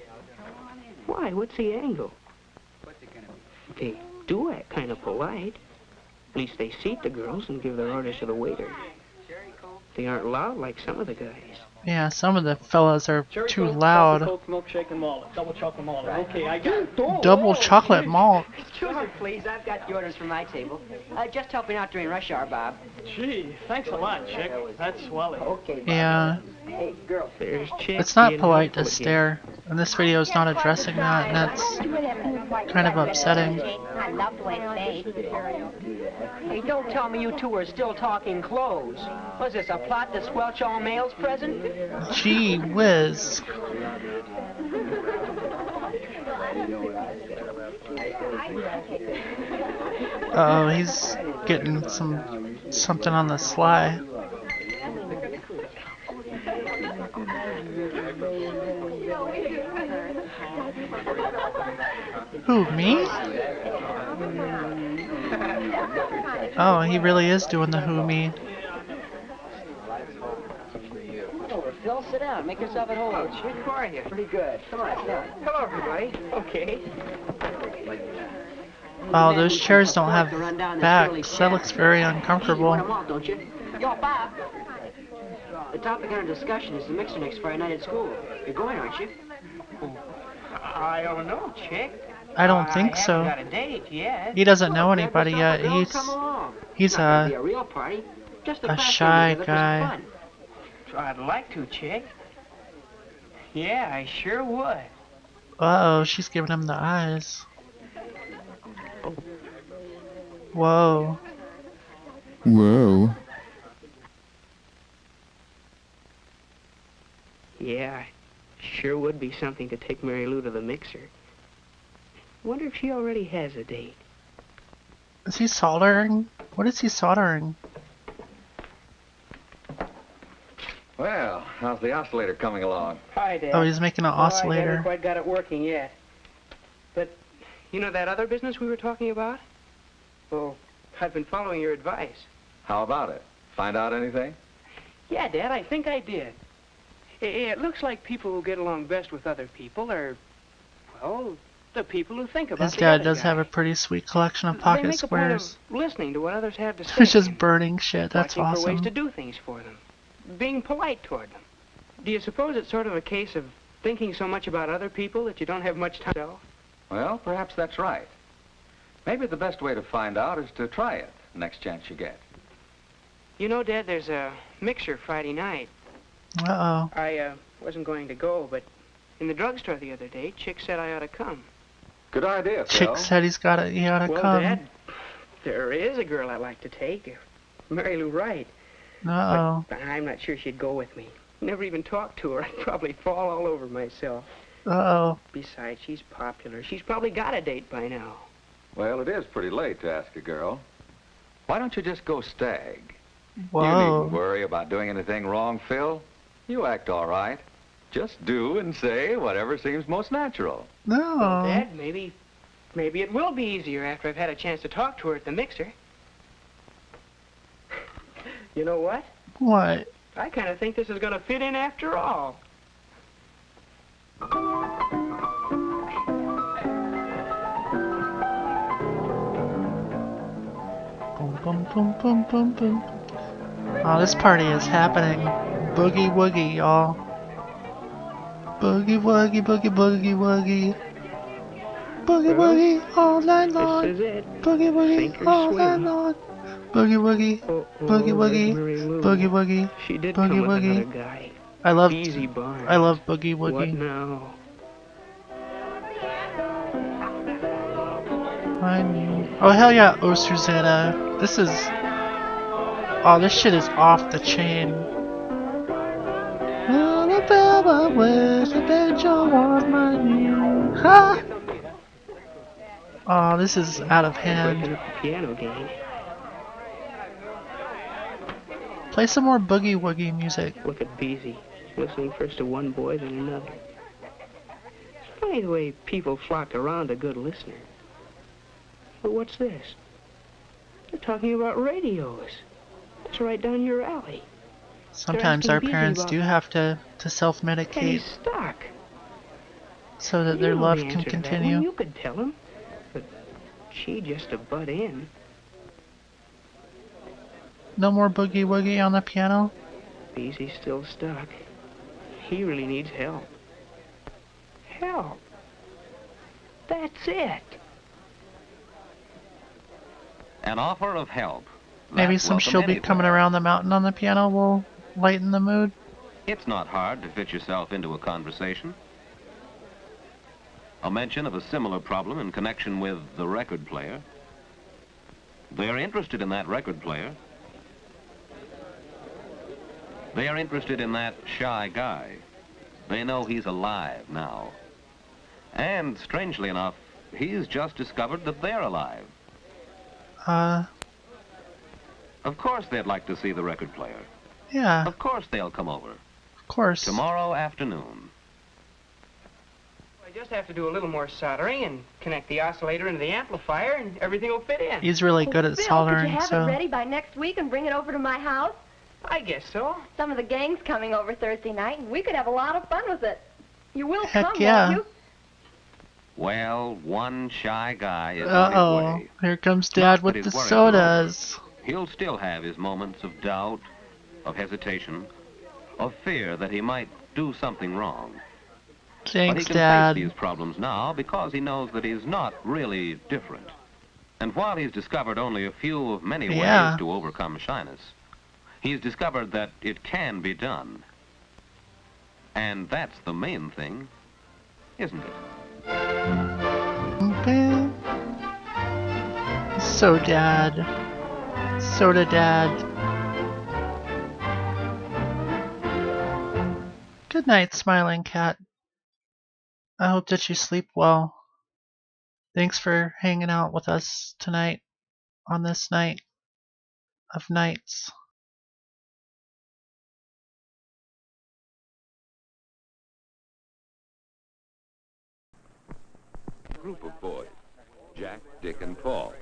Why? What's the angle? They do act kind of polite. At least they seat the girls and give their orders to the waiter. They aren't loud like some of the guys. Yeah, some of the fellas are Cherry too Coke, loud. Coke, milkshake, and malt. Double chocolate malt. Okay, I got it. Double chocolate malt. Sure, please. I've got the orders for my table. Just helping out during rush hour, Bob. Gee, thanks a lot, Chick. That's swelly. Okay, Bob. Yeah. Hey, girl. There's Chick. It's not being polite to helpful again. stare, and this video is not addressing that, and that's kind of upsetting. I love the way it tastes. Hey, don't tell me you two are still talking clothes. Was this a plot to squelch all males present? Gee whiz. Uh-oh, he's getting something on the sly. Who, me? Oh, he really is doing the who me. Phil, sit down. Make yourself at home. Chick, how are you? Pretty good. Come on, sit down. Hello, everybody. Okay. Wow, those chairs don't have backs. That looks very uncomfortable. Don't you? Yo, Bob. The topic under discussion is the mixer next Friday night at school. You're going, aren't you? I don't know, chick. I don't think I so. haven't got a date yet. He doesn't know anybody Grab yet. yourself a girl, come along. He's It's not gonna be a real party. Just a a fast shy one together for some guy. fun. I'd like to, chick. Yeah, I sure would. Uh-oh, she's giving him the eyes. Whoa. Whoa. Yeah, sure would be something to take Mary Lou to the mixer. Wonder if she already has a date. Is he soldering? What is he soldering? Well, how's the oscillator coming along? Hi, Dad. Oh, he's making an I haven't oscillator. quite got it working yet. But, you know that other business we were talking about? Well, I've been following your advice. How about it? Find out anything? Yeah, Dad, I think I did. It looks like people who get along best with other people are, well, the people who think about His the dad other does guy. have a pretty sweet collection of They pocket make a point of squares. listening to what others have to say. He's just burning shit. That's watching for ways awesome. to do things for them. Being polite toward them. Do you suppose it's sort of a case of thinking so much about other people that you don't have much time to yourself? Well, perhaps that's right. Maybe the best way to find out is to try it next chance you get. You know, Dad, there's a mixer Friday night. Uh-oh. I wasn't going to go, but in the drugstore the other day, Chick said I ought to come. Good idea, Chick Phil. said he ought to Well, come. Dad, there is a girl I'd like to take. Mary Lou Wright. Uh-oh. But I'm not sure she'd go with me. Never even talked to her. I'd probably fall all over myself. Uh-oh. Besides, she's popular. She's probably got a date by now. Well, it is pretty late to ask a girl. Why don't you just go stag? You Whoa. needn't worry about doing anything wrong, Phil. You act all right. Just do and say whatever seems most natural. No. Dad, maybe it will be easier after I've had a chance to talk to her at the mixer. You know what? What? I kind of think this is going to fit in after all. Boom, boom, boom, boom, boom, boom. Oh, this party is happening. Boogie woogie, y'all. Boogie woogie, boogie boogie woogie. Boogie Well, woogie all night long. This is it. Boogie woogie Sink or all night swim. long. Boogie woogie, boogie woogie, Mary Lou. boogie woogie, She did boogie come with woogie. another guy. I love Easy Barnes. I love boogie What woogie. now? Oh hell yeah, oh Susanna. This is this shit is off the chain. Alabama with a banjo on my knee. Ha! Oh, this is out of hand. Breaking up the piano game. Play some more boogie woogie music. Look at Beezy, listening first to one boy, then another. It's funny the way people flock around a good listener. But what's this? They're talking about radios. It's right down your alley. Sometimes asking our Beezy parents about do have to And he's self-medicate stuck. so that You their know love the can answer to that one. continue. You could tell him. But she just to butt in. No more boogie woogie on the piano? Beezy's still stuck. He really needs help. Help. That's it. An offer of help. Maybe That's some welcome she'll be anywhere. coming around the mountain on the piano will lighten the mood. It's not hard to fit yourself into a conversation. A mention of a similar problem in connection with the record player. They're interested in that record player. They are interested in that shy guy. They know he's alive now. And, strangely enough, he's just discovered that they're alive. Of course they'd like to see the record player. Yeah, Of course they'll come over. of course. Tomorrow afternoon. I just have to do a little more soldering and connect the oscillator into the amplifier, and everything will fit in. He's really good at Bill, soldering, could you have so... it ready by next week and bring it over to my house? I guess so. Some of the gang's coming over Thursday night, and we could have a lot of fun with it. You will Heck come, yeah. won't you? Well, one shy guy is on his Uh-oh, way. here comes Dad Not with that the his worries are over. sodas. He'll still have his moments of doubt, of hesitation, of fear that he might do something wrong. But he Thanks, can Dad. face these problems now because he knows that he's not really different. And while he's discovered only a few of many Yeah. ways to overcome shyness, he's discovered that it can be done. And that's the main thing, isn't it? Okay. So, Dad. Soda Dad. Good night, Smiling Cat. I hope that you sleep well. Thanks for hanging out with us tonight on this night of nights. Group of boys, Jack, Dick, and Paul.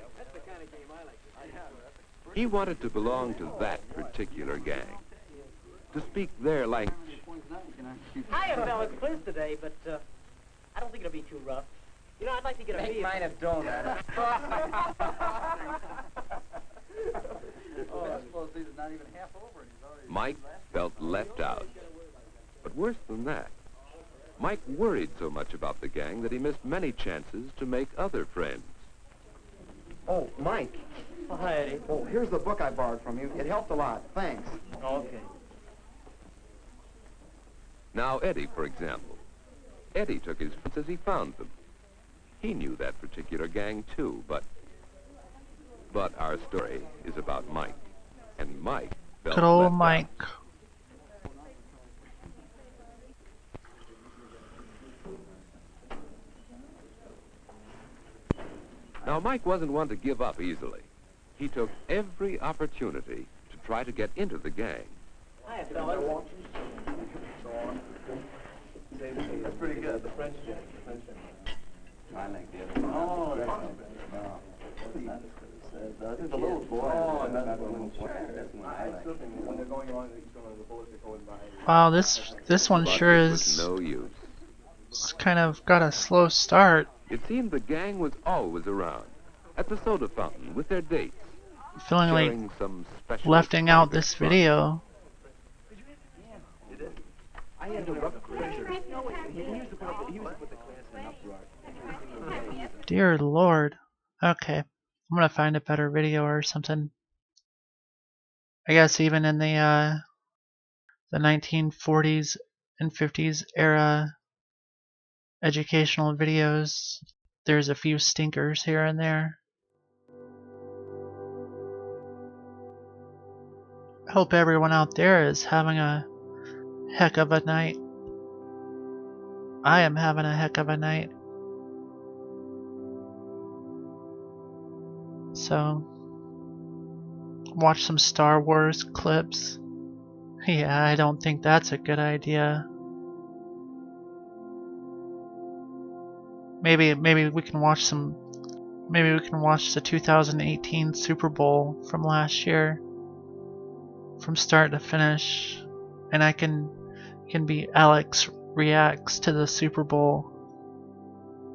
He wanted to belong to that particular gang, to speak their language. Hiya, fellas. Quiz today, but I don't think it'll be too rough. You know, I'd like to get a Make meal. mine a donut. Mike felt left out. But worse than that, Mike worried so much about the gang that he missed many chances to make other friends. Oh, Mike. Oh, hi, Eddie. Oh, here's the book I borrowed from you. It helped a lot. Thanks. Okay. Now, Eddie, for example. Eddie took his friends as he found them. He knew that particular gang, too, but our story is about Mike. And Mike felt Good old left out. Mike. Now, Mike wasn't one to give up easily. He took every opportunity to try to get into the gang. Hiya, fellas. That's pretty good. The French gang. I like the other one. Oh, that's not bad. The little boy. Oh, that's the little boy. That's the one I like. When they're going on, the bullets are going by. Wow, this one But sure it was is no use. it's kind of got a slow start. It seemed the gang was always around, at the soda fountain with their dates. I'm feeling like sharing some special lefting out private this fun. video. I had to rough pressure. He used to put the class in uproar. Dear Lord. Okay. I'm gonna find a better video or something. I guess even in the 1940s and 50s era educational videos, there's a few stinkers here and there. I hope everyone out there is having a heck of a night. I am having a heck of a night. So, watch some Star Wars clips. Yeah, I don't think that's a good idea. Maybe we can watch some. Maybe we can watch the 2018 Super Bowl from last year, from start to finish, and I can be Alex reacts to the Super Bowl,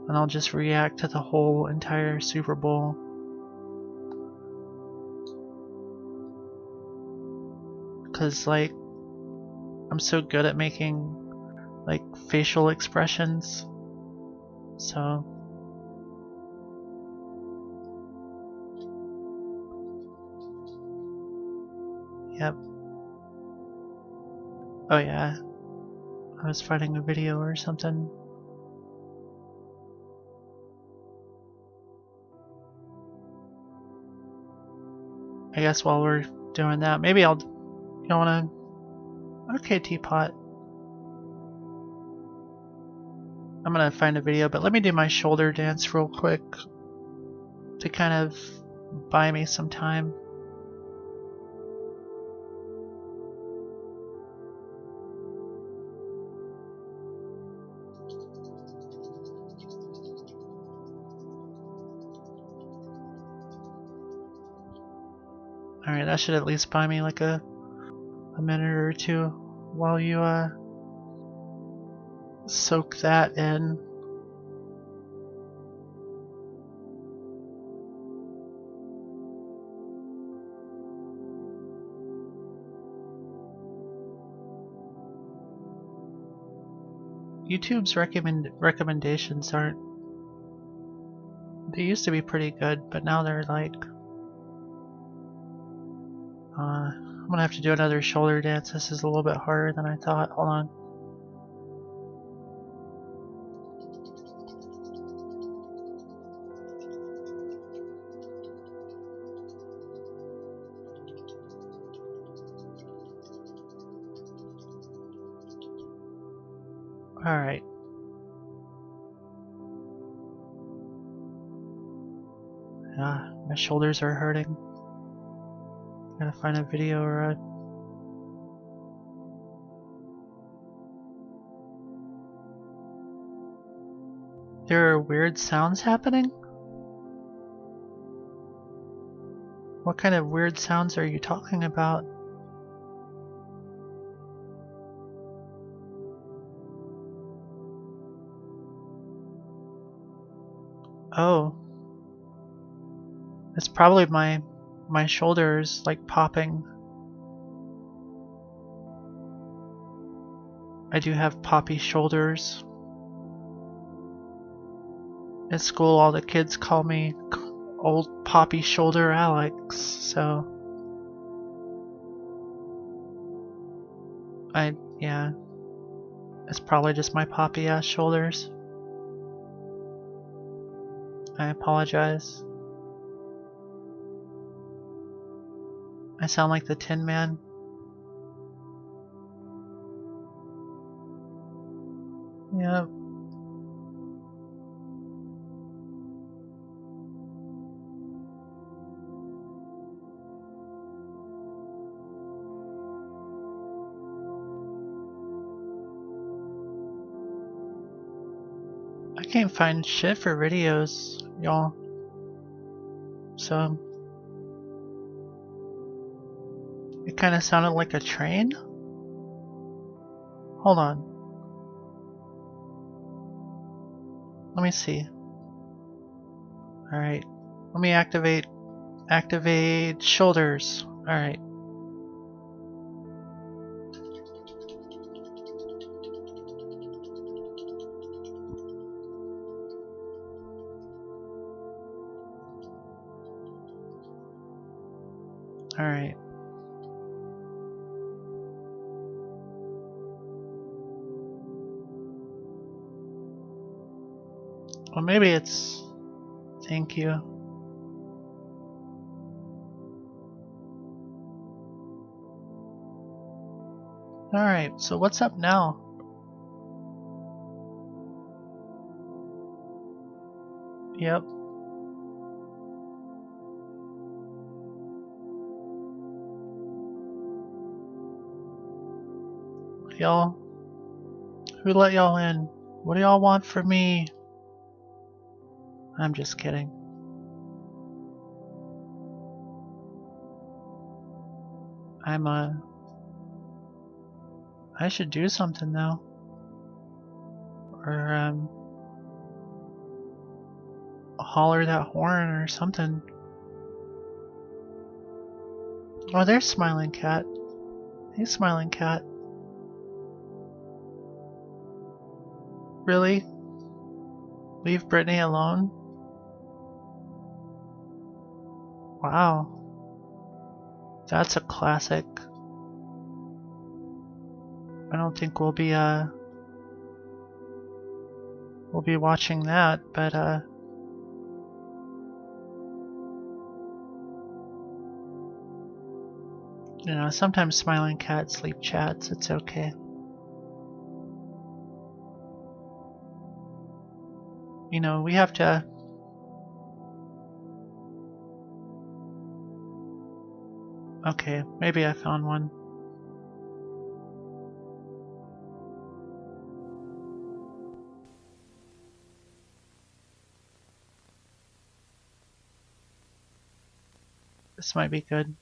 and I'll just react to the whole entire Super Bowl. Cause like I'm so good at making like facial expressions, so yep. Oh yeah, I was finding a video or something. I guess while we're doing that, maybe I'll. You don't wanna. Okay, Teapot. I'm gonna find a video, but let me do my shoulder dance real quick to kind of buy me some time. Alright, that should at least buy me like a minute or two while you soak that in. YouTube's recommendations aren't. They used to be pretty good, but now they're like. I'm gonna have to do another shoulder dance. This is a little bit harder than I thought. Hold on. Alright. Yeah, my shoulders are hurting. Gotta find a video or a... There are weird sounds happening? What kind of weird sounds are you talking about? Oh. It's probably my shoulders like popping. I do have poppy shoulders. At school all the kids call me Old Poppy Shoulder Alex, so yeah. It's probably just my poppy ass shoulders. I apologize. I sound like the Tin Man. Yep. I can't find shit for videos, y'all. So it kind of sounded like a train. Hold on. Let me see. Alright. Let me activate shoulders. Alright. Alright. Well, maybe it's... Thank you. Alright, so what's up now? Yep. Y'all, who let y'all in? What do y'all want from me? I'm just kidding. I should do something though. Or holler that horn or something. Oh, there's Smiling Cat. Hey, Smiling Cat. Really? Leave Brittany alone? Wow. That's a classic. I don't think we'll be watching that, but you know, sometimes Smiling Cat sleep chats, it's okay. You know, we have to... Okay, maybe I found one. This might be good.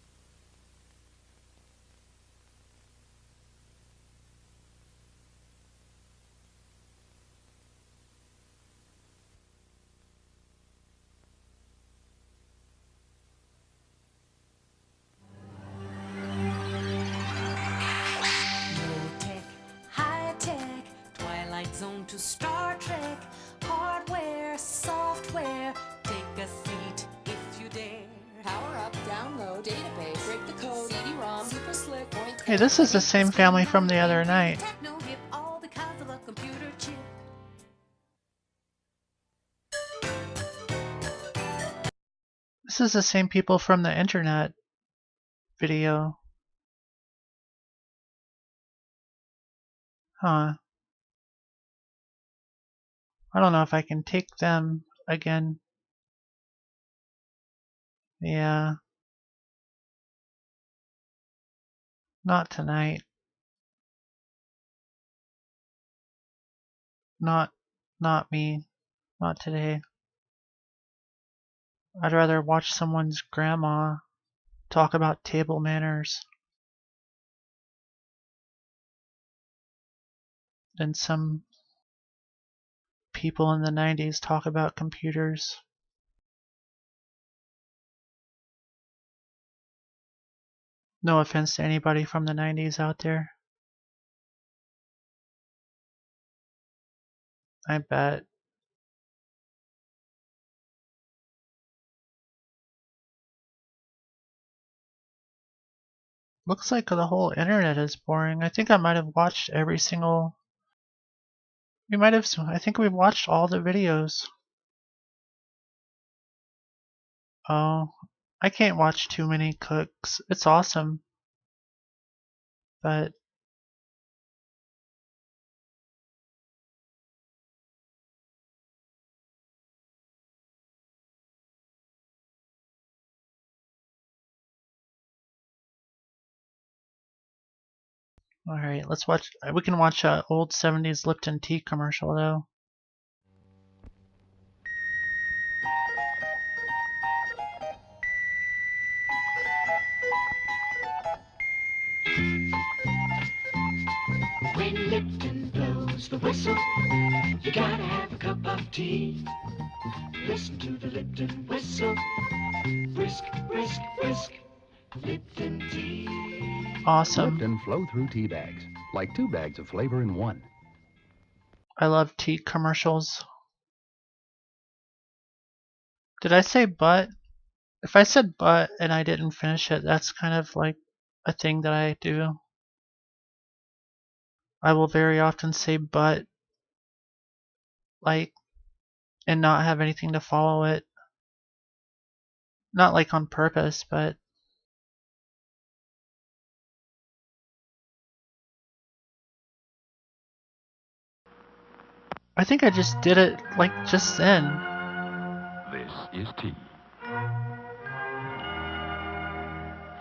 zone to Star Trek. Hardware, software, take a seat if you dare. Power up, download, database, break the code, CD-ROM, super slick, point. Hey, this is the same family from the other night. Techno hip, all because of a computer chip. This is the same people from the internet video. Huh. I don't know if I can take them again. Yeah. Not tonight. Not me. Not today. I'd rather watch someone's grandma talk about table manners than some people in the 90s talk about computers. No offense to anybody from the 90s out there. I bet. Looks like the whole internet is boring. I think I might have watched every single... I think we've watched all the videos. Oh, I can't watch too many cooks. It's awesome. But... Alright, let's watch. We can watch an old 70s Lipton tea commercial though. When Lipton blows the whistle, you gotta have a cup of tea. Listen to the Lipton whistle. Whisk, whisk, whisk. Lipton tea. Awesome. Lipton flow-through tea bags, like 2 bags of flavor in one. I love tea commercials. Did I say but? If I said but and I didn't finish it, that's kind of like a thing that I do. I will very often say but, like, and not have anything to follow it. Not like on purpose, but... I think I just did it, like, just then. This is tea.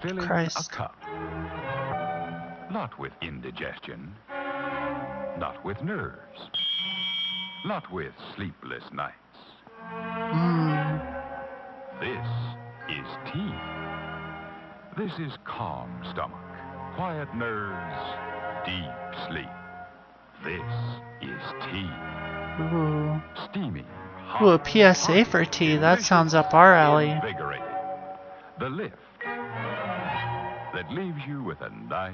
Fill in Christ. a cup. Not with indigestion. Not with nerves. Not with sleepless nights. This is tea. This is calm stomach, quiet nerves, deep sleep. This is tea. Ooh. Steamy, hot, Ooh, a PSA for tea. That sounds up our alley. invigorating. The lift that leaves you with a nice,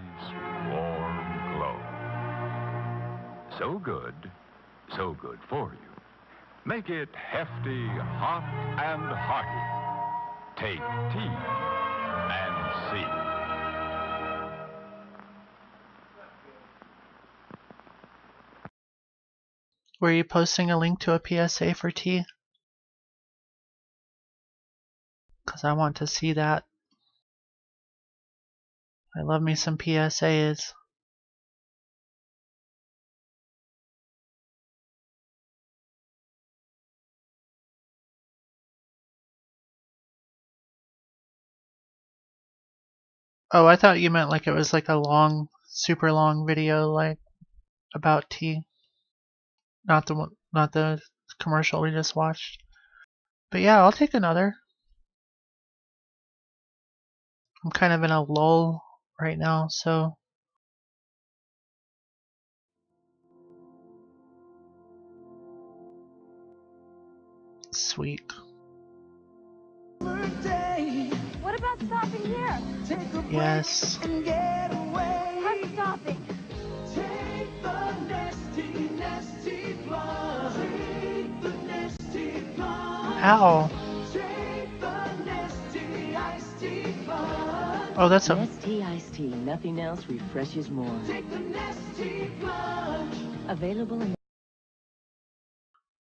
warm glow. So good for you. Make it hefty, hot, and hearty. Take tea and see. Were you posting a link to a PSA for tea? Because I want to see that. I love me some PSAs. Oh, I thought you meant like it was like a long, super long video, like about tea. Not the commercial we just watched. But yeah, I'll take another. I'm kind of in a lull right now, so. Sweet. What about stopping here? Yes. How's stopping? Take the nasty, nasty Ow. Oh, that's a... Nestea iced tea. Nothing else refreshes more. Available in...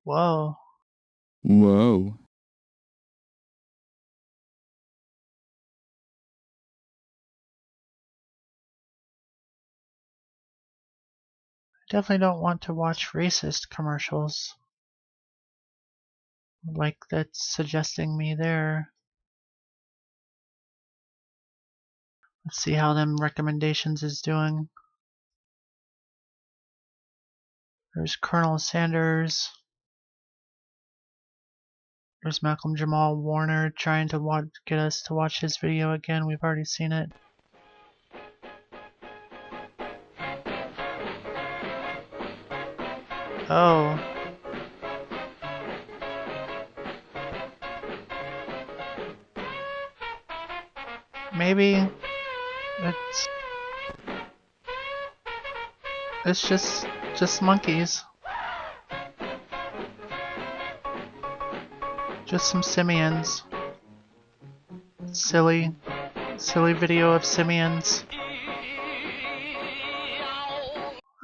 Whoa. Whoa. Definitely don't want to watch racist commercials. Like that's suggesting me there. Let's see how them recommendations is doing. There's Colonel Sanders. There's Malcolm Jamal Warner trying to get us to watch his video again. We've already seen it. Oh. Maybe it's just monkeys. Just some simians. Silly video of simians.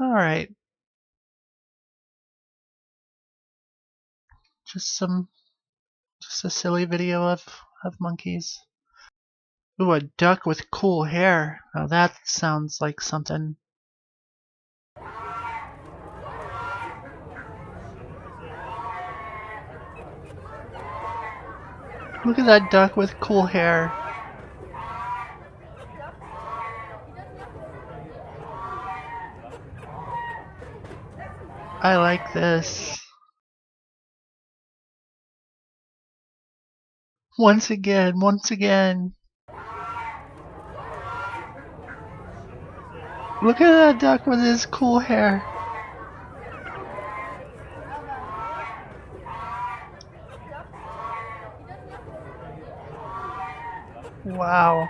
Alright. Just a silly video of monkeys. Ooh, a duck with cool hair. Now that sounds like something. Look at that duck with cool hair. I like this. Once again. Look at that duck with his cool hair. Wow.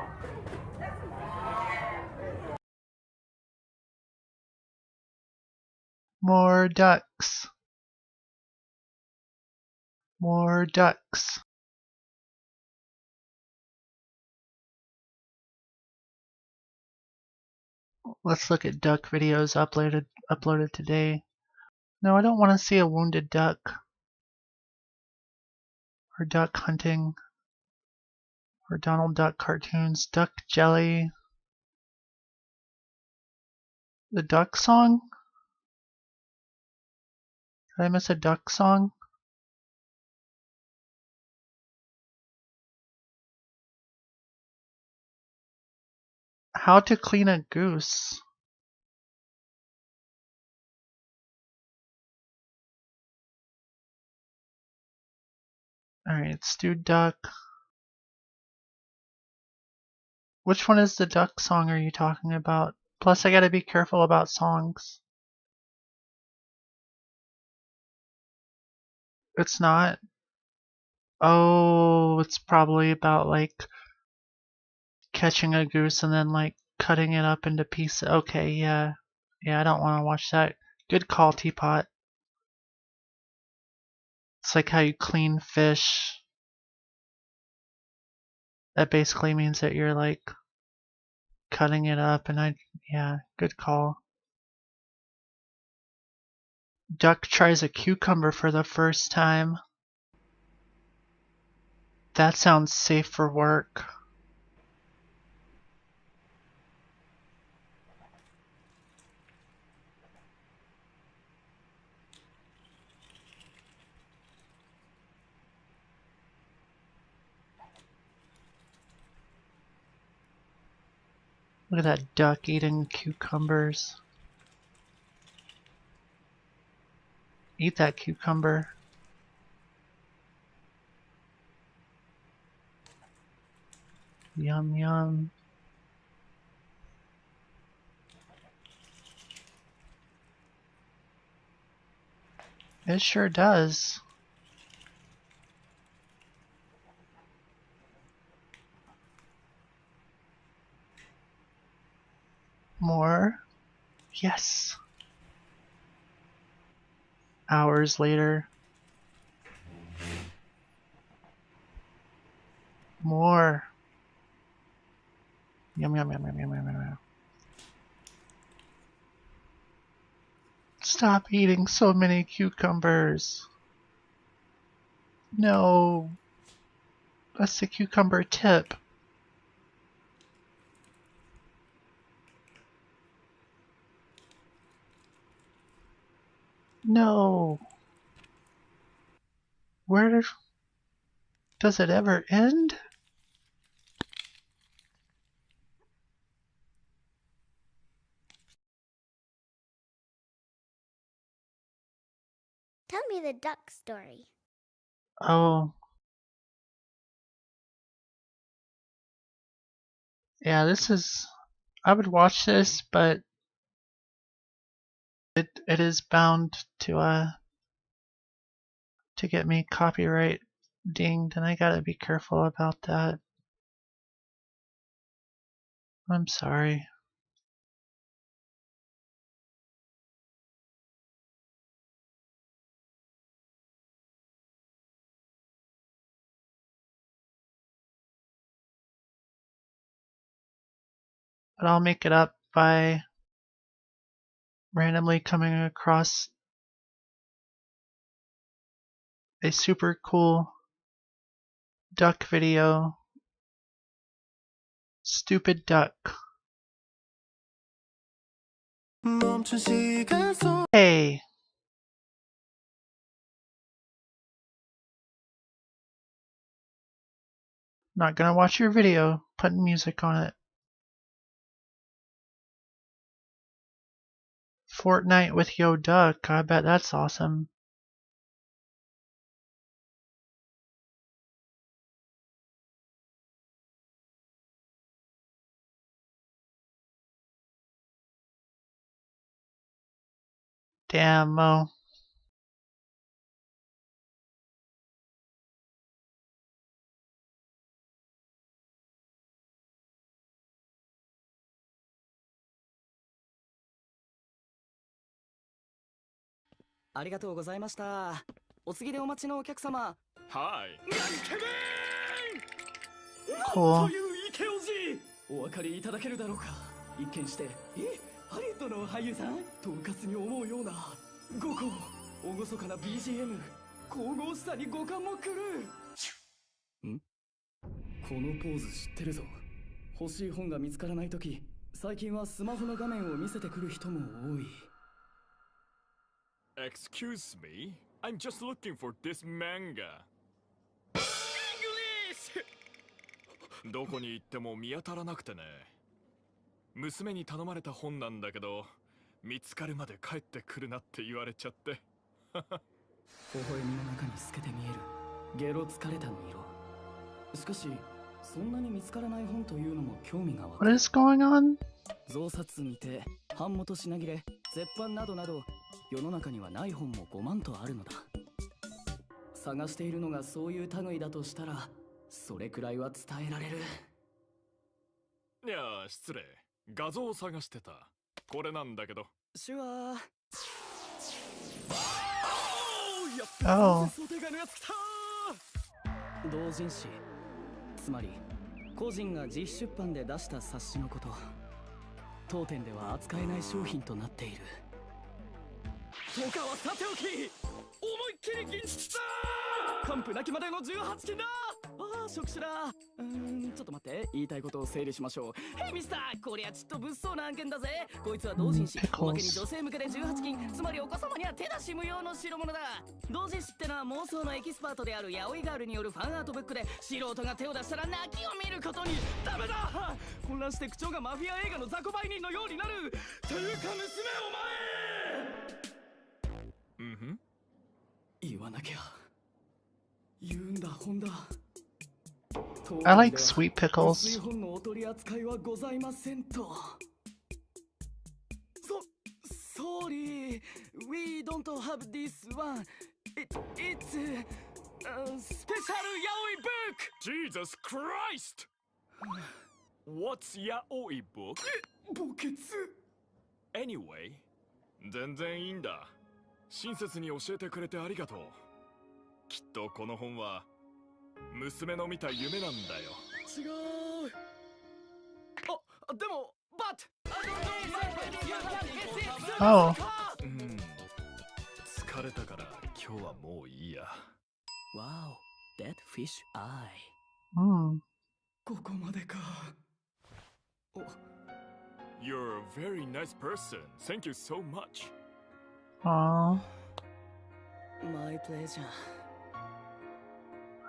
More ducks. More ducks. Let's look at duck videos uploaded today. No, I don't want to see a wounded duck. Or duck hunting. Or Donald Duck cartoons. Duck jelly. The duck song? Did I miss a duck song? How to clean a goose. Alright, stewed duck. Which one is the duck song are you talking about? Plus I gotta be careful about songs. It's not? Oh, it's probably about like catching a goose and then like cutting it up into pieces. Okay, yeah. Yeah, I don't want to watch that. Good call, Teapot. It's like how you clean fish. That basically means that you're like cutting it up and yeah, good call. Duck tries a cucumber for the first time. That sounds safe for work. Look at that duck eating cucumbers. Eat that cucumber. Yum yum. It sure does. More. Yes. Hours later. More. Yum, yum, yum, yum, yum, yum, yum. Stop eating so many cucumbers. No. That's the cucumber tip. No. Where does it ever end? Tell me the duck story. Oh. Yeah, this is... I would watch this, but it is bound to get me copyright dinged, and I gotta be careful about that. I'm sorry. But I'll make it up by randomly coming across a super cool duck video. Stupid duck. Hey! Not gonna watch your video, putting music on it. Fortnite with Yo Duck, I bet that's awesome. Damn, Mo. Cool. お分かりいただけるだろうか。一見してハリウッドの俳優さんとんかつに思うような5個厳かな BGM 神々しさに五感も狂う。このポーズ知ってるぞ。欲しい本が見つからないとき、最近はスマホの画面を見せてくる人も多い。Excuse me, I'm just looking for this manga. どこに行っても見当たらなくてね。娘に頼まれた本なんだけど、見つかるまで帰ってくるなって言われちゃって。微笑みの中に透けて見えるゲロ疲れたの色。しかし、そんなに見つからない本というのも興味が湧く。What is going on? 増刷見て、版元品切れ、絶版などなど、世の中にはない本も5万とあるのだ。探しているのがそういう類だとしたら、それくらいは伝えられる。いや、失礼。画像を探してた。これなんだけど。手話。Oh. 同人誌。つまり、個人が自費出版で出した冊子のこと。当店では扱えない商品となっている。とかはさておき、思いっきり銀だ。完膚なきまでの18金だ。ああ、触手だ。ちょっと待って、言いたいことを整理しましょう。ヘイミスター、こりゃちっと物騒な案件だぜ。こいつは同人誌、おまけに女性向けで18金、つまりお子様には手出し無用の代物だ。同人誌ってのは妄想のエキスパートであるヤオイガールによるファンアートブックで、素人が手を出したら泣きを見ることに。ダメだ。混乱して口調がマフィア映画の雑魚売人のようになる。というか娘お前。言わなきゃ。言うんだ、本だ。I like sweet pickles. Sorry, we don't have this one. It's a special yaoi book. Jesus Christ! What's yaoi book? 墓穴。Anyway, 全然いいんだ。親切に教えてくれてありがとう。きっとこの本は娘の見た夢なんだよ。違う。あ、でも、but! Oh. 疲れたから今日はもういいや。Wow, that fish eye. Hmm. ここまでか。You're a very nice person. Thank you so much. Aww. My pleasure.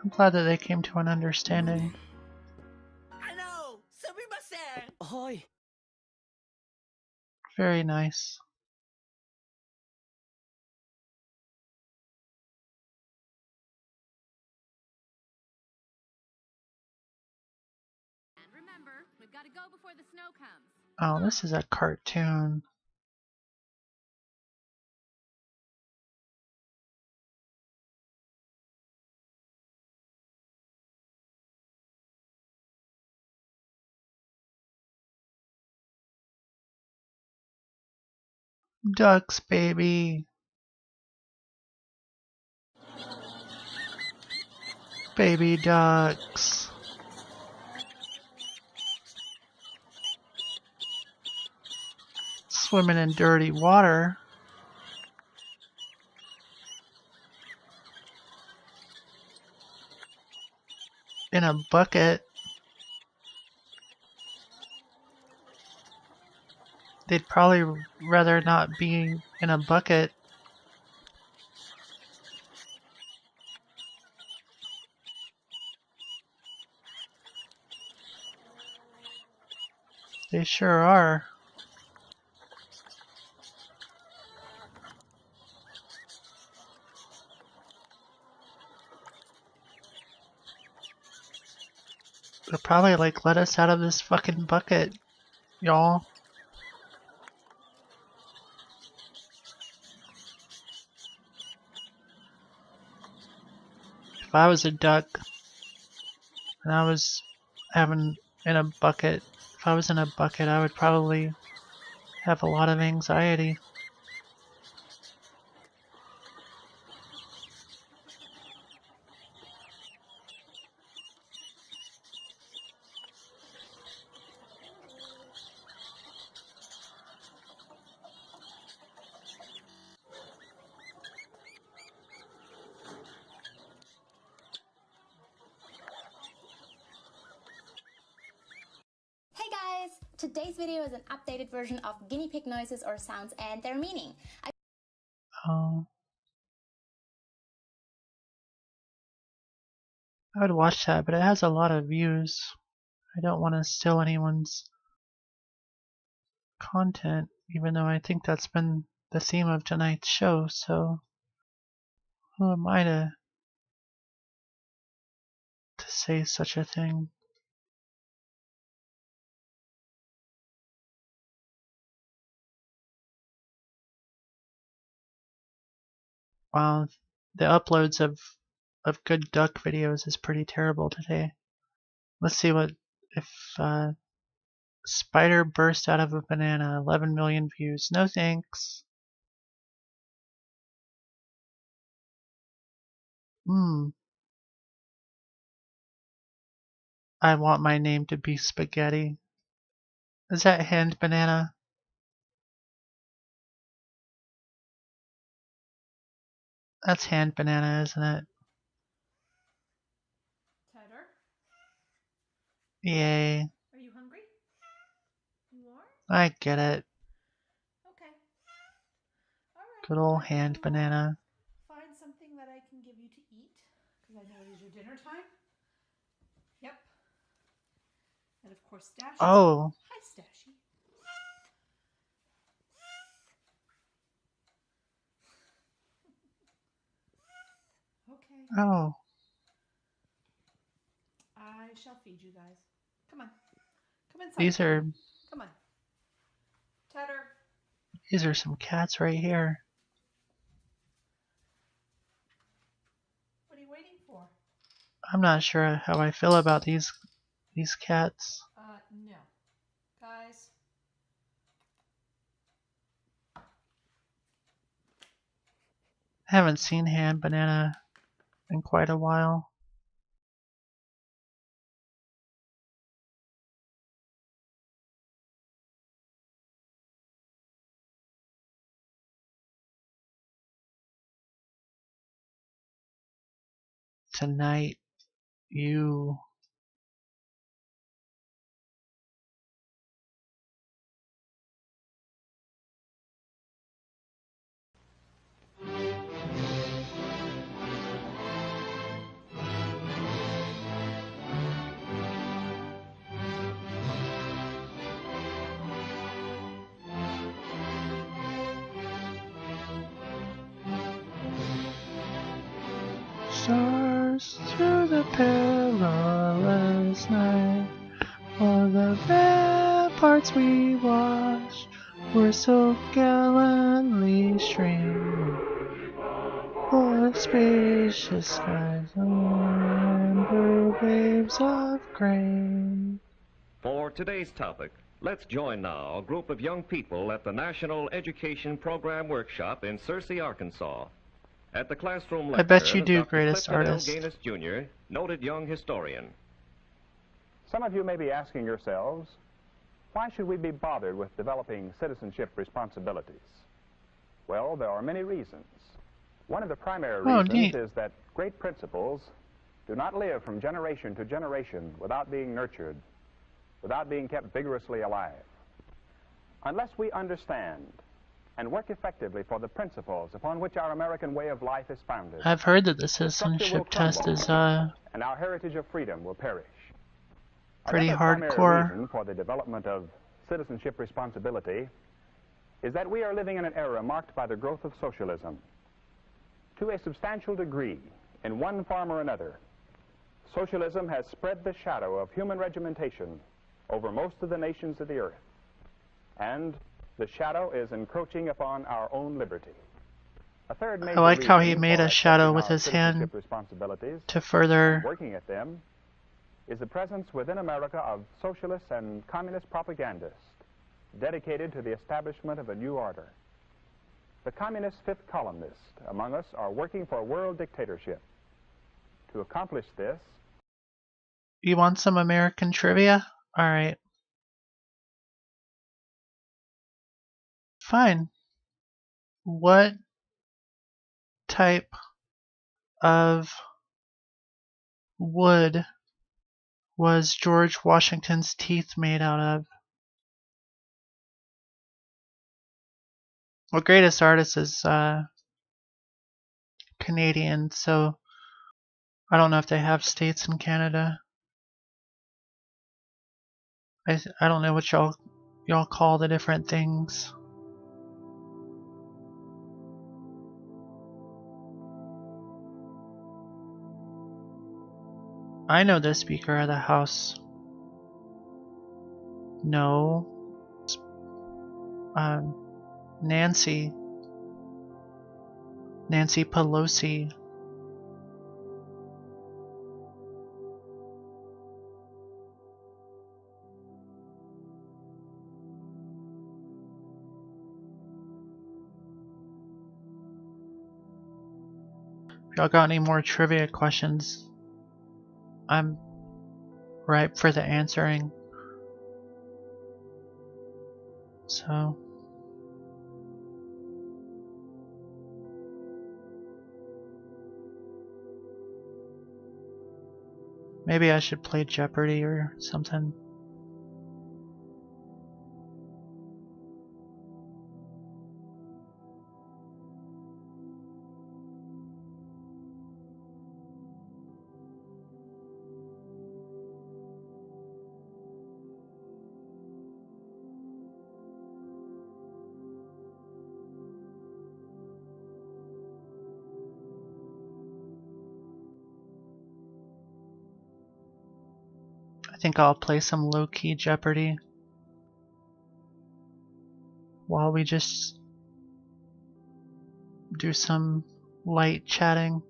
I'm glad that they came to an understanding. Hello, すみません。はい。Very nice. And remember, we've got to go before the snow comes. Oh, this is a cartoon. Ducks, baby. Baby ducks. Swimming in dirty water. In a bucket. They'd probably rather not be in a bucket. They sure are. They're probably like, let us out of this fucking bucket, y'all. If I was a duck and I was having in a bucket, if I was in a bucket, I would probably have a lot of anxiety. Hey guys! Today's video is an updated version of guinea pig noises or sounds and their meaning. Oh. I would watch that, but it has a lot of views. I don't want to steal anyone's content, even though I think that's been the theme of tonight's show, so who am I to say such a thing? Wow, the uploads of good duck videos is pretty terrible today. Let's see what if spider burst out of a banana, 11 million views. No thanks. I want my name to be spaghetti. Is that hand banana? That's hand banana, isn't it? Tedder, Yay. are you hungry? You are? I get it. Okay. Alright. Good old hand banana. Find something that I can give you to eat, because I know it is your dinner time. Yep. And of course, Stashy. Oh. Hi, Stashy. Okay. Oh. I shall feed you guys. Come on. Come inside. These are Come on. Tedder. These are some cats right here. What are you waiting for? I'm not sure how I feel about these cats. No. Guys. I haven't seen hand banana in quite a while. tonight you stars through the perilous night, all the ramparts we watched were so gallantly streamed, o'er spacious skies and amber waves of grain. For today's topic, let's join now a group of young people at the National Education Program Workshop in Searcy, Arkansas. At the classroom lecture, I bet you do, Dr. greatest Clifton L. artist. Gaines Jr., noted young historian. Some of you may be asking yourselves, why should we be bothered with developing citizenship responsibilities? Well, there are many reasons. One of the primary reasons neat. is that great principles do not live from generation to generation without being nurtured, without being kept vigorously alive. Unless we understand and work effectively for the principles upon which our American way of life is founded, I've heard that the structure will citizenship test crumble, is and our heritage of freedom will perish. pretty Another primary hardcore. reason for the development of citizenship responsibility is that we are living in an era marked by the growth of socialism. To a substantial degree, in one form or another, socialism has spread the shadow of human regimentation over most of the nations of the earth, and the shadow is encroaching upon our own liberty. A third major I like how he reason made for a shadow accepting with our his hand citizenship responsibilities to further and working at them is the presence within America of socialists and communist propagandists dedicated to the establishment of a new order. The communist fifth columnists among us are working for world dictatorship. To accomplish this, You want some American trivia? Alright. Fine. What type of wood was George Washington's teeth made out of? Well, greatest artist is Canadian, so I don't know if they have states in Canada. I don't know what y'all call the different things. I know the Speaker of the House. No. Nancy Pelosi. If y'all got any more trivia questions, I'm ripe for the answering. So maybe I should play Jeopardy or something. I think I'll play some low-key Jeopardy while we just do some light chatting.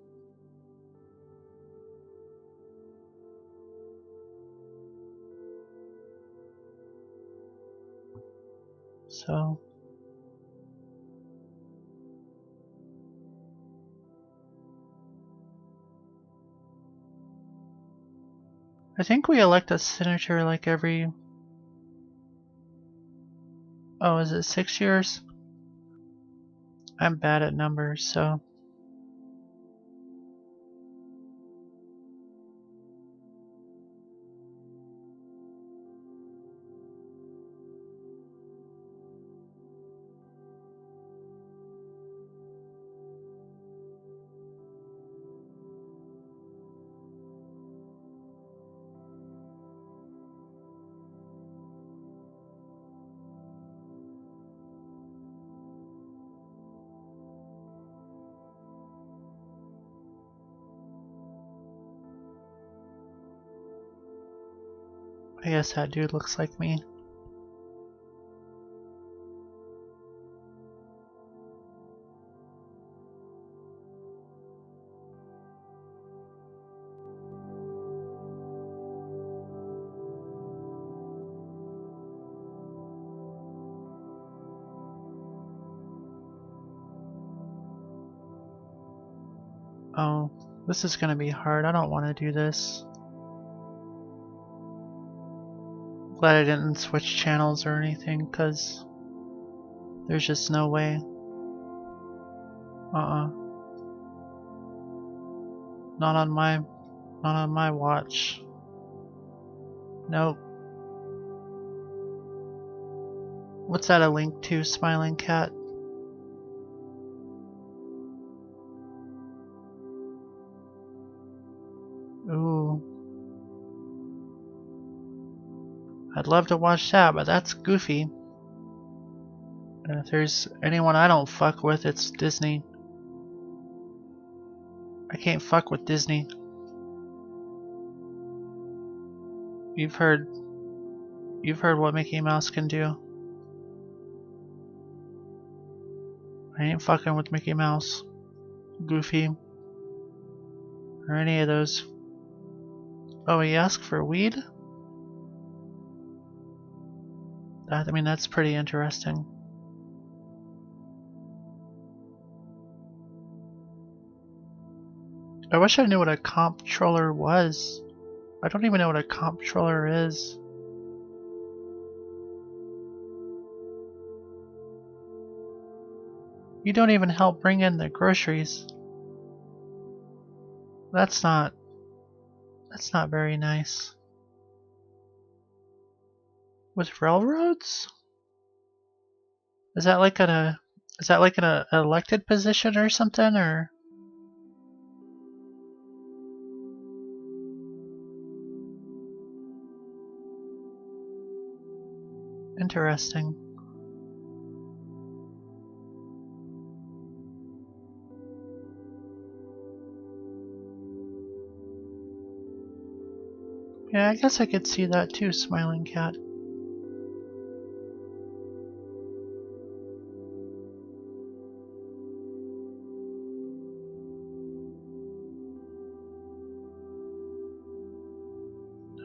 So I think we elect a senator like every... Oh, is it 6 years? I'm bad at numbers, so... I guess that dude looks like me. Oh, this is gonna be hard. I don't want to do this. Glad I didn't switch channels or anything, because there's just no way. Not on my watch. Nope. What's that a link to, Smiling Cat? Ooh. I'd love to watch that, but that's goofy. And if there's anyone I don't fuck with, it's Disney. I can't fuck with Disney. You've heard what Mickey Mouse can do. I ain't fucking with Mickey Mouse, Goofy, or any of those. Oh, he asked for weed? I mean, that's pretty interesting. I wish I knew what a comptroller was. I don't even know what a comptroller is. You don't even help bring in the groceries. That's not very nice. With railroads? Is that like an elected position or something, or? Interesting. Yeah, I guess I could see that too, Smiling Cat.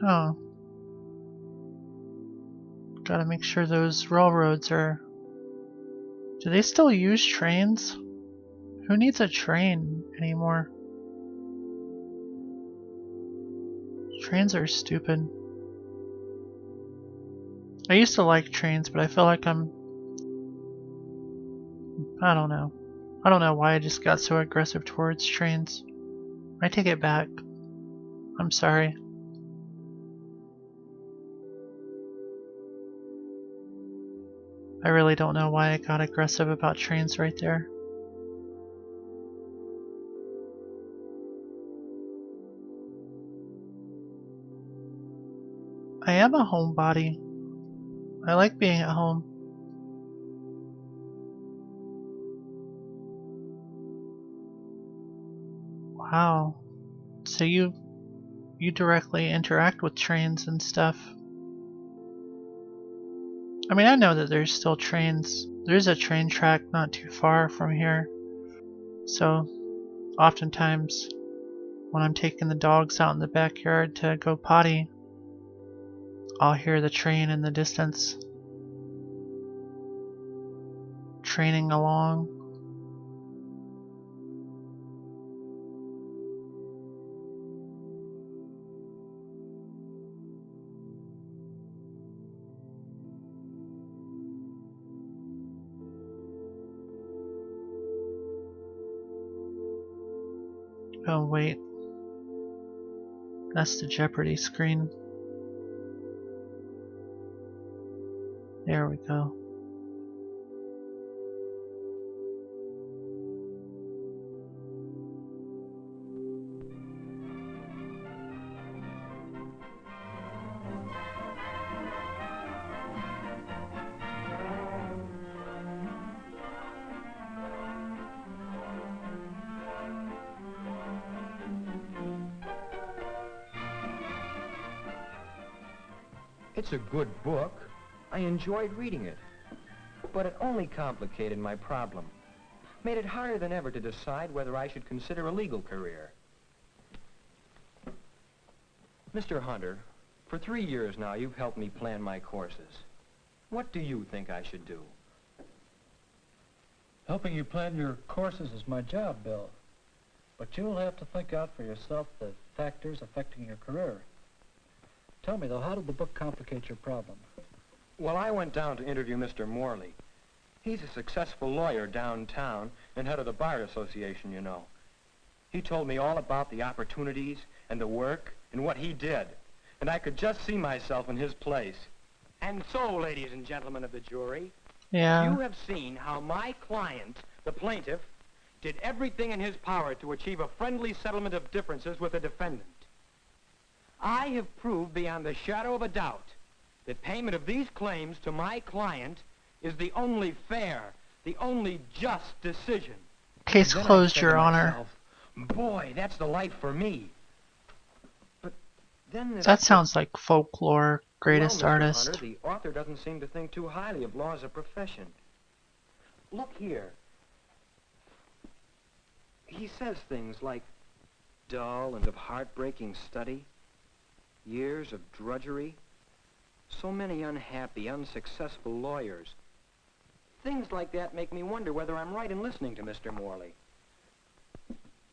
Oh. Gotta make sure those railroads are... Do they still use trains? Who needs a train anymore? Trains are stupid. I used to like trains, but I feel like I don't know. I don't know why I just got so aggressive towards trains. I take it back. I'm sorry. I really don't know why I got aggressive about trains right there. I am a homebody. I like being at home. Wow. So you directly interact with trains and stuff. I mean, I know that there's still trains. There's a train track not too far from here. So, oftentimes, when I'm taking the dogs out in the backyard to go potty, I'll hear the train in the distance. Training along. Oh wait, that's the Jeopardy screen. There we go. It's a good book. I enjoyed reading it. But it only complicated my problem. Made it harder than ever to decide whether I should consider a legal career. Mr. Hunter, for 3 years now, you've helped me plan my courses. What do you think I should do? Helping you plan your courses is my job, Bill. But you'll have to think out for yourself the factors affecting your career. Tell me, though, how did the book complicate your problem? Well, I went down to interview Mr. Morley. He's a successful lawyer downtown and head of the Bar Association, you know. He told me all about the opportunities and the work and what he did. And I could just see myself in his place. And so, ladies and gentlemen of the jury, Yeah. you have seen how my client, the plaintiff, did everything in his power to achieve a friendly settlement of differences with the defendant. I have proved beyond the shadow of a doubt that payment of these claims to my client is the only fair, the only just decision. Case And then I closed, said to Your Honor. myself, boy, that's the life for me. But then That sounds like folklore, greatest well, Mr. artist. Hunter, the author doesn't seem to think too highly of law as a profession. Look here. He says things like dull and of heartbreaking study, years of drudgery, so many unhappy, unsuccessful lawyers. Things like that make me wonder whether I'm right in listening to Mr. Morley.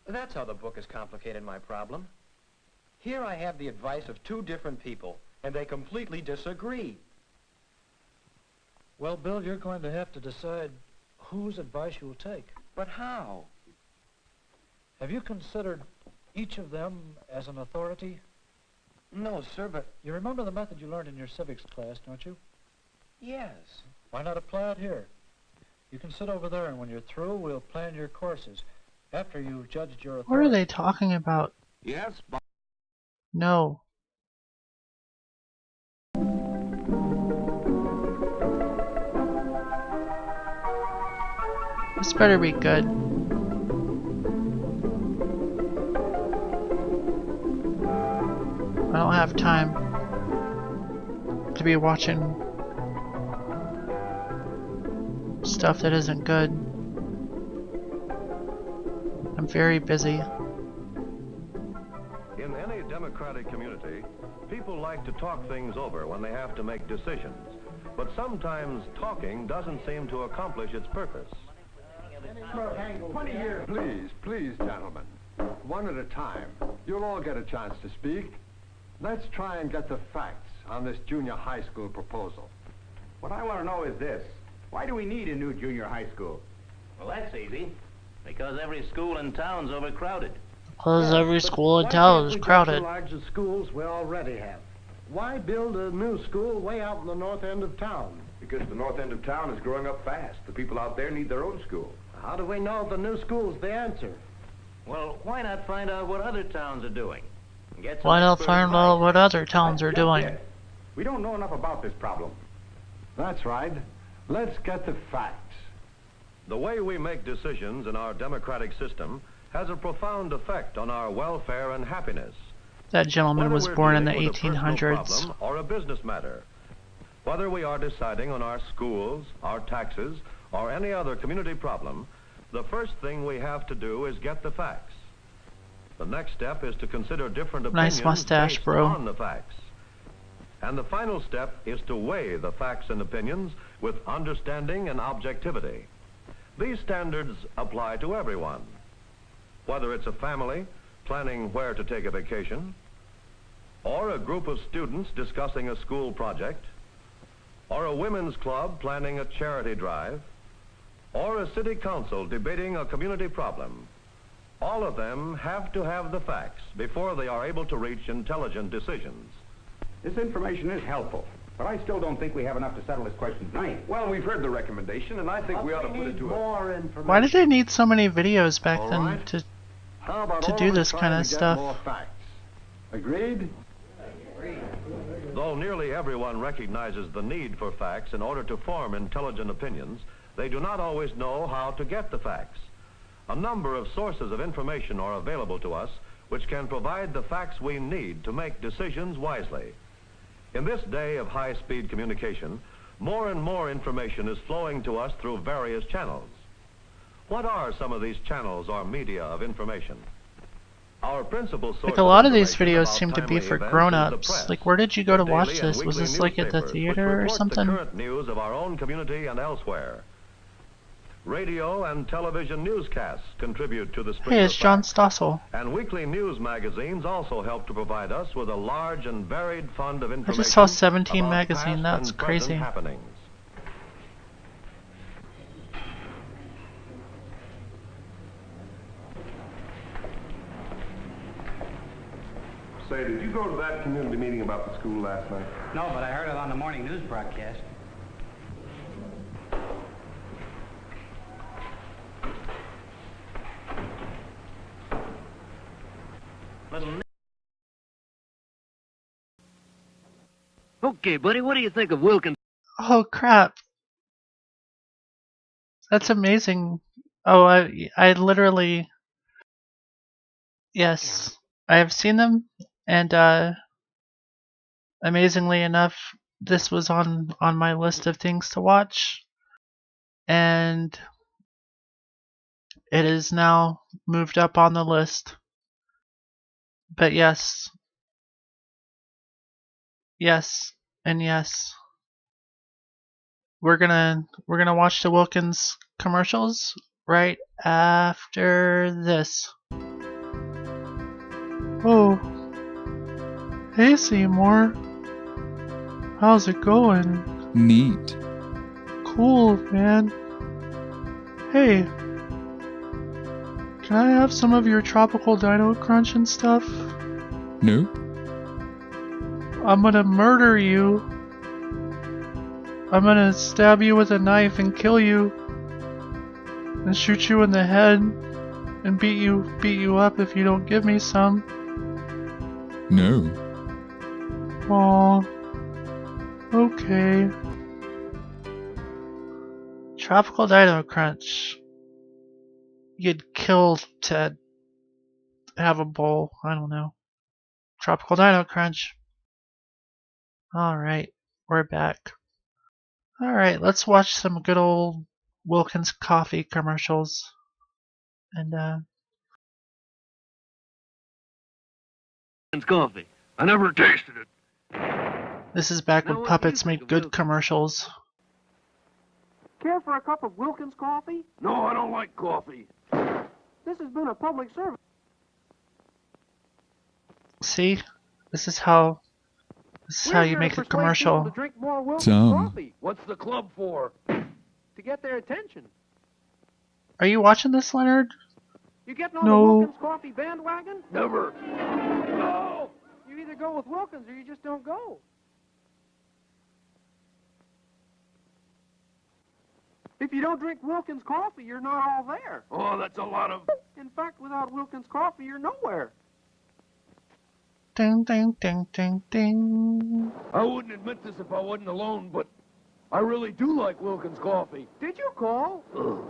That's how the book has complicated my problem. Here I have the advice of two different people, and they completely disagree. Well, Bill, you're going to have to decide whose advice you'll take. But how? Have you considered each of them as an authority? No, sir, but... You remember the method you learned in your civics class, don't you? Yes. Why not apply it here? You can sit over there, and when you're through, we'll plan your courses. After you've judged your authority. What are they talking about? Yes, Bob. No. This better be good. I don't have time to be watching stuff that isn't good. I'm very busy. In any democratic community, people like to talk things over when they have to make decisions. But sometimes talking doesn't seem to accomplish its purpose. Please, gentlemen. One at a time. You'll all get a chance to speak. Let's try and get the facts on this junior high school proposal. What I want to know is this. Why do we need a new junior high school? Well, that's easy. Because every school in town's overcrowded. Because every school in town is crowded. Large the schools we already have. Why build a new school way out in the north end of town? Because the north end of town is growing up fast. The people out there need their own school. How do we know if the new school's the answer? Well, why not find out what other towns are doing? Get some Why not expert find out what other towns are doing? We don't know enough about this problem. That's right. Let's get the facts. The way we make decisions in our democratic system has a profound effect on our welfare and happiness. That gentleman was born in the Whether we're dealing with a personal 1800s. problem or a business matter. Whether we are deciding on our schools, our taxes, or any other community problem, the first thing we have to do is get the facts. The next step is to consider different opinions Nice mustache, based bro. on the facts. And the final step is to weigh the facts and opinions with understanding and objectivity. These standards apply to everyone. Whether it's a family planning where to take a vacation, or a group of students discussing a school project, or a women's club planning a charity drive, or a city council debating a community problem. All of them have to have the facts before they are able to reach intelligent decisions. This information is helpful, but I still don't think we have enough to settle this question tonight. Well, we've heard the recommendation, and I think we ought to put it to a... Why did they need so many videos back All then right. to How about to all do of us this trying kind of to get stuff? more facts? Agreed? Though nearly everyone recognizes the need for facts in order to form intelligent opinions, they do not always know how to get the facts. A number of sources of information are available to us which can provide the facts we need to make decisions wisely. In this day of high-speed communication, more and more information is flowing to us through various channels. What are some of these channels or media of information? Our principal source Like a lot of these information videos about seem to be timely for events is the grown-ups. press. Like, where did you go to The watch daily and this? Was weekly this like at the newspapers, which theater or report something? the current news of our own community and elsewhere. Radio and television newscasts contribute to the stream Hey, of it's John facts. Stossel. And weekly news magazines also help to provide us with a large and varied fund of I information. just saw 17 about magazine. past That's and present crazy. happenings. Say, did you go to that community meeting about the school last night? No, but I heard it on the morning news broadcast. Okay, buddy, what do you think of Wilkins? Oh crap. That's amazing. Oh, I literally, yes, I have seen them, and amazingly enough, this was on my list of things to watch, and it is now moved up on the list. But yes, and yes. We're gonna watch the Wilkins commercials right after this. Oh, hey Seymour, how's it going? Neat. Cool, man. Hey, can I have some of your tropical Dino Crunch and stuff? Nope. I'm gonna murder you. I'm gonna stab you with a knife and kill you, and shoot you in the head, and beat you up if you don't give me some. No. Aw. Okay. Tropical Dino Crunch. You'd kill to have a bowl. I don't know. Tropical Dino Crunch. Alright, we're back. Alright, let's watch some good old Wilkins coffee commercials. And Coffee. I never tasted it. this is back when puppets made good commercials. Care for a cup of Wilkins coffee? No, I don't like coffee. This has been a public service. See? This is how you make a commercial. To drink more Wilkins Dumb. coffee What's the club for? to get their attention. Are you watching this, Leonard? You getting on No. the Wilkins coffee bandwagon? Never. No. You either go with Wilkins or you just don't go. If you don't drink Wilkins coffee, you're not all there. Oh, that's a lot of... In fact, without Wilkins coffee, you're nowhere. Ding, ding, ding, ding, ding. I wouldn't admit this if I wasn't alone, but I really do like Wilkins coffee. Did you call? Ugh.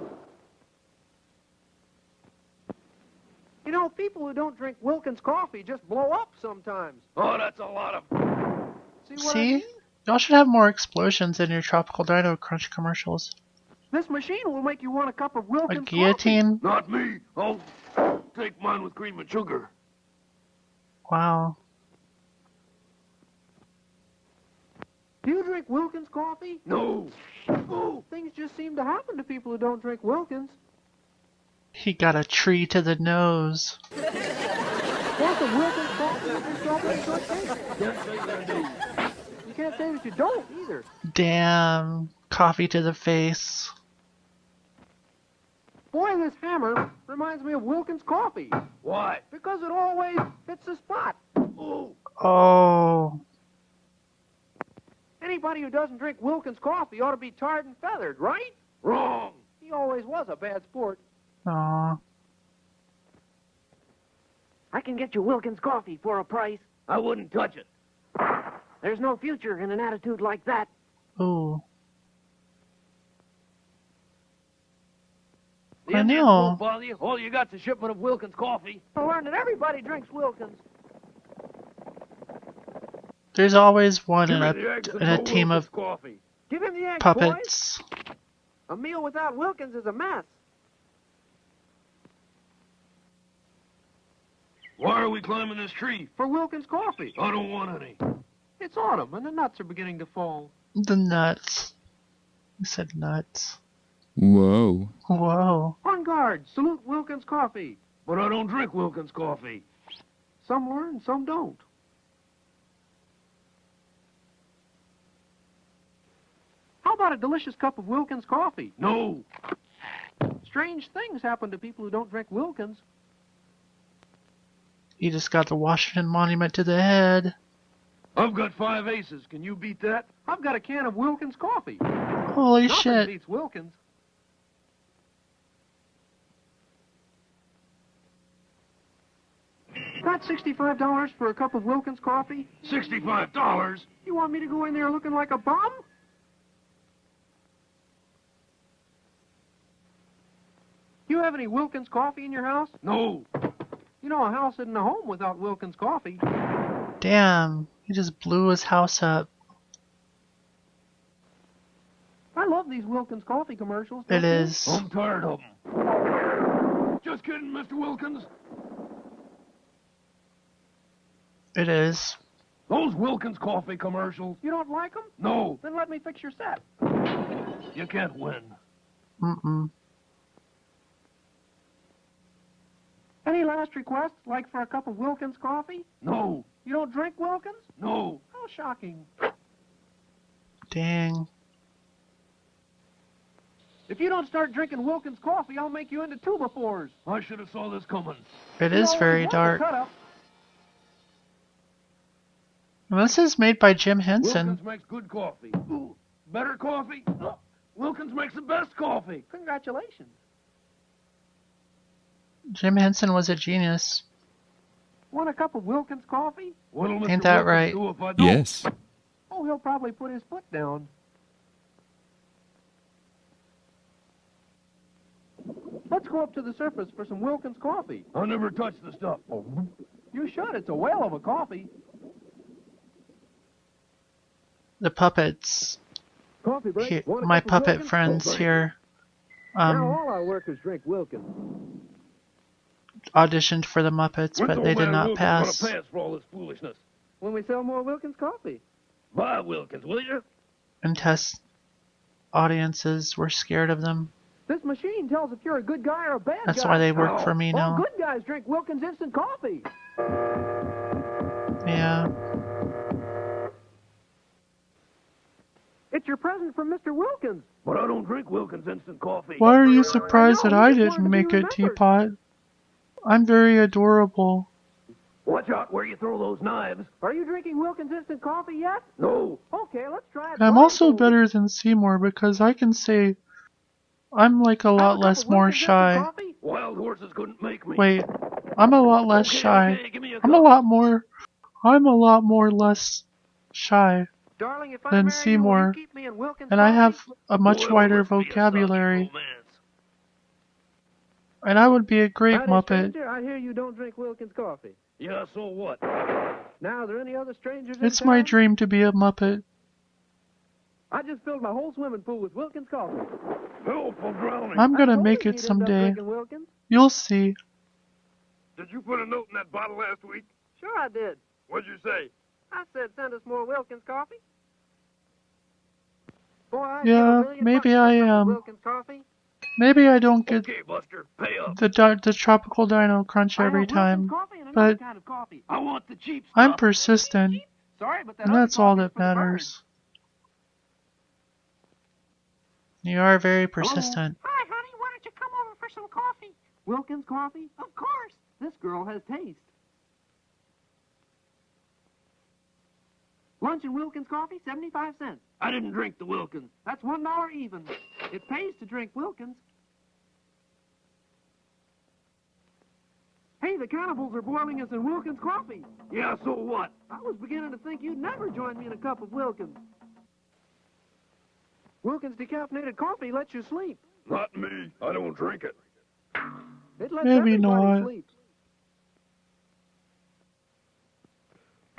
You know, people who don't drink Wilkins coffee just blow up sometimes. Oh, that's a lot of... See what I See? mean? Y'all should have more explosions in your Tropical Dino Crunch commercials. This machine will make you want a cup of Wilkins A guillotine? Not me. I'll take mine with cream and sugar. Wow. Do you drink Wilkins coffee? No. Oh, things just seem to happen to people who don't drink Wilkins. He got a tree to the nose. Want some Wilkins coffee with your strawberry shortcake? You can't say that you don't either. Damn. Coffee to the face. Boy, this hammer reminds me of Wilkins coffee. Why? Because it always hits the spot. Oh. Oh. Anybody who doesn't drink Wilkins coffee ought to be tarred and feathered, right? Wrong. He always was a bad sport. Aw. I can get you Wilkins coffee for a price. I wouldn't touch it. There's no future in an attitude like that. Ooh. The I Indians know. won't bother you. All you got's a shipment of Wilkins coffee. I learned that everybody drinks Wilkins. There's always one Give in me a, the eggs and in a no team Wilkins of coffee. Give him the eggs, puppets. boys. A meal without Wilkins is a mess. Why are we climbing this tree? For Wilkins coffee. I don't want any. It's autumn and the nuts are beginning to fall. The nuts. You said nuts. Whoa. Whoa. On guard, salute Wilkins coffee. But I don't drink Wilkins coffee. Some learn, some don't. How about a delicious cup of Wilkins coffee? No. Strange things happen to people who don't drink Wilkins. You just got the Washington Monument to the head. I've got 5 aces. Can you beat that? I've got a can of Wilkins coffee. Holy Nothing shit. beats Wilkins. Got $65 for a cup of Wilkins coffee? $65? You want me to go in there looking like a bum? You have any Wilkins coffee in your house? No. You know, a house isn't a home without Wilkins coffee. Damn. He just blew his house up. I love these Wilkins coffee commercials. It is. I'm tired of them. Just kidding, Mr. Wilkins. It is. Those Wilkins coffee commercials. You don't like them? No. Then let me fix your set. You can't win. Mm-mm. Any last requests, like for a cup of Wilkins coffee? No. You don't drink Wilkins? No. How shocking. Dang. If you don't start drinking Wilkins coffee, I'll make you into tuba fours. I should have saw this coming. It is very dark. And this is made by Jim Henson. Wilkins makes good coffee. Ooh, better coffee? Wilkins makes the best coffee. Congratulations. Jim Henson was a genius. Want a cup of Wilkins coffee? What'll Mr. Ain't that Wilkins right? do if I don't? Yes. Oh, he'll probably put his foot down. Let's go up to the surface for some Wilkins coffee. I never touched the stuff. Oh. You should. It's a whale of a coffee. The puppets. Coffee break. Here, Want a my cup of puppet Wilkins? friends Oh, great. here Now all our workers drink Wilkins. auditioned for the Muppets, but they did not pass. Pass for all this foolishness. When we sell more Wilkins coffee. Buy Wilkins, will you? And test audiences were scared of them. This machine tells if you're a good guy or a bad That's guy. why they work for me All now. good guys drink Wilkins instant coffee. Yeah. It's your present from Mr. Wilkins. But I don't drink Wilkins instant coffee. Why are you surprised that I didn't make a teapot? I'm very adorable. Watch out where you throw those knives. Are you drinking Wilkins instant coffee yet? No. Okay, let's try it. And I'm also better than Seymour because I can say I'm like a lot less more shy. Wild horses couldn't make me. Wait, I'm a lot less shy. Okay, give me a I'm a lot more less shy Darling, if I than marry Seymour. you, will you keep me in Wilkins And I coffee? have a much Well, wider must be a vocabulary. romance. And I would be a great Howdy, Muppet. stranger. I hear you don't drink Wilkins coffee. Yeah, so what? Now, are there any other strangers in It's my town? dream to be a Muppet. I just filled my whole swimming pool with Wilkins coffee. Help, I'm drowning. I'm gonna I told make you it you'd end up someday. drinking Wilkins. You'll see. Did you put a note in that bottle last week? Sure I did. What'd you say? I said send us more Wilkins coffee. Boy, I Yeah, $1 million maybe for I a cup of am. Wilkins coffee. Maybe I don't get Okay, Buster, pay up. the tropical dino crunch I every want time, Wilkins coffee and another but kind of coffee. I want the cheap stuff. I'm persistent, Sorry, but that and other that's all coffee's that for the birds. matters. You are very persistent. Hi, honey. Why don't you come over for some coffee? Wilkins coffee? Of course. This girl has taste. Lunch and Wilkins coffee, 75 cents. I didn't drink the Wilkins. That's $1 even. It pays to drink Wilkins. Hey, the cannibals are boiling us in Wilkins coffee. Yeah, so what? I was beginning to think you'd never join me in a cup of Wilkins. Wilkins decaffeinated coffee lets you sleep. Not me. I don't drink it. It lets Maybe everybody not. sleep.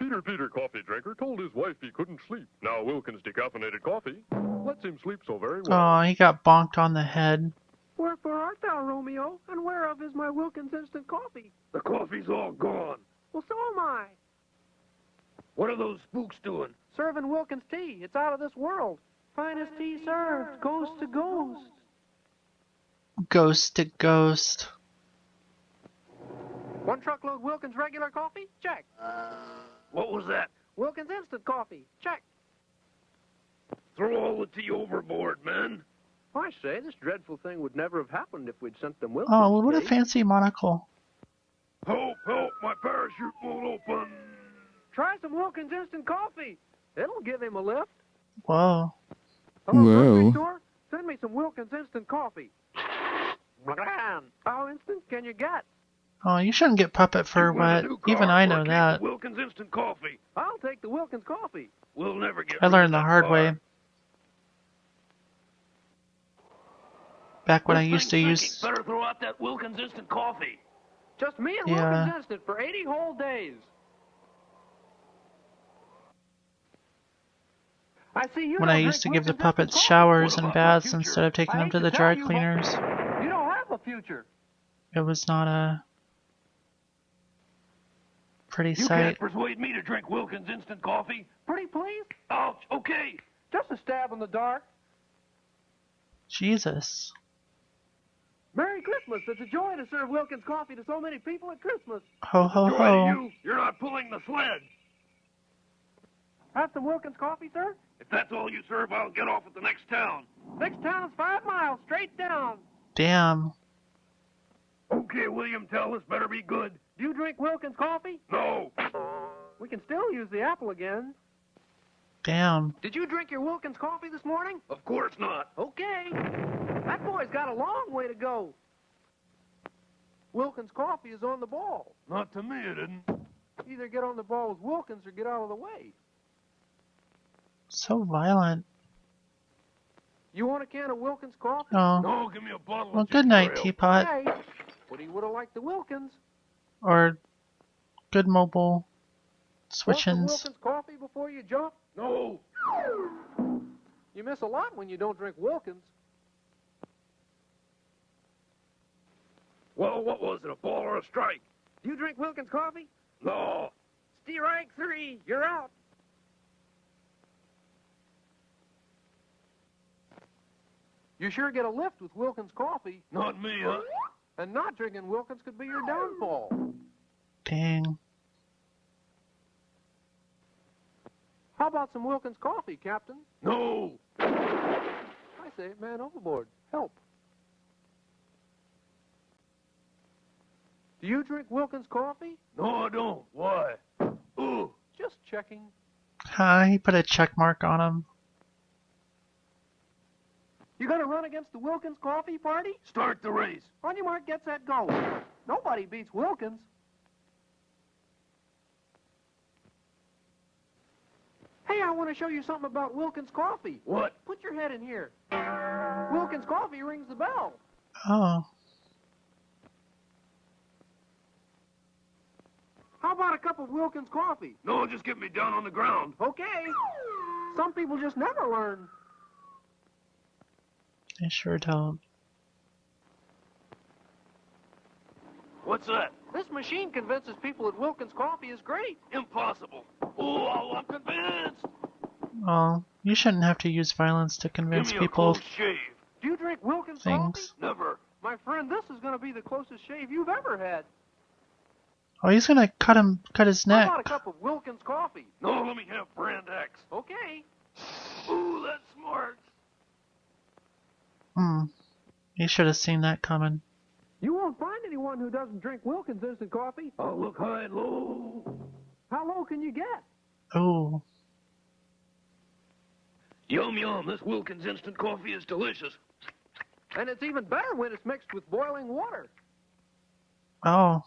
Peter, coffee drinker, told his wife he couldn't sleep. Now Wilkins decaffeinated coffee lets him sleep so very well. Oh, he got bonked on the head. Wherefore art thou, Romeo, and whereof is my Wilkins instant coffee? The coffee's all gone. Well, so am I. What are those spooks doing? Serving Wilkins tea. It's out of this world. Finest tea served, ghost to ghost. Ghost to ghost. 1 truckload Wilkins regular coffee? Check. What was that? Wilkins instant coffee? Check. Throw all the tea overboard, man. I say, this dreadful thing would never have happened if we'd sent them Wilkins. Oh, what a fancy monocle. Help, my parachute won't open. Try some Wilkins instant coffee. It'll give him a lift. Whoa. Hello, grocery Whoa. store? Send me some Wilkins instant coffee. How instant can you get? Oh, you shouldn't get puppet fur wet. Even I know that. Wilkins instant coffee. I'll take the Wilkins coffee. We'll never get I learned the hard way. Back when I used to use... Better throw out that Wilkins instant coffee. Just me and Yeah. Wilkins instant for 80 whole days. I see you When don't I drink used to give the Wilkins puppets instant showers coffee. and What about baths the future? instead of taking I them hate to the tell dry you, but cleaners. You don't have a future. It was not a pretty You sight. can't persuade me to drink Wilkins instant coffee. Pretty please? Ouch, okay. Just a stab in the dark. Jesus. Merry Christmas. It's a joy to serve Wilkins coffee to so many people at Christmas. Ho ho Joy to ho. you. You're not pulling the sled. Have some Wilkins coffee, sir? If that's all you serve, I'll get off at the next town. Next town is 5 miles, straight down. Damn. Okay, William, tell us better be good. Do you drink Wilkins coffee? No. We can still use the apple again. Damn. Did you drink your Wilkins coffee this morning? Of course not. Okay. That boy's got a long way to go. Wilkins coffee is on the ball. Not to me, it isn't. Either get on the ball with Wilkins or get out of the way. So violent. You want a can of Wilkins coffee? Oh. No, give me a bottle Well, of good night, ginger ale. teapot. Hey, but he would have liked the Wilkins. Or good mobile Want some switchins. Wilkins coffee before you jump? No. You miss a lot when you don't drink Wilkins. Well, what was it, a ball or a strike? Do you drink Wilkins coffee? No. Strike 3, you're out. You sure get a lift with Wilkins coffee. Not me, huh? And not drinking Wilkins could be your downfall. Dang. How about some Wilkins coffee, Captain? No. I say, man overboard. Help. Do you drink Wilkins coffee? No, I don't. Why? Ooh. Just checking. He put a check mark on him. You gonna run against the Wilkins coffee party? Start the race. On your mark, get set, go. Nobody beats Wilkins. Hey, I want to show you something about Wilkins coffee. What? Put your head in here. Wilkins coffee rings the bell. Oh. How about a cup of Wilkins coffee? No, just get me down on the ground. Okay. Some people just never learn. I sure don't. What's that? This machine convinces people that Wilkins coffee is great. Impossible. Oh, I'm convinced. Well, you shouldn't have to use violence to Give convince me a people close shave. Do you drink Wilkins things. coffee? Never. My friend, this is going to be the closest shave you've ever had. Oh, he's gonna cut his How neck. about a cup of Wilkins coffee? No, let me have brand X. Okay. Ooh, that's smart. You should have seen that coming. You won't find anyone who doesn't drink Wilkins instant coffee. I'll look high and low. How low can you get? Oh. Yum, yum. This Wilkins instant coffee is delicious. And it's even better when it's mixed with boiling water. Oh.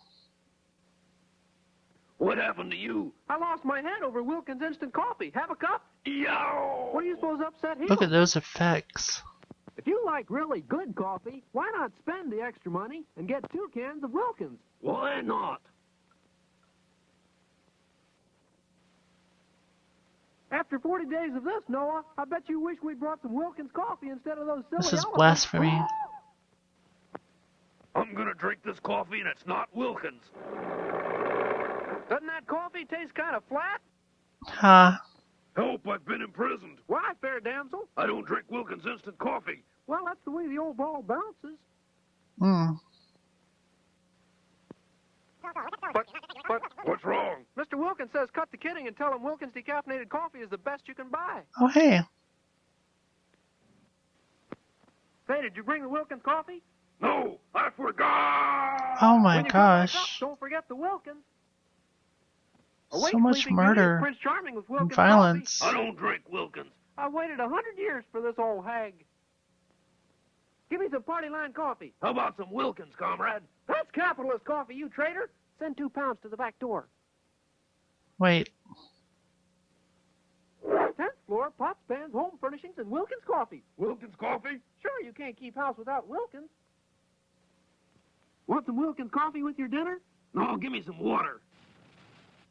What happened to you? I lost my head over Wilkins instant coffee. Have a cup? Yow! What do you suppose upset him? Look at those effects. If you like really good coffee, why not spend the extra money and get 2 cans of Wilkins? Why not? After 40 days of this, Noah, I bet you wish we'd brought some Wilkins coffee instead of those silly This is elephants. blasphemy. I'm gonna drink this coffee and it's not Wilkins. Doesn't that coffee taste kind of flat? Huh. Help, I've been imprisoned. Why, fair damsel? I don't drink Wilkins instant coffee. Well, that's the way the old ball bounces. Hmm. But What's wrong? Mr. Wilkins says cut the kidding and tell him Wilkins decaffeinated coffee is the best you can buy. Oh, hey. Say, did you bring the Wilkins coffee? No, I forgot. Oh my When you come back up, gosh. don't forget the Wilkins. So much murder Prince Charming with and Wilkins violence. I don't drink Wilkins. I waited 100 years for this old hag. Give me some party line coffee. How about some Wilkins, comrade? That's capitalist coffee, you traitor. Send 2 pounds to the back door. Wait. 10th floor, pots, pans, home furnishings, and Wilkins coffee. Wilkins coffee? Sure, you can't keep house without Wilkins. Want some Wilkins coffee with your dinner? No, give me some water.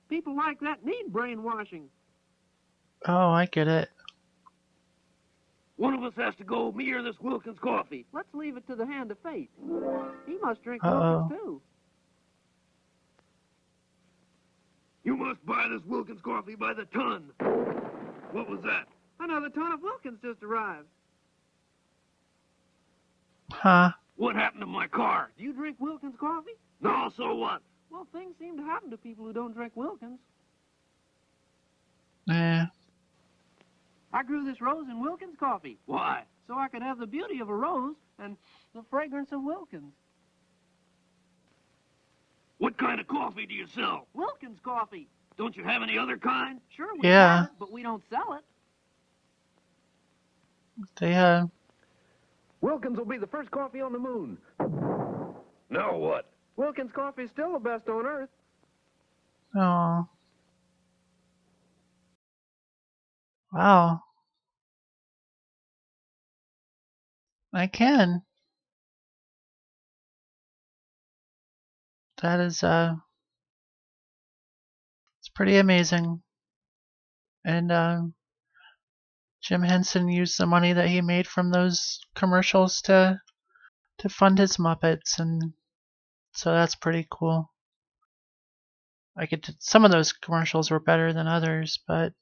People like that need brainwashing. Oh, I get it. One of us has to go, me or this Wilkins coffee. Let's leave it to the hand of fate. He must drink Uh-oh. Wilkins, too. You must buy this Wilkins coffee by the ton. What was that? Another ton of Wilkins just arrived. Huh. What happened to my car? Do you drink Wilkins coffee? No, so what? Well, things seem to happen to people who don't drink Wilkins. Eh. I grew this rose in Wilkins coffee. Why? So I could have the beauty of a rose and the fragrance of Wilkins. What kind of coffee do you sell? Wilkins coffee. Don't you have any other kind? Sure, we Yeah. have it, but we don't sell it. They, Wilkins will be the first coffee on the moon. Now what? Wilkins coffee is still the best on earth. oh. Wow. I can. That is, it's pretty amazing. And, Jim Henson used the money that he made from those commercials to fund his Muppets, and so that's pretty cool. Some of those commercials were better than others, but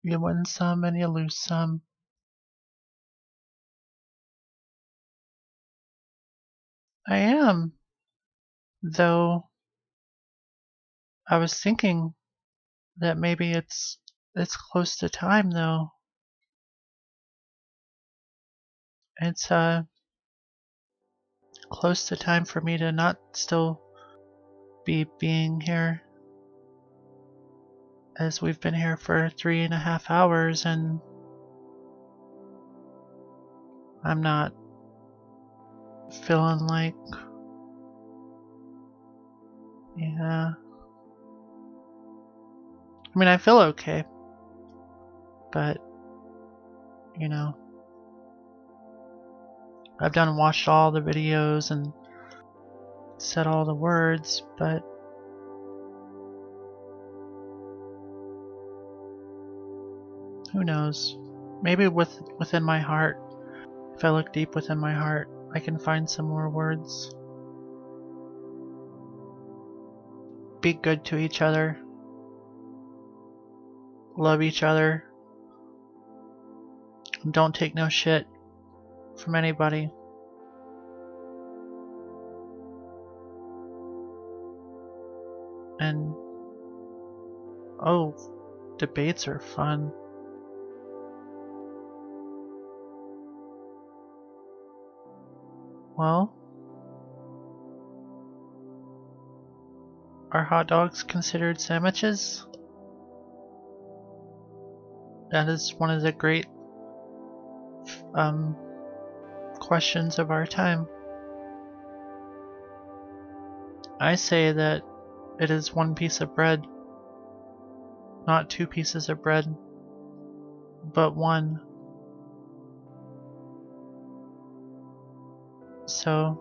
you win some and you lose some. I am, though I was thinking that maybe it's close to time, though. It's close to time for me to not still be being here, as we've been here for 3.5 hours and I'm not feeling like, yeah. I mean, I feel okay, but, you know, I've watched all the videos and said all the words, but who knows? Maybe within my heart, if I look deep within my heart, I can find some more words. Be good to each other. Love each other. Don't take no shit from anybody. And oh, debates are fun. Well, are hot dogs considered sandwiches? That is one of the great questions of our time. I say that it is one piece of bread, not 2 pieces of bread, but one. So,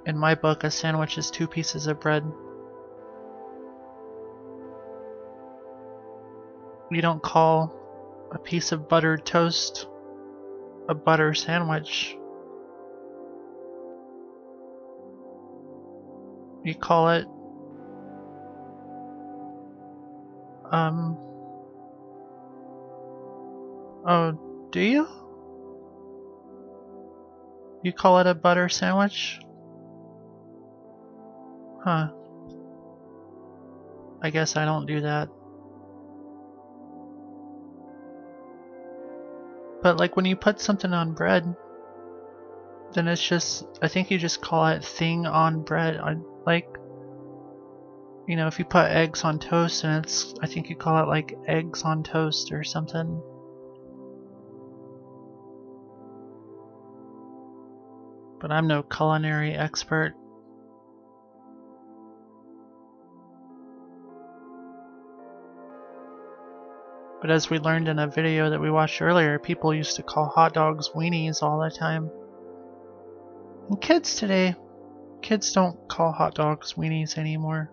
in my book, a sandwich is 2 pieces of bread. We don't call a piece of buttered toast a butter sandwich. You call it oh, do you? You call it a butter sandwich? Huh. I guess I don't do that. But like when you put something on bread, then it's just, I think you just call it thing on bread. Like, you know, if you put eggs on toast, and it's, I think you call it like eggs on toast or something. But I'm no culinary expert. But as we learned in a video that we watched earlier, people used to call hot dogs weenies all the time. And kids today, kids don't call hot dogs weenies anymore.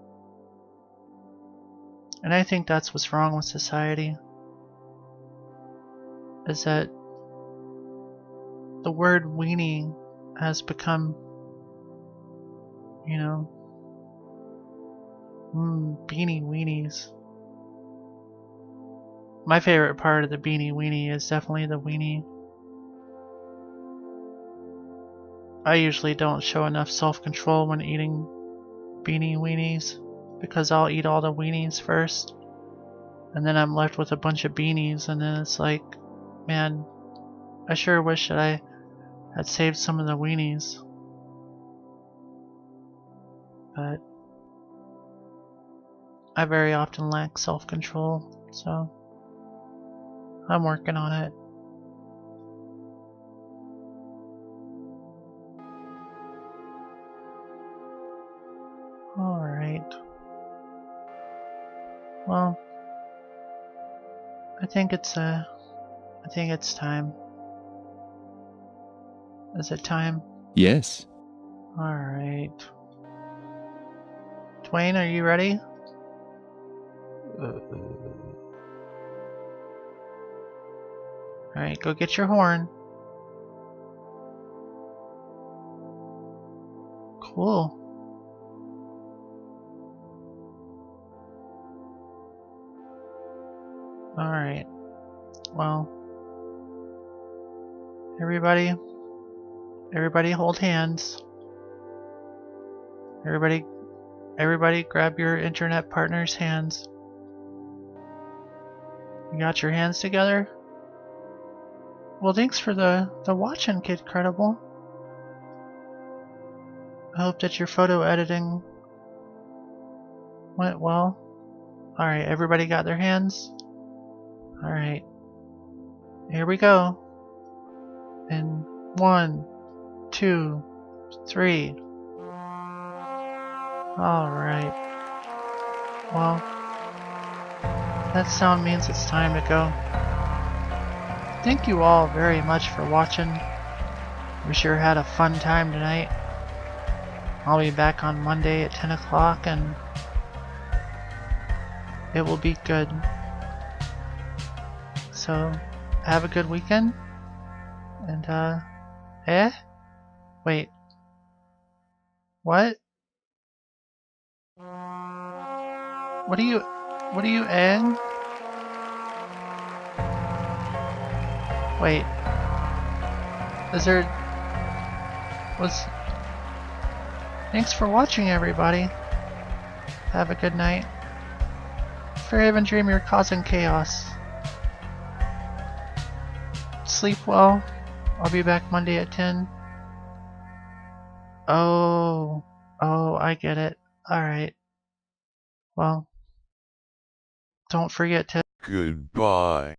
And I think that's what's wrong with society. Is that the word weenie has become, you know, beanie weenies. My favorite part of the beanie weenie is definitely the weenie. I usually don't show enough self-control when eating beanie weenies, because I'll eat all the weenies first, and then I'm left with a bunch of beanies, and then it's like, man, I sure wish that I had saved some of the weenies. But I very often lack self-control, so I'm working on it. Alright. Well, I think it's time. Is it time? Yes. Alright. Dwayne, are you ready? Alright, go get your horn. Cool. Alright. Well, everybody hold hands. Everybody grab your internet partner's hands. You got your hands together? Well, thanks for the watching, Kid Credible. I hope that your photo editing went well. Alright, everybody got their hands? Alright. Here we go. In 1, 2, 3. Alright. Well, that sound means it's time to go. Thank you all very much for watching. We sure had a fun time tonight. I'll be back on Monday at 10 o'clock and it will be good. So, have a good weekend. And, wait. What? What are you in? Wait. Thanks for watching, everybody. Have a good night. Fairhaven Dream, you're causing chaos. Sleep well. I'll be back Monday at 10. Oh, I get it. Alright. Well, don't forget to... Goodbye.